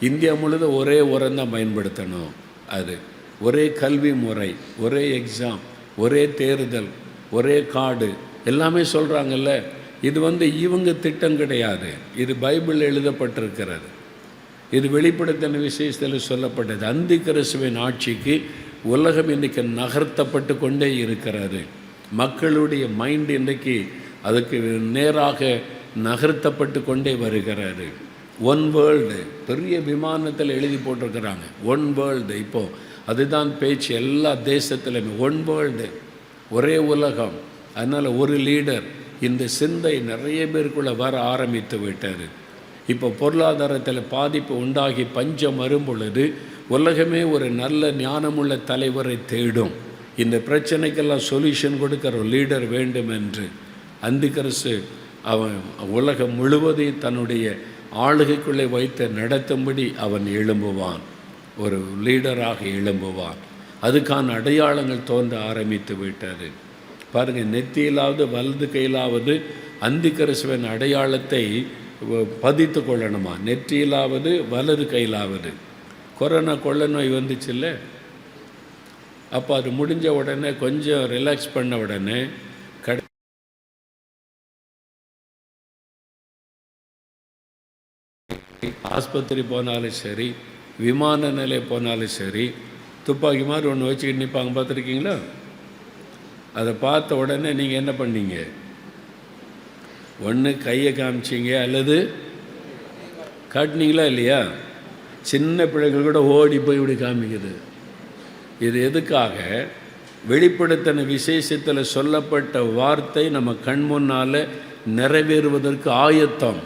இந்தியா முழுதும் ஒரே உரம் தான் பயன்படுத்தணும். அது ஒரே கல்வி முறை, ஒரே எக்ஸாம், ஒரே தேர்தல், ஒரே கார்டு, எல்லாமே சொல்கிறாங்கல்ல. இது இவங்க திட்டம் கிடையாது, இது பைபிள் எழுதப்பட்டிருக்கிறது. இது வெளிப்படுத்தின விசேஷத்தில் சொல்லப்பட்டது. அந்தி கிறிஸ்துவின் ஆட்சிக்கு உலகம் இன்றைக்கு நகர்த்தப்பட்டு கொண்டே இருக்கிறது. மக்களுடைய மைண்ட் இன்றைக்கு அதுக்கு நேராக நகர்த்தப்பட்டு கொண்டே வருகிறது. ஒன் வேர்ல்டு, பெரிய விமானத்தில் எழுதி போட்டிருக்கிறாங்க ஒன் வேர்ல்டு. இப்போது அதுதான் பேச்சு எல்லா தேசத்திலுமே, ஒன் வேர்ல்டு, ஒரே உலகம். அதனால் ஒரு லீடர். இந்த சிந்தை நிறைய பேருக்குள்ளே வர ஆரம்பித்து விட்டார். இப்போ பொருளாதாரத்தில் பாதிப்பு உண்டாகி பஞ்சம் வரும் பொழுது உலகமே ஒரு நல்ல ஞானமுள்ள தலைவரை தேடும். இந்த பிரச்சனைக்கெல்லாம் சொல்யூஷன் கொடுக்கிற ஒரு லீடர் வேண்டும் என்று அந்தி கிறிஸ்து அவன் உலகம் முழுவதையும் தன்னுடைய ஆளுகைக்குள்ளே வைத்து நடத்தும்படி அவன் எழும்புவான், ஒரு லீடராக எழும்புவான். அதுக்கான அடையாளங்கள் தோன்ற ஆரம்பித்து விட்டது. பாருங்கள், நெத்தியிலாவது வலது கையிலாவது அந்தி கிறிஸ்துவின் அடையாளத்தை பதித்து கொள்ளணுமா, நெற்றியிலாவது வலது கையிலாவது. கொரோனா கொள்ளை நோய் வந்துச்சுல்ல, அப்போ அது முடிஞ்ச உடனே கொஞ்சம் ரிலாக்ஸ் பண்ண உடனே ஆஸ்பத்திரி போனாலும் சரி, விமான நிலையம் போனாலும் சரி, துப்பாக்கி மாதிரி ஒன்று வச்சுக்கிட்டு நிற்பாங்க, பார்த்துருக்கீங்களா? அதை பார்த்த உடனே நீங்கள் என்ன பண்ணீங்க? ஒன்று கையை காமிச்சிங்க அல்லது காட்டினீங்களா இல்லையா? சின்ன பிள்ளைகள் கூட ஓடி போய் இப்படி காமிக்குது. இது எதுக்காக? வெளிப்படுத்தின விசேஷத்தில் சொல்லப்பட்ட வார்த்தை நம்ம கண் முன்னால் நிறைவேறுவதற்கு ஆயத்தம்.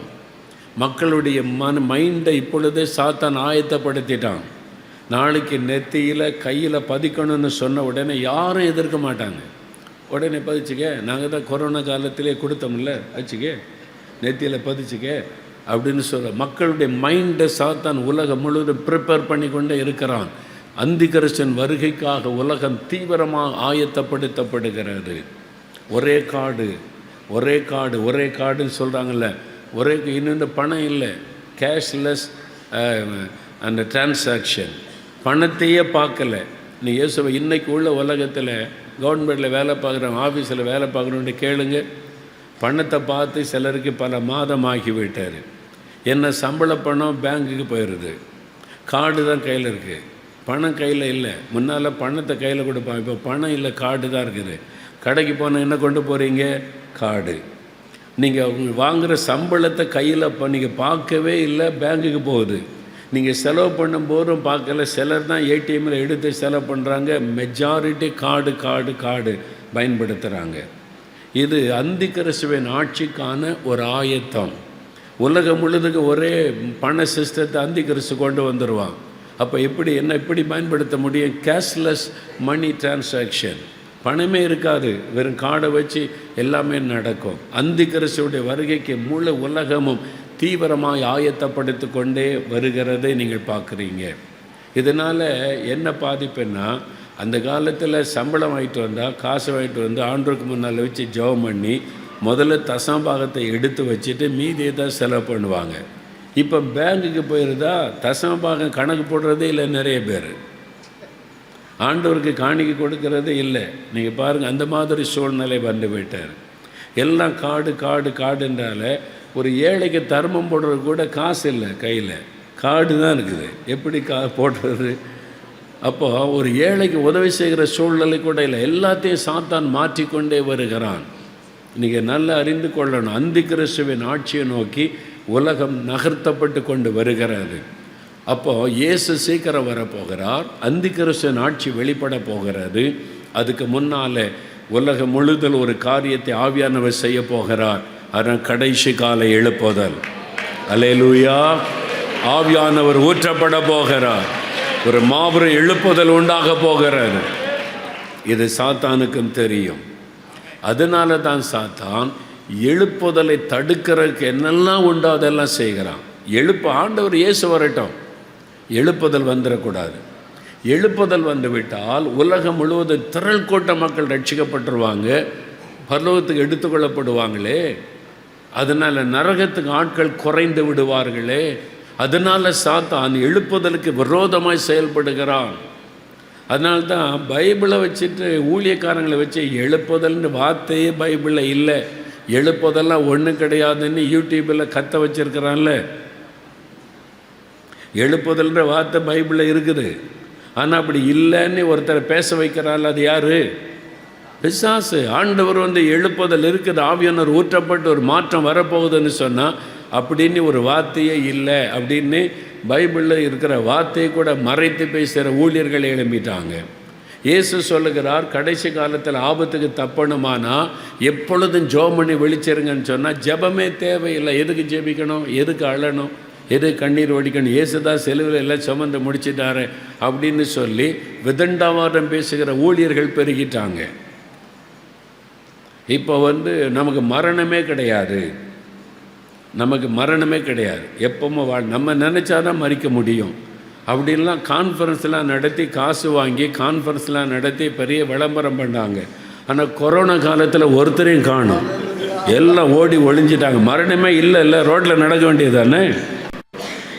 மக்களுடைய மைண்டை இப்பொழுதே சாத்தான் ஆயத்தப்படுத்திட்டான். நாளைக்கு நெத்தியில் கையில் பதிக்கணும்னு சொன்ன உடனே யாரும் எதிர்க்க மாட்டாங்க. உடனே பதிச்சுக்க, நாங்கள் தான் கொரோனா காலத்திலே கொடுத்தோம்ல, வச்சுக்க நெத்தியில் பதிச்சுக்க அப்படின்னு சொல்ல மக்களுடைய மைண்டை சாத்தான் உலகம் முழுவதும் ப்ரிப்பேர் பண்ணி கொண்டே இருக்கிறான். அந்தி கிறிஸ்துவின் வருகைக்காக உலகம் தீவிரமாக ஆயத்தப்படுத்தப்படுகிறது. ஒரே காடு, ஒரே காடு, ஒரே காடுன்னு சொல்கிறாங்கல்ல. ஒரே இன்னொன்று பணம் இல்லை, கேஷ்லெஸ் அந்த டிரான்சாக்ஷன், பணத்தையே பார்க்கல. நீ இயேசுவை இன்றைக்கு உள்ள உலகத்தில் கவர்மெண்ட்டில் வேலை பார்க்குறவங்க, ஆஃபீஸில் வேலை பார்க்குறவன்ட்டு கேளுங்க, பணத்தை பார்த்து சிலருக்கு பல மாதம் ஆகிவிட்டார். என்ன சம்பள பணம் பேங்க்குக்கு போயிடுது, கார்டு தான் கையில் இருக்குது, பணம் கையில் இல்லை. முன்னால் பணத்தை கையில் கொடுப்பான், இப்போ பணம் இல்லை, கார்டு தான் இருக்குது. கடைக்கு போனால் என்ன கொண்டு போகிறீங்க? கார்டு. நீங்கள் வாங்குகிற சம்பளத்தை கையில் நீங்கள் பார்க்கவே இல்லை, பேங்க்குக்கு போகுது. நீங்கள் செலவு பண்ணும்போதும் பார்க்கல. சிலர் தான் ஏடிஎம்மில் எடுத்து செலவு பண்ணுறாங்க. மெஜாரிட்டி கார்டு பயன்படுத்துகிறாங்க. இது அந்தி கிறிஸ்துவின் ஆட்சிக்கான ஒரு ஆயத்தம். உலகம் முழுதுக்கு ஒரே பண சிஸ்டத்தை அந்தி கிறிஸ்து கொண்டு வந்துடுவான். அப்போ எப்படி பயன்படுத்த முடியும்? கேஷ்லெஸ் மணி டிரான்சாக்ஷன், பணமே இருக்காது, வெறும் கார்டை வச்சு எல்லாமே நடக்கும். அந்தி கிறிஸ்துவுடைய வருகைக்கு முழு உலகமும் தீவிரமாக ஆயத்தப்படுத்தி கொண்டே வருகிறதை நீங்கள் பார்க்குறீங்க. இதனால் என்ன பாதிப்புன்னா, அந்த காலத்தில் சம்பளம் வாங்கிட்டு வந்தால், காசு வாங்கிட்டு வந்து ஆண்டவருக்கு முன்னால் வச்சு ஜெபம் பண்ணி முதல்ல தசமபாகத்தை எடுத்து வச்சுட்டு மீதியை தான் செலவு பண்ணுவாங்க. இப்போ பேங்குக்கு போயிருந்தா தசமபாகம் கணக்கு போடுறதே இல்லை. நிறைய பேர் ஆண்டவருக்கு காணிக்கை கொடுக்கறதே இல்லை. நீங்கள் பாருங்கள், அந்த மாதிரி சூழ்நிலை வந்து போயிட்டார். எல்லாம் காடு காடு காடுன்றால ஒரு ஏழைக்கு தர்மம் போடுறது கூட காசு இல்லை, கையில் காடு தான் இருக்குது. எப்படி போடுறது? அப்போது ஒரு ஏழைக்கு உதவி செய்கிற சூழ்நிலை கூட இல்லை. எல்லாத்தையும் சாத்தான் மாற்றிக்கொண்டே வருகிறான். நீங்கள் நல்லா அறிந்து கொள்ளணும், அந்தி கிறிஸ்துவின் ஆட்சியை நோக்கி உலகம் நகர்த்தப்பட்டு கொண்டு வருகிறது. அப்போது இயேசு சீக்கிரம் வரப்போகிறார். அந்தி கிறிஸ்துவின் ஆட்சி வெளிப்பட போகிறது. அதுக்கு முன்னால் உலகம் முழுதல் ஒரு காரியத்தை ஆவியானவர் செய்ய போகிறார். அதனால் கடைசி கால எழுப்புதல். அல்லேலூயா. ஆவியானவர் ஊற்றப்பட போகிறார். ஒரு மாபெரும் எழுப்புதல் உண்டாக போகிறது. இது சாத்தானுக்கும் தெரியும். அதனால தான் சாத்தான் எழுப்புதலை தடுக்கிறதுக்கு என்னெல்லாம் உண்டோ அதெல்லாம் செய்கிறான். ஆண்டவர் இயேசு வரட்டும், எழுப்புதல் வந்துடக்கூடாது. எழுப்புதல் வந்துவிட்டால் உலகம் முழுவதும் திரள் கூட்ட மக்கள் ரட்சிக்கப்பட்டுருவாங்க, பரலோகத்துக்கு எடுத்துக்கொள்ளப்படுவாங்களே. அதனால் நரகத்துக்கு ஆட்கள் குறைந்து விடுவார்களே. அதனால் சாத்தான் எழுப்புதலுக்கு விரோதமாய் செயல்படுகிறான். அதனால்தான் பைபிளை வச்சுட்டு ஊழியக்காரங்களை வச்சு எழுப்புதல்னு வார்த்தையே பைபிளில் இல்லை, எழுப்புதெல்லாம் ஒன்றும் கிடையாதுன்னு யூடியூப்பில் கத்த வச்சுருக்கிறான்ல. எழுப்புதல்ன்ற வார்த்தை பைபிளில் இருக்குது. ஆனால் அப்படி இல்லைன்னு ஒருத்தரை பேச வைக்கிறாள். அது யார்? பிசாசு. ஆண்டவர் எழுப்புதல் இருக்குது, ஆவியானவர் ஊற்றப்பட்டு ஒரு மாற்றம் வரப்போகுதுன்னு சொன்னால் அப்படின்னு ஒரு வார்த்தையே இல்லை அப்படின்னு பைபிளில் இருக்கிற வார்த்தையை கூட மறைத்து பேசுகிற ஊழியர்கள் எழும்பிட்டாங்க. இயேசு சொல்லுகிறார், கடைசி காலத்தில் ஆபத்துக்கு தப்பணுமானா எப்பொழுதும் ஜெபம் பண்ணி வெளிச்சிருங்கன்னு சொன்னால் ஜெபமே தேவையில்லை. எதுக்கு ஜெபிக்கணும்? எதுக்கு அழணும்? எது கண்ணீர் வடிக்கணும்? இயேசு தான் செலவில் எல்லாம் சுமந்து முடிச்சிட்டாரு அப்படின்னு சொல்லி விதண்டாவாதம் பேசுகிற ஊழியர்கள் பெருகிட்டாங்க. இப்போ நமக்கு மரணமே கிடையாது, நமக்கு மரணமே கிடையாது, எப்பவும் நம்ம நினச்சாதான் மறிக்க முடியும் அப்படின்லாம் கான்ஃபரன்ஸ்லாம் நடத்தி காசு வாங்கி கான்ஃபரன்ஸ்லாம் நடத்தி பெரிய விளம்பரம் பண்ணாங்க. ஆனால் கொரோனா காலத்தில் ஒருத்தரையும் காணும், எல்லாம் ஓடி ஒளிஞ்சிட்டாங்க. மரணமே இல்லை, ரோட்டில் நடக்க வேண்டியது தானே.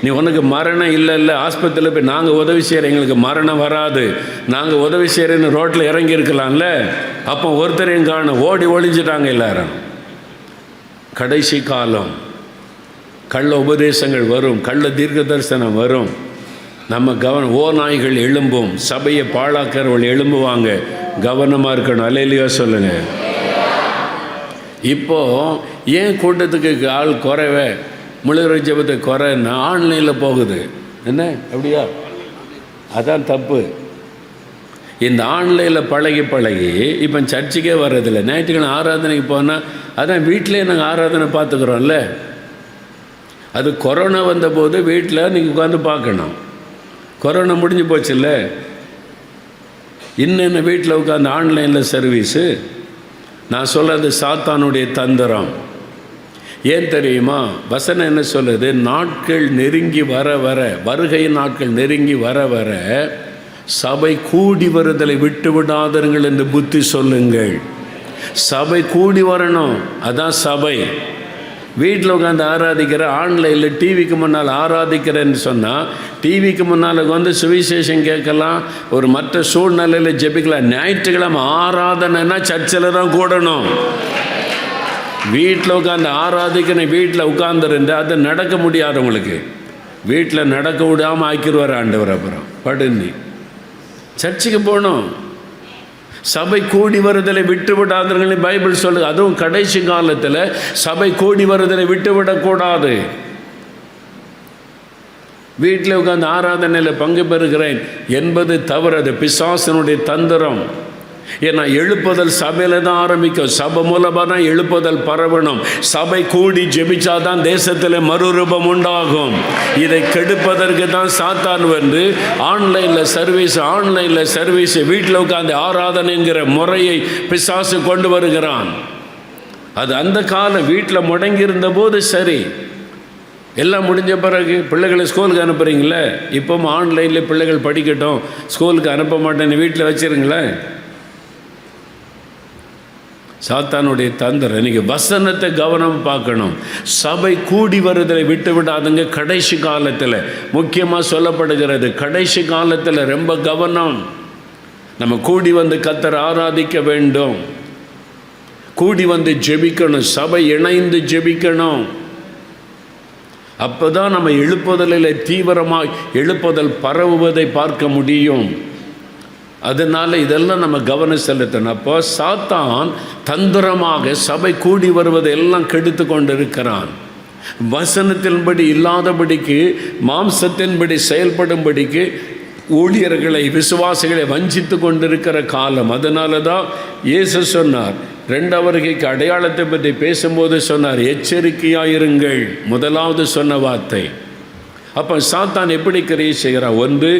நீ உனக்கு மரணம் இல்லை, ஆஸ்பத்திரியில் போய் நாங்கள் உதவி செய்கிறோம், எங்களுக்கு மரணம் வராது, நாங்கள் உதவி செய்கிறேன்னு ரோட்டில் இறங்கி இருக்கலாம்ல. அப்போ ஒருத்தரையும் காணும், ஓடி ஒளிஞ்சிட்டாங்க எல்லாரும். கடைசி காலம், கள்ள உபதேசங்கள் வரும், கள்ள தீர்க்க தரிசனம் வரும். நம்ம நாய்கள் எழும்பும், சபையை பாழாக்கிறவர்கள் எழும்புவாங்க. கவனமாக இருக்கணும். அல்லேலூயா சொல்லுங்க. இப்போது ஏன் கூட்டத்துக்கு ஆள் குறைவே, முழுகிற ஜெபத்துக்கு குறைன்னா ஆன்லைனில் போகுது. என்ன அப்படியா? அதான் தப்பு. இந்த ஆன்லைனில் பழகி இப்போ சர்ச்சுக்கே வர்றதில்லை. ஞாயிற்றுக்கிழமை ஆராதனைக்கு போனால் அதான் வீட்டிலே நாங்கள் ஆராதனை பார்த்துக்குறோம்ல. அது கொரோனா வந்தபோது வீட்டில் நீங்கள் உட்காந்து பார்க்கணும். கொரோனா முடிஞ்சு போச்சுல்ல, இன்னென்ன வீட்டில் உட்காந்து ஆன்லைனில் சர்வீஸு. நான் சொல்கிறது சாத்தானுடைய தந்திரம். ஏன் தெரியுமா? வசனம் என்ன சொல்லுது? நாட்கள் நெருங்கி வர வர, வருகை நாட்கள் நெருங்கி வர வர சபை கூடி வருதலை விட்டு விடாதீர்கள் என்று புத்தி சொல்லுங்கள். சபை கூடி வரணும், அதான் சபை. வீட்டில் உட்காந்து ஆராதிக்கிற, ஆன்லைனில் டிவிக்கு முன்னால் ஆராதிக்கிறேன்னு சொன்னால் டிவிக்கு முன்னால் சுவிசேஷம் கேட்கலாம், ஒரு மற்ற சூழ்நிலையில் ஜெபிக்கலாம். ஞாயிற்றுக்கிழமை ஆராதனைன்னா சர்ச்சில் தான் கூடணும். வீட்டில் உட்காந்து ஆராதிக்கணும், வீட்டில் உட்காந்துருந்து அது நடக்க முடியாதவங்களுக்கு வீட்டில் நடக்க விடாமல் ஆக்கிடுவார் ஆண்டவர். அப்புறம் படுனி சர்ச்சுக்கு போகணும். சபை கூடி வருதலை விட்டு விடாதவர்களை பைபிள் சொல்லுது. அதுவும் கடைசி காலத்தில் சபை கூடி வருதலை விட்டு விடக்கூடாது. வீட்டில் உட்காந்து ஆராதனையில் பங்கு பெறுகிறேன் என்பது தவறு, பிசாசனுடைய தந்திரம். ஏன்னா எழுப்புதல் சபையில் தான் ஆரம்பிக்கும். சபை மூலமாக தான் எழுப்புதல் பரவணும். சபை கூடி ஜெபிச்சாதான் தேசத்தில் மறுரூபம் உண்டாகும். இதை கெடுப்பதற்கு தான் சாத்தான் ஆன்லைனில் சர்வீஸ் வீட்டில் உட்காந்து ஆராதனைங்கிற முறையை பிசாசு கொண்டு வருகிறான். அது அந்த காலம் வீட்டில் முடங்கியிருந்த போது சரி. எல்லாம் முடிஞ்ச பிறகு பிள்ளைகளை ஸ்கூலுக்கு அனுப்புகிறீங்களே, இப்போவும் ஆன்லைனில் பிள்ளைகள் படிக்கட்டும், ஸ்கூலுக்கு அனுப்ப மாட்டேன்னு வீட்டில் வச்சுருங்களேன். சாத்தானுடைய தந்திரம். நீங்கள் வசனத்தை கவனம் பார்க்கணும். சபை கூடி வருதலை விட்டு விடாதுங்க. கடைசி காலத்தில் முக்கியமாக சொல்லப்படுகிறது, கடைசி காலத்தில் ரொம்ப கவனம். நம்ம கூடி வந்து கர்த்தரை ஆராதிக்க வேண்டும், கூடி வந்து ஜெபிக்கணும், சபை இணைந்து ஜெபிக்கணும். அப்போ தான் நம்ம எழுப்புதலில் தீவிரமாக எழுப்புதல் பரவுவதை பார்க்க முடியும். அதனால் இதெல்லாம் நம்ம கவனம் செலுத்தணும். அப்போ சாத்தான் தந்திரமாக சபை கூடி வருவதை எல்லாம் கெடுத்து கொண்டு இருக்கிறான். வசனத்தின்படி இல்லாதபடிக்கு, மாம்சத்தின்படி செயல்படும்படிக்கு ஊழியர்களை, விசுவாசிகளை வஞ்சித்து கொண்டிருக்கிற காலம். அதனால தான் இயேசு சொன்னார், 2 வருகைக்கு அடையாளத்தை பற்றி பேசும்போது சொன்னார், எச்சரிக்கையாயிருங்கள். முதலாவது சொன்ன வார்த்தை. அப்போ சாத்தான் எப்படி கிரியை செய்கிறார்? ஒன்று,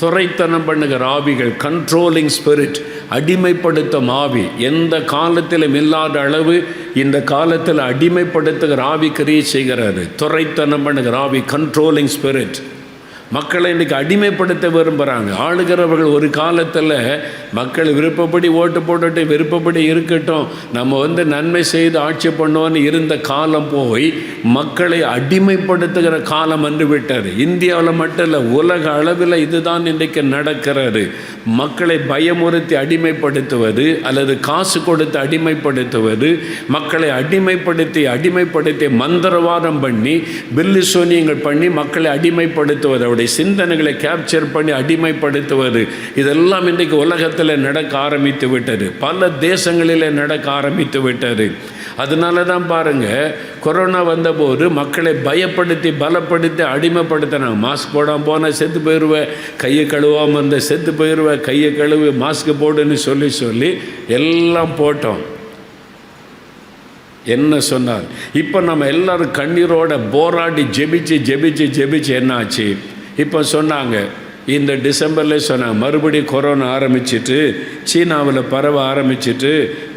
துரைத்தனம் பண்ணுகிற ஆவிகள், கண்ட்ரோலிங் ஸ்பிரிட், அடிமைப்படுத்தும் ஆவி. எந்த காலத்திலும் இல்லாத அளவு இந்த காலத்தில் அடிமைப்படுத்துகிற ஆவி கிரியை செய்கிறாரு. துரைத்தனம் பண்ணுகிற ஆவி, கண்ட்ரோலிங் ஸ்பிரிட். மக்களை இன்றைக்கி அடிமைப்படுத்த விரும்புகிறாங்க. ஆளுகிறவர்கள் ஒரு காலத்தில் மக்கள் விருப்பப்படி ஓட்டு போட்டுட்டு விருப்பப்படி இருக்கட்டும், நம்ம நன்மை செய்து ஆட்சி பண்ணுவோன்னு இருந்த காலம் போய் மக்களை அடிமைப்படுத்துகிற காலம் வந்து விட்டார். இந்தியாவில் மட்டும் இல்லை, உலக அளவில் இதுதான் இன்றைக்கு நடக்கிறது. மக்களை பயமுறுத்தி அடிமைப்படுத்துவது அல்லது காசு கொடுத்து அடிமைப்படுத்துவது, மக்களை அடிமைப்படுத்தி மந்திரவாதம் பண்ணி பில்லு சோனியங்கள் பண்ணி மக்களை அடிமைப்படுத்துவது, அவருடைய சிந்தனைகளை கேப்சர் பண்ணி அடிமைப்படுத்துவது, இதெல்லாம் இன்றைக்கு உலகத்தில் நடக்க ஆரம்பித்து விட்டது. பல தேசங்களில் நடக்க ஆரம்பித்து விட்டது. அதனால தான் பாருங்கள், கொரோனா வந்தபோது மக்களை பயப்படுத்தி பலப்படுத்தி அடிமைப்படுத்தினாங்க. மாஸ்க் போடாமல் போனால் செத்து போயிடுவேன், கையை கழுவாமல் இருந்த செத்து போயிடுவேன், கையை கழுவு, மாஸ்க் போடுன்னு சொல்லி எல்லாம் போட்டோம். என்ன சொன்னார்? இப்போ நம்ம எல்லோரும் கண்ணீரோட போராடி ஜெபிச்சு என்ன ஆச்சு? இப்போ சொன்னாங்க, இந்த டிசம்பரில் சொன்னாங்க, மறுபடியும் கொரோனா ஆரம்பிச்சிட்டு சீனாவில் பரவ ஆரம்பிச்சிட்டு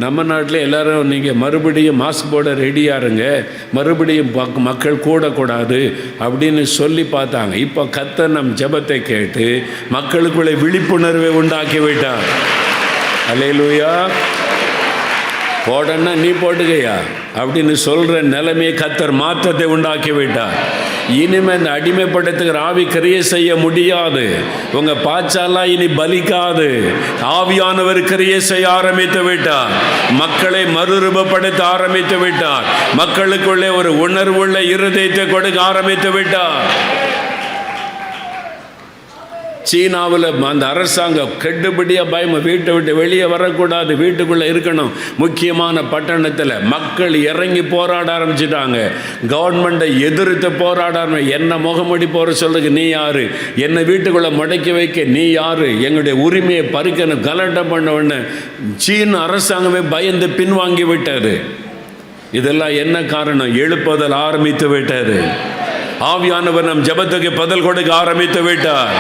நம்ம நாட்டில் எல்லோரும் நீங்கள் மறுபடியும் மாஸ்க் போட ரெடியாக இருங்க, மறுபடியும் மக்கள் கூடக்கூடாது அப்படின்னு சொல்லி பார்த்தாங்க. இப்போ கர்த்தர் நம் ஜெபத்தை கேட்டு மக்களுக்குள்ளே விழிப்புணர்வை உண்டாக்கி விட்டார். அல்லேலூயா. போடன்னா நீ போட்டுக்கையா அப்படின்னு சொல்கிற நிலைமையை கர்த்தர் மாற்றத்தை உண்டாக்கி விட்டார். இனிமேல் இந்த அடிமைப்படுத்துகிற ஆவி கிரியை செய்ய முடியாது. உங்கள் பாச்சாலாம் இனி பலிக்காது. ஆவியானவர் கிரியை செய்ய ஆரம்பித்து விட்டார். மக்களை மறுரூபப்படுத்த ஆரம்பித்து விட்டார். மக்களுக்குள்ளே ஒரு உணர்வுள்ள இருதயத்தை கொடுக்க ஆரம்பித்து விட்டார். சீனாவில் அந்த அரசாங்கம் கெட்டுப்படியாக பயம், வீட்டை விட்டு வெளியே வரக்கூடாது, வீட்டுக்குள்ளே இருக்கணும். முக்கியமான பட்டணத்தில் மக்கள் இறங்கி போராட ஆரம்பிச்சிட்டாங்க. கவர்மெண்ட்டை எதிர்த்து போராட ஆரம்பி. என்ன முகமூடி போகிற சொல்றதுக்கு நீ யார்? என்னை வீட்டுக்குள்ளே முடக்கி வைக்க நீ யார்? எங்களுடைய உரிமையை பறிக்கணும் கலட்டம் பண்ண உடனே சீன அரசாங்கமே பயந்து பின்வாங்கி விட்டார். இதெல்லாம் என்ன காரணம்? எழுப்புதல் ஆரம்பித்து விட்டார். ஆவியானவர் நம் ஜெபத்துக்கு பதில் கொடுக்க ஆரம்பித்து விட்டார்.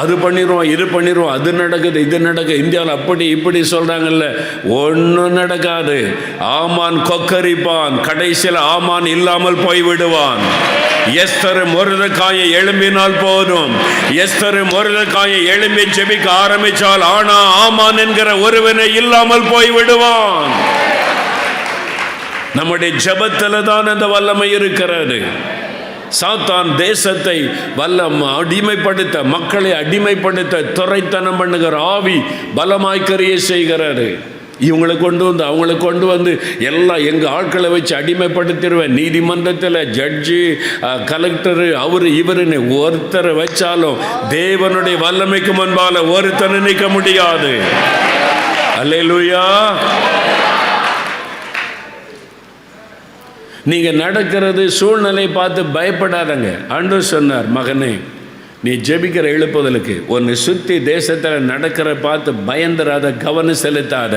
அது பண்ணிடுவோம், இது பண்ணிடுவோம், அது நடக்குது, இது நடக்குது, இந்தியாவில் அப்படி இப்படி சொல்கிறாங்கல்ல, ஒன்றும் நடக்காது. ஆமான் கொக்கரிப்பான், கடைசியில் ஆமான் இல்லாமல் போய்விடுவான். எஸ்தர் மொர்தெகாயை எழும்பினால் போதும். எஸ்தர் மொர்தெகாயை எழும்பி ஜெபிக்க ஆரம்பித்தால் ஆனா ஆமான் என்கிற ஒருவனை இல்லாமல் போய்விடுவான். நம்முடைய ஜெபத்தில் தான் அந்த வல்லமை இருக்கிறது. சாத்தான் தேசத்தை அடிமைப்படுத்த, மக்களை அடிமைப்படுத்த துரைத்தனம் பண்ணுகிற ஆவி பலமாய் கிரியை செய்கிறாரு. இவங்களை கொண்டு வந்து எல்லாம் எங்கள் ஆட்களை வச்சு அடிமைப்படுத்திடுவேன். நீதிமன்றத்தில் ஜட்ஜு, கலெக்டரு, அவரு இவருன்னு ஒருத்தரை வச்சாலும் தேவனுடைய வல்லமைக்கு முன்பால ஒருத்தனை நிற்க முடியாது. அல்லேலூயா. நீங்கள் நடக்கிறது சூழ்நிலை பார்த்து பயப்படாதங்க. ஆண்டவர் சொன்னார், மகனே நீ ஜெபிக்கிற எழுப்புதலுக்கு ஒன்று சுற்றி தேசத்தில் நடக்கிற பார்த்து பயந்துராத, கவனம் செலுத்தாத.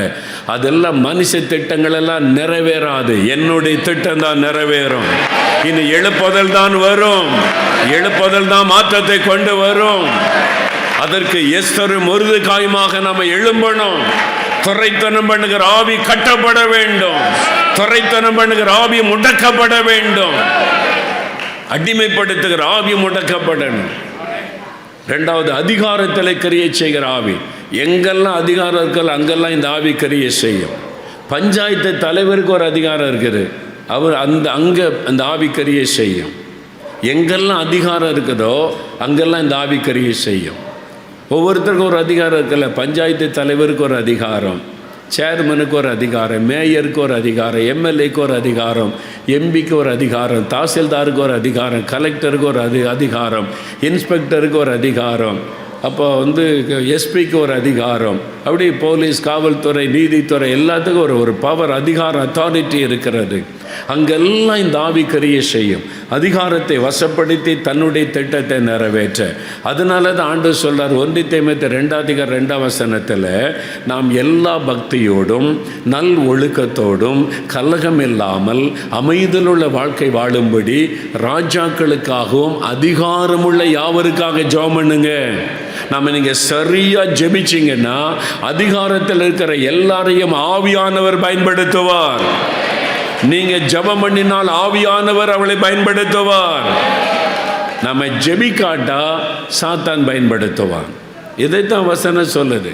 அதெல்லாம் மனுஷ திட்டங்கள் எல்லாம் நிறைவேறாது. என்னுடைய திட்டம் தான் நிறைவேறும். இனி எழுப்புதல் தான் வரும். எழுப்புதல் தான் மாற்றத்தை கொண்டு வரும். அதற்கு எஸ்தர் மொர்தெகாயுமாக நம்ம எழும்பணும். துரைத்தனம் பண்ணுகிற ஆவி கட்டப்பட வேண்டும். துரைத்தனம் பண்ணுகிற ஆவி முடக்கப்பட வேண்டும். அடிமைப்படுத்துகிற ஆவி முடக்கப்படணும். 2வது, அதிகாரத்தில் கிரியை செய்கிற ஆவி. எங்கெல்லாம் அதிகாரம் இருக்கோ அங்கெல்லாம் இந்த ஆவி கிரியை செய்யும். பஞ்சாயத்து தலைவருக்கு ஒரு அதிகாரம் இருக்குது. அவர் அங்கே அந்த ஆவிக்கரியை செய்யும். எங்கெல்லாம் அதிகாரம் இருக்குதோ அங்கெல்லாம் இந்த ஆவிக்கரியை செய்யும். ஒவ்வொருத்தருக்கும் ஒரு அதிகாரம் இருக்குல்ல. பஞ்சாயத்து தலைவருக்கு ஒரு அதிகாரம், சேர்மனுக்கு ஒரு அதிகாரம், மேயருக்கு ஒரு அதிகாரம், எம்எல்ஏக்கு ஒரு அதிகாரம், எம்பிக்கு ஒரு அதிகாரம், தாசில்தாருக்கு ஒரு அதிகாரம், கலெக்டருக்கு ஒரு அதிகாரம், இன்ஸ்பெக்டருக்கு ஒரு அதிகாரம், அப்போ எஸ்பிக்கு ஒரு அதிகாரம், அப்படி போலீஸ், காவல்துறை, நீதித்துறை எல்லாத்துக்கும் ஒரு பவர், அதிகாரம், அத்தாரிட்டி இருக்கிறது. அங்கெல்லாம் இந்த ஆவிக்கரியை செய்யும். அதிகாரத்தை வசப்படுத்தி தன்னுடைய திட்டத்தை நிறைவேற்ற. அதனால தான் ஆண்டவர் சொல்றார் 1 தீமோத்தேயு 2:2 நாம் எல்லா பக்தியோடும் நல் ஒழுக்கத்தோடும் கலகம் இல்லாமல் அமைதலுள்ள வாழ்க்கை வாழும்படி ராஜாக்களுக்காகவும் அதிகாரமுள்ள யாவருக்காக ஜெபம் பண்ணுங்க. நம்ம நீங்கள் சரியாக ஜெபிச்சிங்கன்னா அதிகாரத்தில் இருக்கிற எல்லாரையும் ஆவியானவர் பயன்படுத்துவார். நீங்கள் ஜெபம் பண்ணினால் ஆவியானவர் அவளை பயன்படுத்துவார். நம்ம ஜெபிக்காட்டா சாத்தான் பயன்படுத்துவான். இதைத்தான் வசனம் சொல்லுது.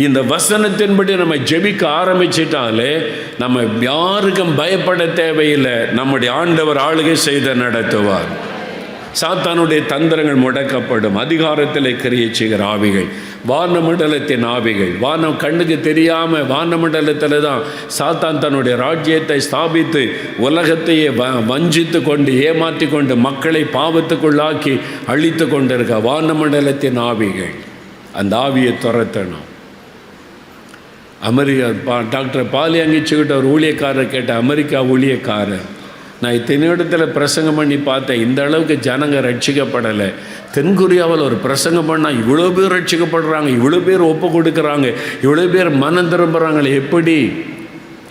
இந்த வசனத்தின்படி நம்ம ஜெபிக்க ஆரம்பிச்சிட்டாலே நம்ம யாருக்கும் பயப்பட தேவையில்லை. நம்முடைய ஆண்டவர் ஆளுகை செய்து நடத்துவார். சாத்தானுடைய தந்திரங்கள் முடக்கப்படும். அதிகாரத்தில் கிரியை செய்கிற ஆவிகள், வானமண்டலத்தின் ஆவிகள், வானம் கண்ணுக்கு தெரியாமல் வானமண்டலத்தில் தான் சாத்தான் தன்னுடைய ராஜ்யத்தை ஸ்தாபித்து உலகத்தையே வஞ்சித்து கொண்டு ஏமாற்றி கொண்டு மக்களை பாவத்துக்குள்ளாக்கி அழித்து கொண்டிருக்க வானமண்டலத்தின் ஆவிகள். அந்த ஆவியை துரத்தணும். அமெரிக்கா டாக்டர் பாலியங்கிச்சுக்கிட்ட ஒரு ஊழியக்காரர் கேட்ட, அமெரிக்கா ஊழியக்காரர், நான் இத்தனை இடத்துல பிரசங்கம் பண்ணி பார்த்தேன், இந்த அளவுக்கு ஜனங்க ரட்சிக்கப்படலை. தென்கொரியாவில் ஒரு பிரசங்கம் பண்ணால் இவ்வளோ பேர் ரட்சிக்கப்படுறாங்க, இவ்வளோ பேர் ஒப்பு கொடுக்குறாங்க, இவ்வளோ பேர் மனம் திரும்புகிறாங்களே, எப்படி?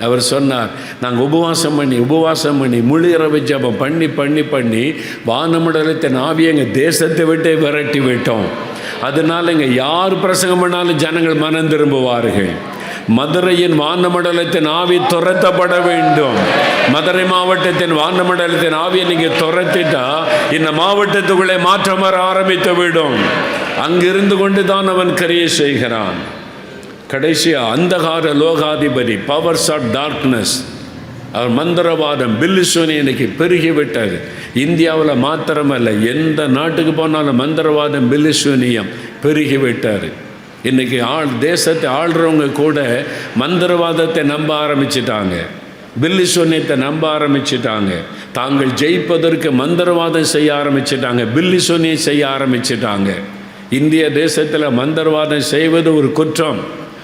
அவர் சொன்னார், நாங்கள் உபவாசம் பண்ணி முழு இரவு ஜெபம் பண்ணி வானமண்டலத்தின் ஆவியை எங்கள் தேசத்தை விட்டே விரட்டி விட்டோம். அதனால் இங்கே யார் பிரசங்கம் பண்ணாலும் ஜனங்கள் மனம் திரும்புவார்கள். மதுரையின் வானமண்டலத்தின் ஆவி துரத்தப்பட வேண்டும். மதுரை மாவட்டத்தின் வானமண்டலத்தின் ஆவியை நீங்கள் துரத்திட்டா இந்த மாவட்டத்துக்குள்ளே மாற்றம் வர ஆரம்பித்து விடும். அங்கிருந்து கொண்டு தான் அவன் கிரியை செய்கிறான். கடைசியாக அந்தகார லோகாதிபதி, பவர்ஸ் ஆஃப் டார்க்னஸ், அவர் மந்திரவாதம், பில்லிசோனி இன்னைக்கு பெருகிவிட்டது. இந்தியாவில் மாத்திரமல்ல, எந்த நாட்டுக்கு போனாலும் மந்திரவாதம், பில்லிசோனியம் பெருகிவிட்டார். இன்றைக்கி தேசத்தை ஆள்றவங்க கூட மந்திரவாதத்தை நம்ப ஆரம்பிச்சிட்டாங்க, பில்லிசோனியத்தை நம்ப ஆரம்பிச்சிட்டாங்க. தாங்கள் ஜெயிப்பதற்கு மந்திரவாதம் செய்ய ஆரம்பிச்சிட்டாங்க, பில்லிசோனியம் செய்ய ஆரம்பிச்சிட்டாங்க. இந்திய தேசத்தில் மந்திரவாதம் செய்வது ஒரு குற்றம்.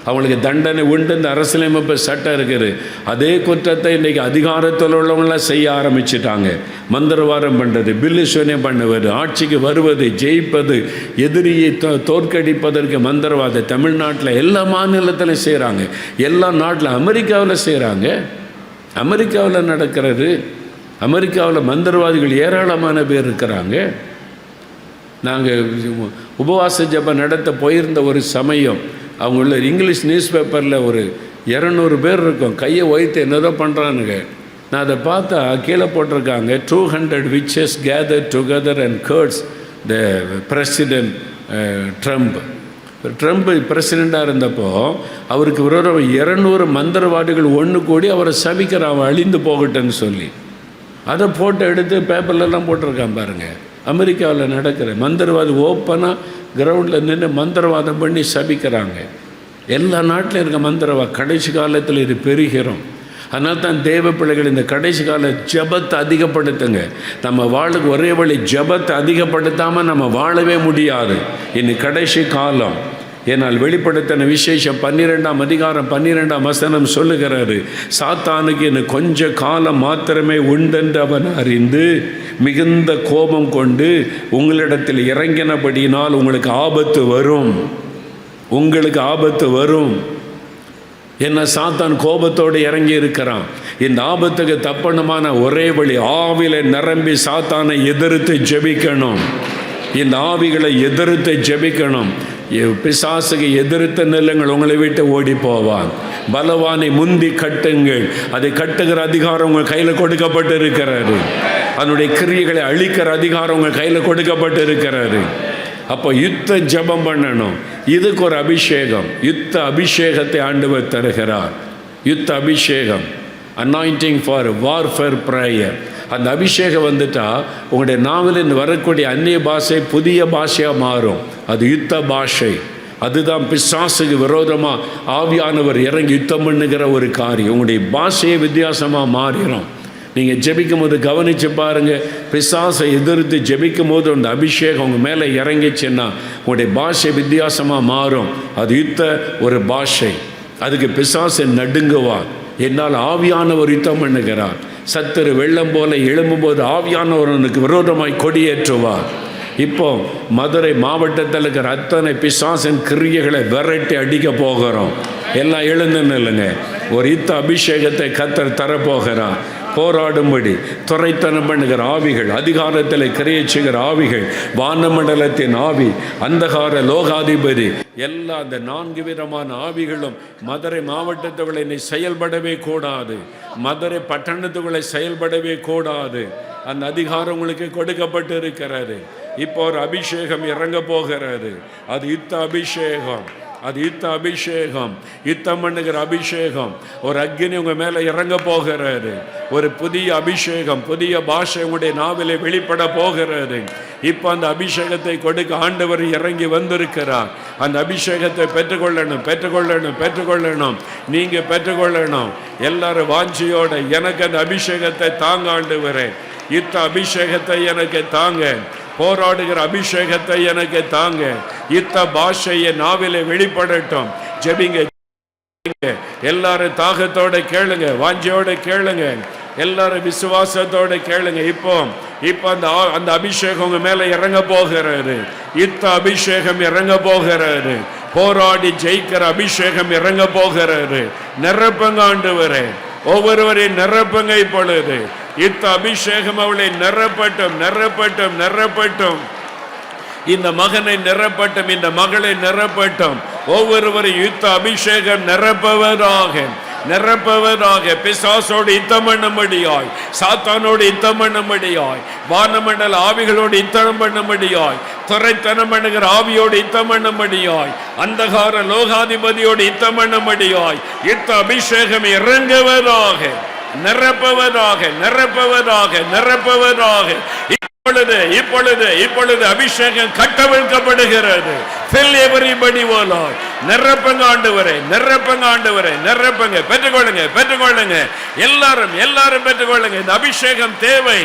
அவங்களுக்கு தண்டனை உண்டு. இந்த அரசியலமைப்பு சட்டம் இருக்குது. அதே குற்றத்தை இன்றைக்கி அதிகாரத்தில் உள்ளவங்களாம் செய்ய ஆரம்பிச்சிட்டாங்க. மந்திரவாதம் பண்ணுறது, பில்லிசோனியம் பண்ணுவது, ஆட்சிக்கு வருவது, ஜெயிப்பது, எதிரியை தோற்கடிப்பதற்கு மந்திரவாதம் தமிழ்நாட்டில் எல்லா மாநிலத்திலையும் செய்கிறாங்க. எல்லா நாட்டில், அமெரிக்காவில் செய்கிறாங்க. அமெரிக்காவில் நடக்கிறது. அமெரிக்காவில் மந்திரவாதிகள் ஏராளமான பேர் இருக்கிறாங்க. நாங்கள் உபவாச ஜெபம் நடத்த போயிருந்த ஒரு சமயம், அவங்கள இங்கிலீஷ் நியூஸ் பேப்பரில் ஒரு 200 பேர் இருக்கும், கையை வைத்து என்னதோ பண்ணுறானுங்க. நான் அதை பார்த்தா கீழே போட்டிருக்காங்க, 200 witches gathered together and cursed the president Trump. Trump பிரசிடெண்ட்டாக இருந்தப்போ அவருக்கு ஒரு 200 மந்திரவாதிகள் ஒன்று கூடி அவரை சபிக்கிறான், அவன் அழிந்து போகட்டுன்னு சொல்லி. அதை போட்டோ எடுத்து பேப்பர்லலாம் போட்டிருக்கான் பாருங்கள். அமெரிக்காவில் நடக்கிற மந்திரவாதி ஓப்பனாக கிரவுண்டில் நின்று மந்திரவாதம் பண்ணி சபிக்கிறாங்க. எல்லா நாட்டிலும் இருக்க மந்திரவாதம். கடைசி காலத்தில் இது பெருகிறோம். அதனால தான் தேவ பிள்ளைகள் இந்த கடைசி கால ஜபத்தை அதிகப்படுத்துங்க. நம்ம வாழுக்கு ஒரே வழி, ஜபத்தை அதிகப்படுத்தாமல் நம்ம வாழவே முடியாது. இன்னும் கடைசி காலம். ஏனால் வெளிப்படுத்தின விசேஷம் 12ஆம் அதிகாரம் 12ஆம் வசனம் சொல்லுகிறாரு, சாத்தானுக்கு இன்னும் கொஞ்ச காலம் மாத்திரமே உண்டென்று அவன் அறிந்து மிகுந்த கோபம் கொண்டு உங்களிடத்தில் இறங்கினபடியினால் உங்களுக்கு ஆபத்து வரும். உங்களுக்கு ஆபத்து வரும். என்ன, சாத்தான் கோபத்தோடு இறங்கி இருக்கிறான். இந்த ஆபத்துக்கு தப்பணுமான ஒரே வழி, ஆவில நிரம்பி சாத்தானை எதிர்த்து ஜெபிக்கணும். இந்த ஆவிகளை எதிர்த்து ஜெபிக்கணும். பிசாசுக்கு எதிர்த்து நில்லுங்கள், உங்களை விட்டு ஓடி போவான். பலவானை முந்தி கட்டுங்கள். அதை கட்டுகிற அதிகாரம் உங்கள் கையில் கொடுக்கப்பட்டு இருக்கிறாரு. அதனுடைய கிரியைகளை அழிக்கிற அதிகாரம் உங்கள் கையில் கொடுக்கப்பட்டு இருக்கிறாரு. அப்போ யுத்த ஜெபம் பண்ணணும். இதுக்கு ஒரு அபிஷேகம், யுத்த அபிஷேகத்தை ஆண்டவர் தருகிறார். யுத்த அபிஷேகம், அனாயிண்டிங் ஃபார் வார்ஃபேர் ப்ரேயர். அந்த அபிஷேகம் வந்துட்டா உங்களுடைய நாவலில் வரக்கூடிய அந்நிய பாஷை புதிய பாஷையாக மாறும். அது யுத்த பாஷை. அதுதான் பிசாசுக்கு விரோதமாக ஆவியானவர் இறங்கி யுத்தம் பண்ணுகிற ஒரு காரியம். உங்களுடைய பாஷையை வித்தியாசமாக மாறிடும். நீங்கள் ஜெபிக்கும் போது கவனித்து பாருங்கள், பிசாசை எதிர்த்து ஜெபிக்கும் போது அந்த அபிஷேகம் உங்கள் மேலே இறங்கிச்சுன்னா உங்களுடைய பாஷை வித்தியாசமாக மாறும். அது யுத்த ஒரு பாஷை. அதுக்கு பிசாசை நடுங்குவார். என்னால் ஆவியானவர் யுத்தம் பண்ணுகிறார். சத்துரு வெள்ளம் போல எழும்பும்போது ஆவியானவருக்கு விரோதமாய் கொடியேற்றுவார். இப்போ மதுரை மாவட்டத்தில் இருக்கிற அத்தனை பிசாசின் கிரியைகளை விரட்டி அடிக்க போகிறோம். எல்லாம் எழுந்துன்னு இல்லைங்க, ஒரு யுத்த அபிஷேகத்தை கர்த்தர் தரப்போகிறார். போராடும்படி துரைத்தனம் பண்ணுகிற ஆவிகள், அதிகாரத்தில் கிரியை செய்கிற ஆவிகள், வானமண்டலத்தின் ஆவி, அந்தகார லோகாதிபதி, எல்லா அந்த 4 விதமான ஆவிகளும் மதுரை மாவட்டத்துக்குள்ளே நீ செயல்படவே கூடாது. மதுரை பட்டணத்துக்குள்ளே செயல்படவே கூடாது. அந்த அதிகாரம் உங்களுக்கு கொடுக்கப்பட்டு இருக்கிறது. இப்போ ஒரு அபிஷேகம் இறங்க போகிறது. அது யுத்த அபிஷேகம். அது யுத்த அபிஷேகம், யுத்தம் பண்ணுகிற அபிஷேகம். ஒரு அக்னி உங்கள் மேலே இறங்க போகிறது. ஒரு புதிய அபிஷேகம், புதிய பாஷை உங்களுடைய நாவிலே வெளிப்பட போகிறது. இப்போ அந்த அபிஷேகத்தை கொடுக்க ஆண்டவர் இறங்கி வந்திருக்கிறார். அந்த அபிஷேகத்தை பெற்றுக்கொள்ளணும், பெற்றுக்கொள்ளணும், பெற்றுக்கொள்ளணும். நீங்கள் பெற்றுக்கொள்ளணும். எல்லாரும் வாஞ்சியோட எனக்கு அந்த அபிஷேகத்தை தாங்க ஆண்டவரே, யுத்த அபிஷேகத்தை எனக்கு தாங்க, போராடுகிற அபிஷேகத்தை எனக்கு தாங்க, யுத்த பாஷையை நாவிலே வெளிப்படட்டும். ஜெபிங்க, எல்லாரும் தாகத்தோட கேளுங்க, வாஞ்சியோட கேளுங்க, எல்லாரும் விசுவாசத்தோட கேளுங்க. இப்போ அந்த அபிஷேகம் உங்க மேல இறங்க போகிறது. யுத்த அபிஷேகம் இறங்க போகிறது. போராடி ஜெயிக்கிற அபிஷேகம் இறங்க போகிறது. நிரப்பங்க ஆண்டவரே, ஒவ்வொருவரையும் நிரப்புங்க. இப்பொழுது யுத்த அபிஷேகம் அவளை நிரப்பட்டும், நிரப்பட்டும், நிரப்பட்டும். இந்த மகனை நிரப்பட்டும், இந்த மகளை நிரப்பட்டும். ஒவ்வொருவரையும் யுத்த அபிஷேகம் நிரப்பவதாக, நிரப்பவதாக. பிசாசோடு யுத்தம் பண்ணும்படியாய், சாத்தானோடு யுத்தம் பண்ணும்படியாய், வானமண்டல ஆவிகளோடு யுத்தம் பண்ணும்படியாய், துரைத்தனம் பண்ணுகிற ஆவியோடு யுத்தம் பண்ணும்படியாய், அந்தகார லோகாதிபதியோடு யுத்தம் பண்ணும்படியாய் யுத்த அபிஷேகம் இறங்குவதாக, நிரப்பவதாக, நிரப்பவதாக, நிரப்பவதாக. இப்பொழுது அபிஷேகம் கட்டவிழ்க்கப்படுகிறது. Fill everybody, O Lord. நிரப்பங்க ஆண்டவரே, நிரப்பங்க ஆண்டவரே, நிரப்பங்க. பெற்றுக்கொள்ளுங்க, பெற்றுக்கொள்ளுங்க. எல்லாரும் பெற்றுக்கொள்ளுங்க. இந்த அபிஷேகம் தேவை.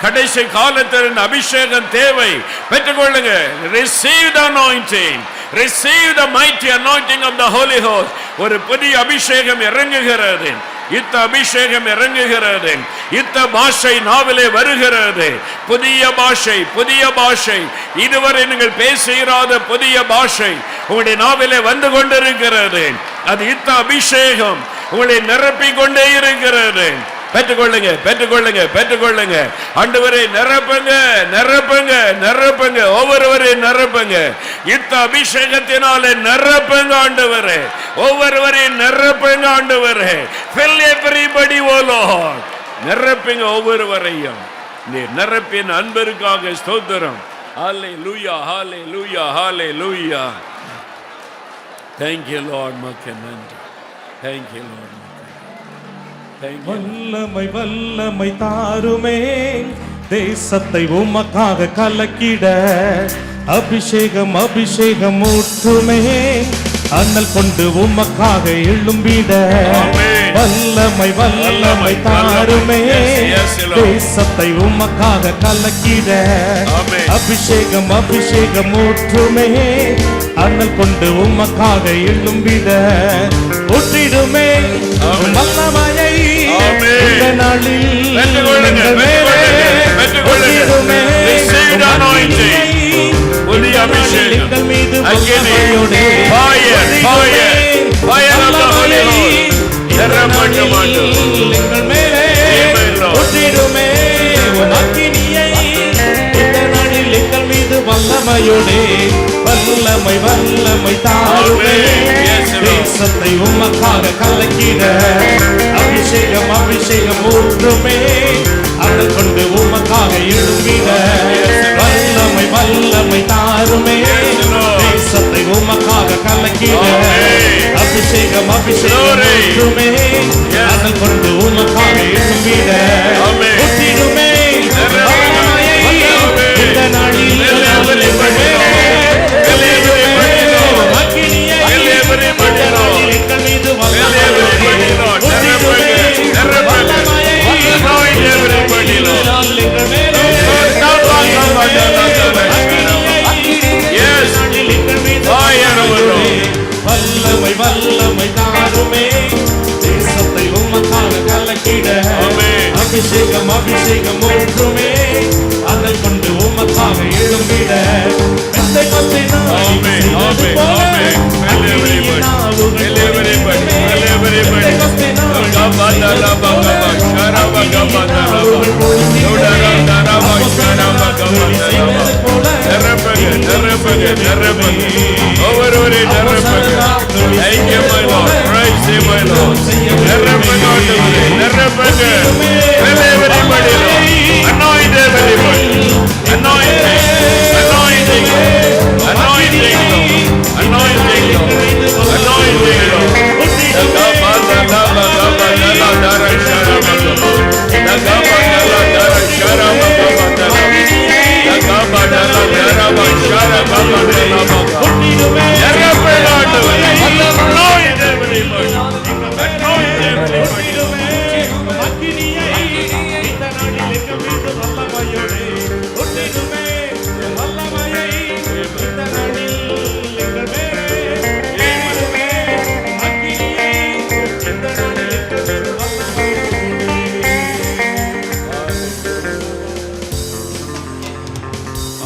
கடைசி காலத்தில் இந்த அபிஷேகம் தேவை. பெற்றுக்கொள்ளுங்க. Receive the anointing. Receive the mighty anointing of the Holy Ghost. ஒரு புதிய அபிஷேகம் இறங்குகிறது. யுத்த அபிஷேகம் இறங்குகிறது. யுத்த பாஷை நாவிலே வருகிறது. புதிய பாஷை, புதிய பாஷை, இதுவரை நீங்கள் பேசுகிறாத புதிய பாஷை உங்களுடைய நாவிலே வந்து கொண்டிருக்கிறது. அது யுத்த அபிஷேகம் உங்களை நிரப்பிக் கொண்டே இருக்கிறது. பெற்றுக்கொள்ளுங்க, பெற்றுக்கொள்ளுங்க, பெற்றுக்கொள்ளுங்க. ஆண்டவரே நிரப்புங்க, நிரப்புங்க, நிரப்புங்க. ஒவ்வொருவரையும் நிரப்புங்க. யுத்த அபிஷேகத்தினாலே நிரப்புங்க ஆண்டவரே. ஒவ்வொருவரையும் நிரப்புங்க ஆண்டவரே. Fill everybody, O Lord. நிரப்புங்க ஒவ்வொருவரையும். நீர் நிரப்பின் அன்பிற்காக ஸ்தோத்திரம். ஹல்லேலூயா, ஹல்லேலூயா, ஹல்லேலூயா. Thank you Lord. மக்கே நன்றி. Thank you Lord.
வல்லமை வல்லமை தாருமே, தேசத்தை உமக்காக கலக்கிட அபிஷேகம் அபிஷேகம் ஊற்றுமே, அண்ணல் கொண்டு உமக்காக எழும்பிட வல்லமை வல்லமை தாருமே, தேசத்தை உமக்காக கலக்கிட அபிஷேகம் அபிஷேகம் ஊற்றுமே, அண்ணல் கொண்டு உமக்காக எழும்பிட ஊற்றிடுமே வல்லமையை இந்த நாளில் எங்கள் மேலே ஊற்றிடுமே
புதிய அபிஷேகம்
எங்கள் மீது வல்லமையோடு எங்கள் மேலே ஊற்றிடுமே அக்கினியை இந்த நாளில் எங்கள் மீது வல்லமையோடு வல்லமை வல்லமை தாருமே, தேசத்தை உமக்காக கலக்கிட அபிஷேகம் அபிஷேகம் ஊற்றுமே, அதை கொண்டு உமக்காக எழும்பிட வல்லமை வல்லமை தாருமே, தேசத்தை உமக்காக கலக்கிட அபிஷேகம் அபிஷேகம் அபிஷேகம் ஊற்றுமே அனல் கொண்டு உமக்காக எழும்பிட ஊற்றிடுமே இந்த நாளில் வல்லமை வல்லமை தாருமே தேசத்தை உமக்காக கலக்கிட அபிஷேகம் அபிஷேகம் ஊற்றுமே அதை கொண்டு உமக்காக எழும்பிட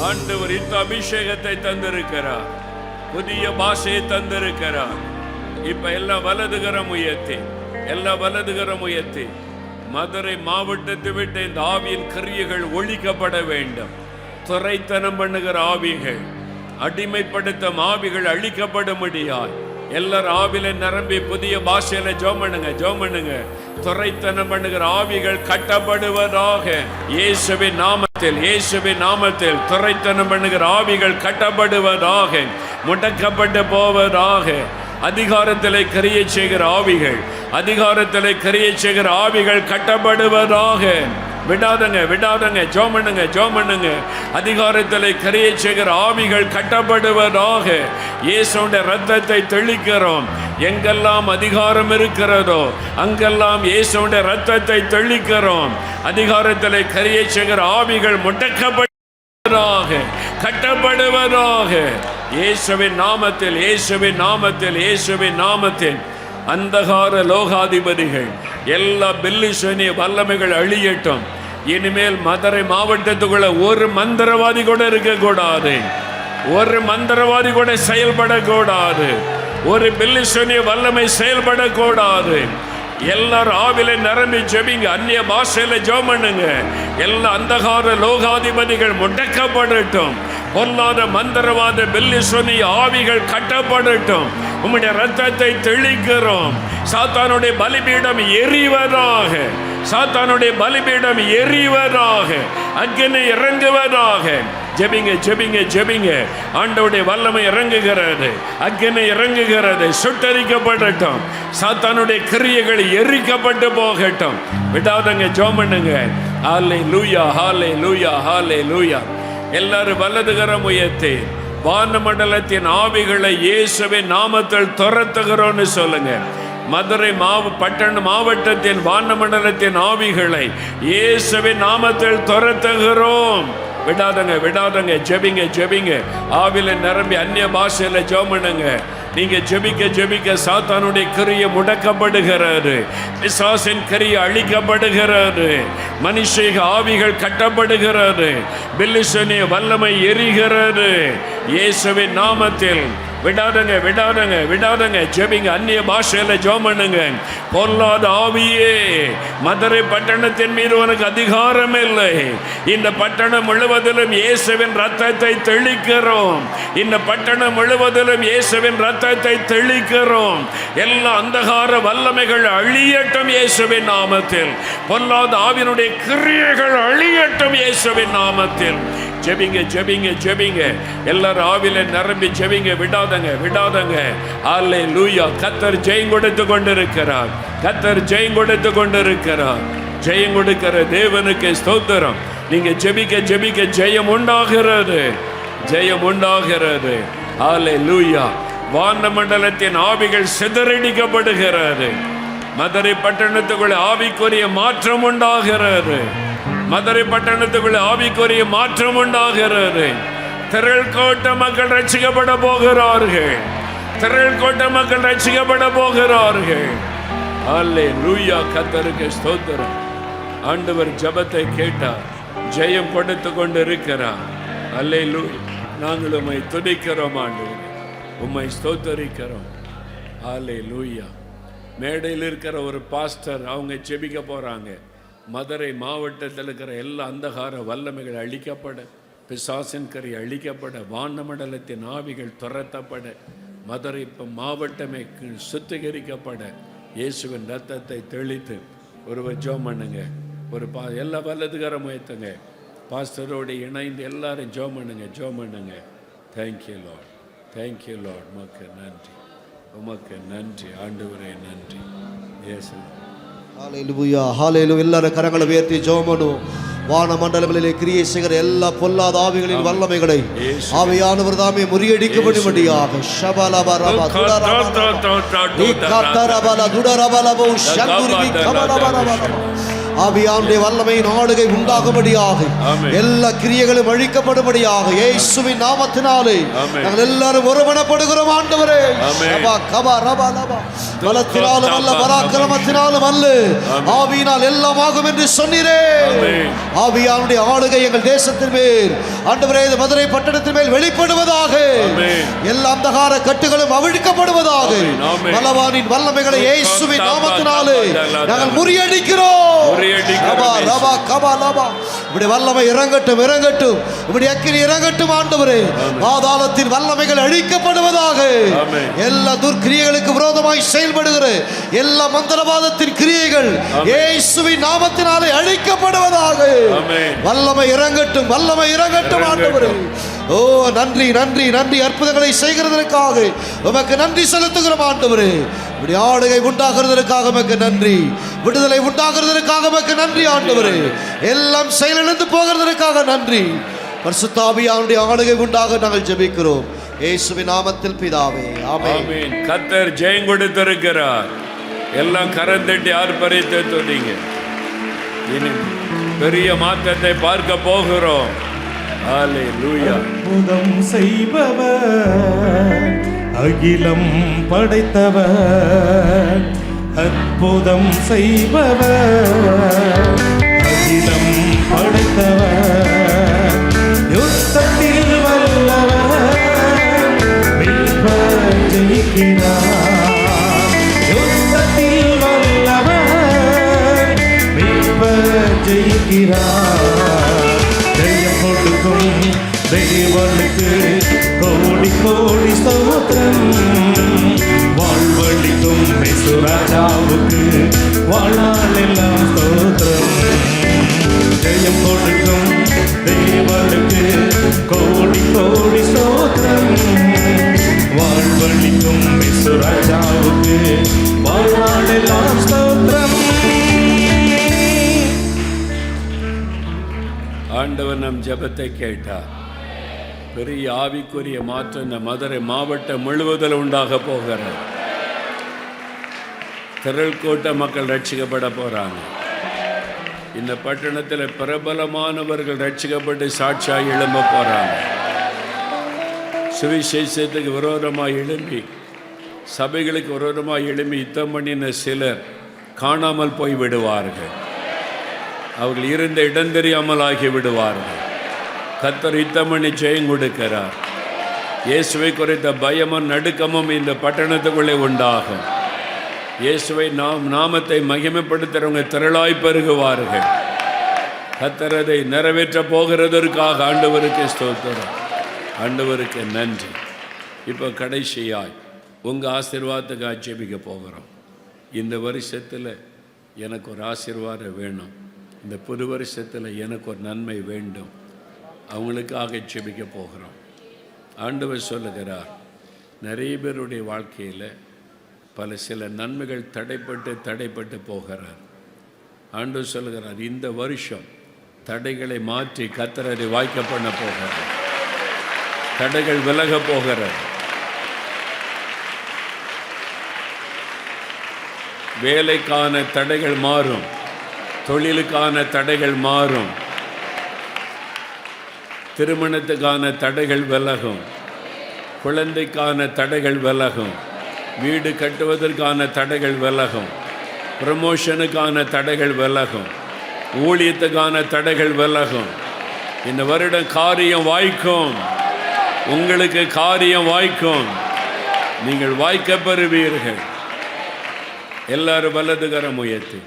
ஆண்டவர் இந்த அபிஷேகத்தை தந்திருக்கிறார், புதிய பாஷையை தந்திருக்கிறார். இப்ப எல்லா வலதுகரம் உயர்த்தி, எல்லா வலதுகரம் உயர்த்தி, மதுரை மாவட்டத்தை விட்டு இந்த ஆவியின் கிரியைகள் ஒழிக்கப்பட வேண்டும். துரைத்தனம் பண்ணுகிற ஆவிகள், அடிமைப்படுத்தும் ஆவிகள் அழிக்கப்படும்படியாய் எல்லாரும் ஆவில நிரம்பி புதிய பாஷையில ஜெபம் பண்ணுங்க, ஜெபம் பண்ணுங்க. துரைத்தனம் பண்ணுகிற ஆவிகள் கட்டப்படுவதாக இயேசுவின் நாமத்தில், இயேசுவின் நாமத்தில். துரைத்தனம் பண்ணுகிற ஆவிகள் கட்டப்படுவதாக, முடக்கப்பட்டு போவதாக. அதிகாரத்திலே கிரியை செய்கிற ஆவிகள், அதிகாரத்திலே கிரியை செய்கிற ஆவிகள் கட்டப்படுவதாக. விடாதங்க, விடாதங்க, ஜெபம் பண்ணுங்க, ஜெபம் பண்ணுங்க. அதிகாரத்திலே கிரியை செய்கிற ஆவிகள் கட்டப்படுவதாக. இயேசுவின் இரத்தத்தை தெளிக்கிறோம். எங்கெல்லாம் அதிகாரம் இருக்கிறதோ அங்கெல்லாம் இயேசுவின் இரத்தத்தை தெளிக்கிறோம். அதிகாரத்திலே கிரியை செய்கிற ஆவிகள் முடக்கப்படுவதாக, கட்டப்படுவதாக. இயேசுவின் நாமத்தில், இயேசுவின் நாமத்தில், இயேசுவின் நாமத்தில். அந்தகார லோகாதிபதிகள் எல்லா பில்லிசனிய வல்லமைகள் அழியட்டும். இனிமேல் மதுரை மாவட்டத்துக்குள்ள ஒரு மந்திரவாதி கூட இருக்கக்கூடாது, ஒரு மந்திரவாதி கூட செயல்படக்கூடாது, ஒரு பில்லிசனிய வல்லமை செயல்படக்கூடாது. எல்லாரும் ஆவில நிரம்பி ஜெபிங்க, அந்நிய பாஷையில ஜெபம் பண்ணுங்க. எல்லா அந்தகார லோகாதிபதிகள் முடக்கப்படட்டும். பொல்லாத மந்திரவாத பில்லிசனிய ஆவிகள் கட்டப்படட்டும். உம்முடைய இரத்தத்தை தெளிக்கிறோம். சாத்தானுடைய பலிபீடம் எரிவதாக, சாத்தானுடைய பலிபீடம் எரிவதாக, அக்கினி இறங்குவதாக. ஜெபிங்க, ஜெபிங்க, ஜெபிங்க. ஆண்டவருடைய வல்லமை இறங்குகிறது, அக்கினி இறங்குகிறது. சுட்டரிக்கப்படட்டும். சாத்தானுடைய கிரியைகள் எரிக்கப்பட்டு போகட்டும். விடாதங்க, ஜெபம் பண்ணுங்க. ஹல்லேலூயா, ஹல்லேலூயா, ஹல்லேலூயா. எல்லாரும் வலதுகரம் உயர்த்தி வானமண்டலத்தின் ஆவிகளை இயேசுவின் நாமத்தில் துரத்துகிறோம்னு சொல்லுங்க. மதுரை மாவட்டத்தின் வானமண்டலத்தின் ஆவிகளை இயேசுவின் நாமத்தில் துரத்துகிறோம். விடாதங்க, விடாதங்க. ஜெபிங்க, ஜெபிங்க. ஆவில நிரம்பி அந்நிய பாஷையில ஜெபம் பண்ணுங்க. நீங்க ஜெபிக்க ஜெபிக்க சாத்தானுடைய கிரியை முடக்கப்படுகிறது, பிசாசின் கிரியை அழிக்கப்படுகிறது, மனுஷ ஆவிகள் கட்டப்படுகிறது, பில்லிசனிய வல்லமை எரிகிறது இயேசுவின் நாமத்தில். விடாதங்க, விடாதங்க, விடாதங்க. ஜெபிங்க, அந்நிய பாஷையில ஜெபம் பண்ணுங்க. பொல்லாத ஆவியே, மதுரை பட்டணத்தின் மீது உனக்கு அதிகாரம் இல்லை. இந்த பட்டணம் முழுவதிலும் இயேசுவின் ரத்தத்தை தெளிக்கிறோம். இந்த பட்டணம் முழுவதிலும் இயேசுவின் ரத்தத்தை தெளிக்கிறோம். எல்லா அந்தகார வல்லமைகள் அழியட்டும் இயேசுவின் நாமத்தில். பொல்லாத ஆவியினுடைய கிரியைகள் அழியட்டும் இயேசுவின் நாமத்தில். ஜெபிங்க ஜெபிங்க ஜெபிங்க. எல்லாரும் ஆவில நிரம்பி ஜெபிங்க, விடாதங்க. அல்லேலூயா. கர்த்தர் ஜெயம் கொடுத்து கொண்டிருக்கிறார். கர்த்தர் ஜெயம் கொடுத்து கொண்டிருக்கிறார். ஜெயம் கொடுக்கிற தேவனுக்கு ஸ்தோத்திரம். நீங்க ஜெபிக்க ஜெபிக்க ஜெயம் உண்டாகிறது, ஜெயம் உண்டாகிறது. அல்லேலூயா. வான மண்டலத்தின் ஆவிகள் சிதறடிக்கப்படுகிறது. மதுரை பட்டணத்துக்குள்ள ஆவிக்குரிய மாற்றம் உண்டாகிறது. மதுரை பட்டணத்துக்குள்ள ஆவிக்குரிய மாற்றம் உண்டாகிறது. திரள் கோட்ட மக்கள் ரட்சிக்கப்பட போகிறார்கள். திரள் கோட்ட மக்கள் ரட்சிக்கப்பட போகிறார்கள். அல்லேலூயா. கர்த்தருக்கு ஸ்தோத்திரம். ஆண்டவர் ஜெபத்தை கேட்டார், ஜெயம் கொடுத்து கொண்டு இருக்கிறார். அல்லேலூயா. நாங்கள் உம்மை துதிக்கிறோம் ஆண்டவரே, உம்மை ஸ்தோத்தரிக்கிறோம். அல்லேலூயா. மேடையில் இருக்கிற ஒரு பாஸ்டர் அவங்க ஜெபிக்க போறாங்க. மதுரை மாவட்டத்தில் இருக்கிற எல்லா அந்தகார வல்லமைகள் அழிக்கப்பட, பிசாசின் கரி அழிக்கப்பட, வானமண்டலத்தின் ஆவிகள் துரத்தப்பட, மதுரை மாவட்டமே சுத்திகரிக்கப்பட, இயேசுவின் ரத்தத்தை தெளித்து ஒருவர் ஜெபம் பண்ணுங்க. ஒரு எல்லா வல்லதுகாரம் உயர்த்துங்க. பாஸ்டரோடு இணைந்து எல்லாரும் ஜெபம் பண்ணுங்க. Thank you Lord, thank you Lord. உமக்கு நன்றி, உமக்கு நன்றி ஆண்டவரே, நன்றி. இயேசு.
ஹல்லேலூயா, ஹல்லேலூயா. எல்லாரும் கரங்களை உயர்த்தி ஜெபம் பண்ணுவோம். வான மண்டலங்களிலே கிரியை செய்கிற எல்லா பொல்லாத ஆவிகளின் வல்லமைகளை ஆவியானவர் தாமே முறியடிக்கும்படியாக ஆவியானுடைய வல்லமையின் ஆளுகை உண்டாகும்படியாக எல்லா கிரியைகளும் அழிக்கப்படும்படியாக இயேசுவின் நாமத்தினாலே நாங்கள் எல்லாரும் ஒருமனப்படுகிறோம் ஆண்டவரே. பலத்தினாலும் அல்ல, பராக்கிரமத்தினாலும் அல்ல, ஆவியினால் எல்லாம் ஆகும் என்று சொன்னீரே. ஆவியானுடைய ஆளுகை எங்கள் தேசத்தின் மேல் ஆண்டவரே, மதுரை பட்டணத்தின் மேல் வெளிப்படுவதாக. எல்லா அந்தகார கட்டுகளும் அவிழ்க்கப்படுவதாக. பலவானின் வல்லமைகளை இயேசுவின் நாமத்தினாலே நாங்கள் முறியடிக்கிறோம். வல்லமை இறங்கட்டும், இறங்கட்டும். இப்படி அக்கினி இறங்கட்டும் ஆண்டவரே. பாதாளத்தின் வல்லமைகள் அழிக்கப்படுவதாக. எல்லா துர்க்கிரியைகளுக்கு விரோதமாய் செயல்படுகிற எல்லா மந்திரவாதத்தின் கிரியைகள் இயேசுவின் நாமத்தினாலே அழிக்கப்படுவதாக. வல்லமை இறங்கட்டும், வல்லமை இறங்கட்டும் ஆண்டவரே. ஓ நன்றி, நன்றி, நன்றி. அற்புதங்களை செய்கிறதற்காக உமக்கு நன்றி செலுத்துகிறோம் ஆண்டவரே. இப்படி ஆளுகை உண்டாகிறதற்காக உமக்கு நன்றி. விடுதலை உண்டாகிறதற்காக உமக்கு நன்றி ஆண்டவரே. எல்லாம் செயலிழந்து போகிறதற்காக நன்றி. பரிசுத்த ஆவியானுடைய ஆளுகை உண்டாக நாங்கள் ஜெபிக்கிறோம் இயேசுவின் நாமத்தில் பிதாவே, ஆமென்.
கர்த்தர் ஜெயம் கொடுத்திருக்கிறார். எல்லாம் கரந்தட்டி ஆர்ப்பரித்து சொன்னீங்க. இனி பெரிய மாற்றத்தை பார்க்க போகிறோம். அல்லேலூயா.
அற்புதம் செய்பவர், அகிலம் படைத்தவர். அற்புதம் செய்பவர், அகிலம் படைத்தவர். யுத்தத்தில் வல்லவர், மீட்பர் ஜெயிக்கிறார். யுத்தத்தில் வல்லவர், மீட்பர் ஜெயிக்கிறார். ஜெயம் கொடுக்கும் தேவனுக்கு கோடி கோடி ஸ்தோத்திரம். வாழ்வழிக்கும் ராஜாவுக்கு வாழ்நாள் எல்லாம் ஸ்தோத்திரம். ஜெயம் கொடுக்கும் தேவனுக்கு கோடி கோடி ஸ்தோத்திரம். வாழ்வழிக்கும் ராஜாவுக்கு வாழ்நாள் எல்லாம் ஸ்தோத்திரம்.
ஆண்டவர் நம் ஜெபத்தை கேட்டார். பெரிய ஆவிக்குரிய மாற்றம் இந்த மதுரை மாவட்டம் முழுவதில் உண்டாக போகிறது. திரள் கூட்ட மக்கள் ரட்சிக்கப்பட போறாங்க. இந்த பட்டணத்தில் பிரபலமானவர்கள் ரட்சிக்கப்பட்டு சாட்சியாக எழும்ப போறாங்க. சுவிசேஷத்துக்கு விரோதமாக எழும்பி, சபைகளுக்கு விரோதமாக எழும்பி யுத்தம் பண்ணின சிலர் காணாமல் போய் விடுவார்கள். அவர்கள் இருந்த இடம் தெரியாமல் ஆகி விடுவார்கள். கர்த்தர் யுத்தம் பண்ணி ஜெயம் கொடுக்கிறார். இயேசுவை குறித்த பயமும் நடுக்கமும் இந்த பட்டணத்துக்குள்ளே உண்டாகும். இயேசுவை நாமத்தை மகிமைப்படுத்துகிறவங்க திரளாய் பெருகுவார்கள். கர்த்தர் அதை நிறைவேற்ற போகிறதற்காக ஆண்டவருக்கு ஸ்தோத்திரம், ஆண்டவருக்கு நன்றி. இப்போ கடைசியாய் உங்கள் ஆசீர்வாதத்துக்கு ஆட்சேபிக்க போகிறோம். இந்த வருஷத்தில் எனக்கு ஒரு ஆசீர்வாதம் வேணும், இந்த புது வருஷத்தில் எனக்கு ஒரு நன்மை வேண்டும். அவங்களுக்காக ஜெபிக்க போகிறோம். ஆண்டவர் சொல்லுகிறார், நிறைய பேருடைய வாழ்க்கையில் சில நன்மைகள் தடைப்பட்டு போகிறார். ஆண்டவர் சொல்லுகிறார், இந்த வருஷம் தடைகளை மாற்றி கர்த்தர் அதை வாய்க்க பண்ண போகிறார். தடைகள் விலக போகிறார். வேலைக்கான தடைகள் மாறும், தொழிலுக்கான தடைகள் மாறும், திருமணத்துக்கான தடைகள் விலகும், குழந்தைக்கான தடைகள் விலகும், வீடு கட்டுவதற்கான தடைகள் விலகும், ப்ரமோஷனுக்கான தடைகள் விலகும், ஊழியத்துக்கான தடைகள் விலகும். இந்த வருடம் காரியம் வாய்க்கும், உங்களுக்கு காரியம் வாய்க்கும், நீங்கள் வாய்க்க பெறுவீர்கள். எல்லாரும் வலதுகரம் உயர்த்தி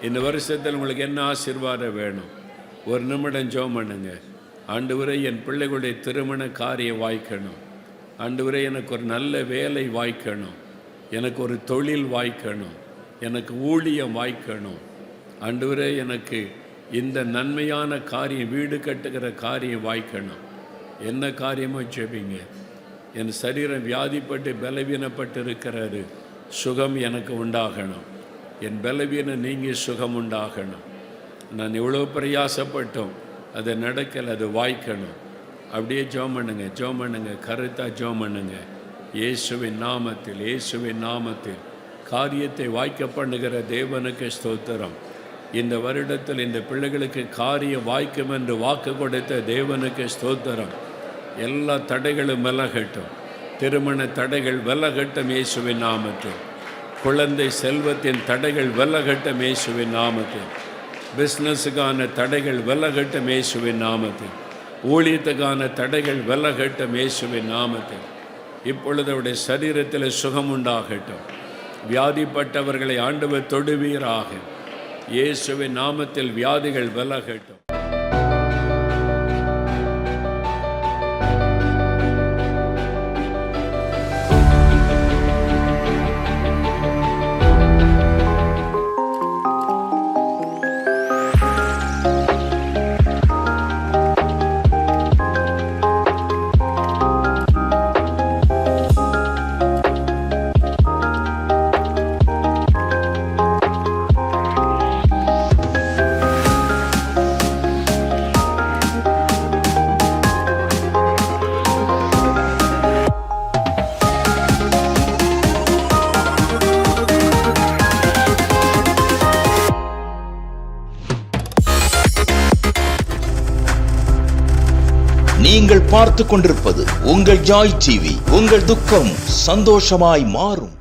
இந்த வருஷத்தில் உங்களுக்கு என்ன ஆசீர்வாதம் வேணும்? ஒரு நிமிடம் ஜெபம் பண்ணுங்க. ஆண்டவரே, என் பிள்ளைகளுடைய திருமண காரியம் வாய்க்கணும். ஆண்டவரே, எனக்கு ஒரு நல்ல வேலை வாய்க்கணும், எனக்கு ஒரு தொழில் வாய்க்கணும், எனக்கு ஊழியம் வாய்க்கணும். ஆண்டவரே, எனக்கு இந்த நன்மையான காரியம், வீடு கட்டுகிற காரியம் வாய்க்கணும். என்ன காரியமோ ஜெபிங்க. என் சரீரம் வியாதிப்பட்டு பலவீனப்பட்டு இருக்கிறது, சுகம் எனக்கு உண்டாகணும். என் பலவீனம் நீங்கி சுகம் உண்டாகணும். நான் இவ்வளோ பிரயாசப்பட்டோம், அது நடக்கலை, அது வாய்க்கணும். அப்படியே ஜெபம் பண்ணுங்க, கருத்தாக ஜெபம் பண்ணுங்க. இயேசுவின் நாமத்தில் காரியத்தை வாய்க்க பண்ணுகிற தேவனுக்கு ஸ்தோத்திரம். இந்த வருடத்தில் இந்த பிள்ளைகளுக்கு காரியம் வாய்க்கும் என்று வாக்கு கொடுத்த தேவனுக்கு ஸ்தோத்திரம். எல்லா தடைகளும் விலகட்டும். திருமண தடைகள் விலகட்டும் இயேசுவின் நாமத்தில். குழந்தை செல்வத்தின் தடைகள் விலகட்டும் இயேசுவின் நாமத்தில். பிஸ்னஸுக்கான தடைகள் விலகட்டும் இயேசுவின் நாமத்தில். ஊழியத்துக்கான தடைகள் விலகட்டும் இயேசுவின் நாமத்தில். இப்பொழுது அவருடைய சரீரத்தில் சுகம் உண்டாகட்டும். வியாதிப்பட்டவர்களை ஆண்டவர் தொடுவீராக. இயேசுவின் நாமத்தில் வியாதிகள் விலகட்டும்.
நீங்கள் பார்த்துக் கொண்டிருப்பது உங்கள் ஜாய் டிவி. உங்கள் துக்கம் சந்தோஷமாய் மாறும்.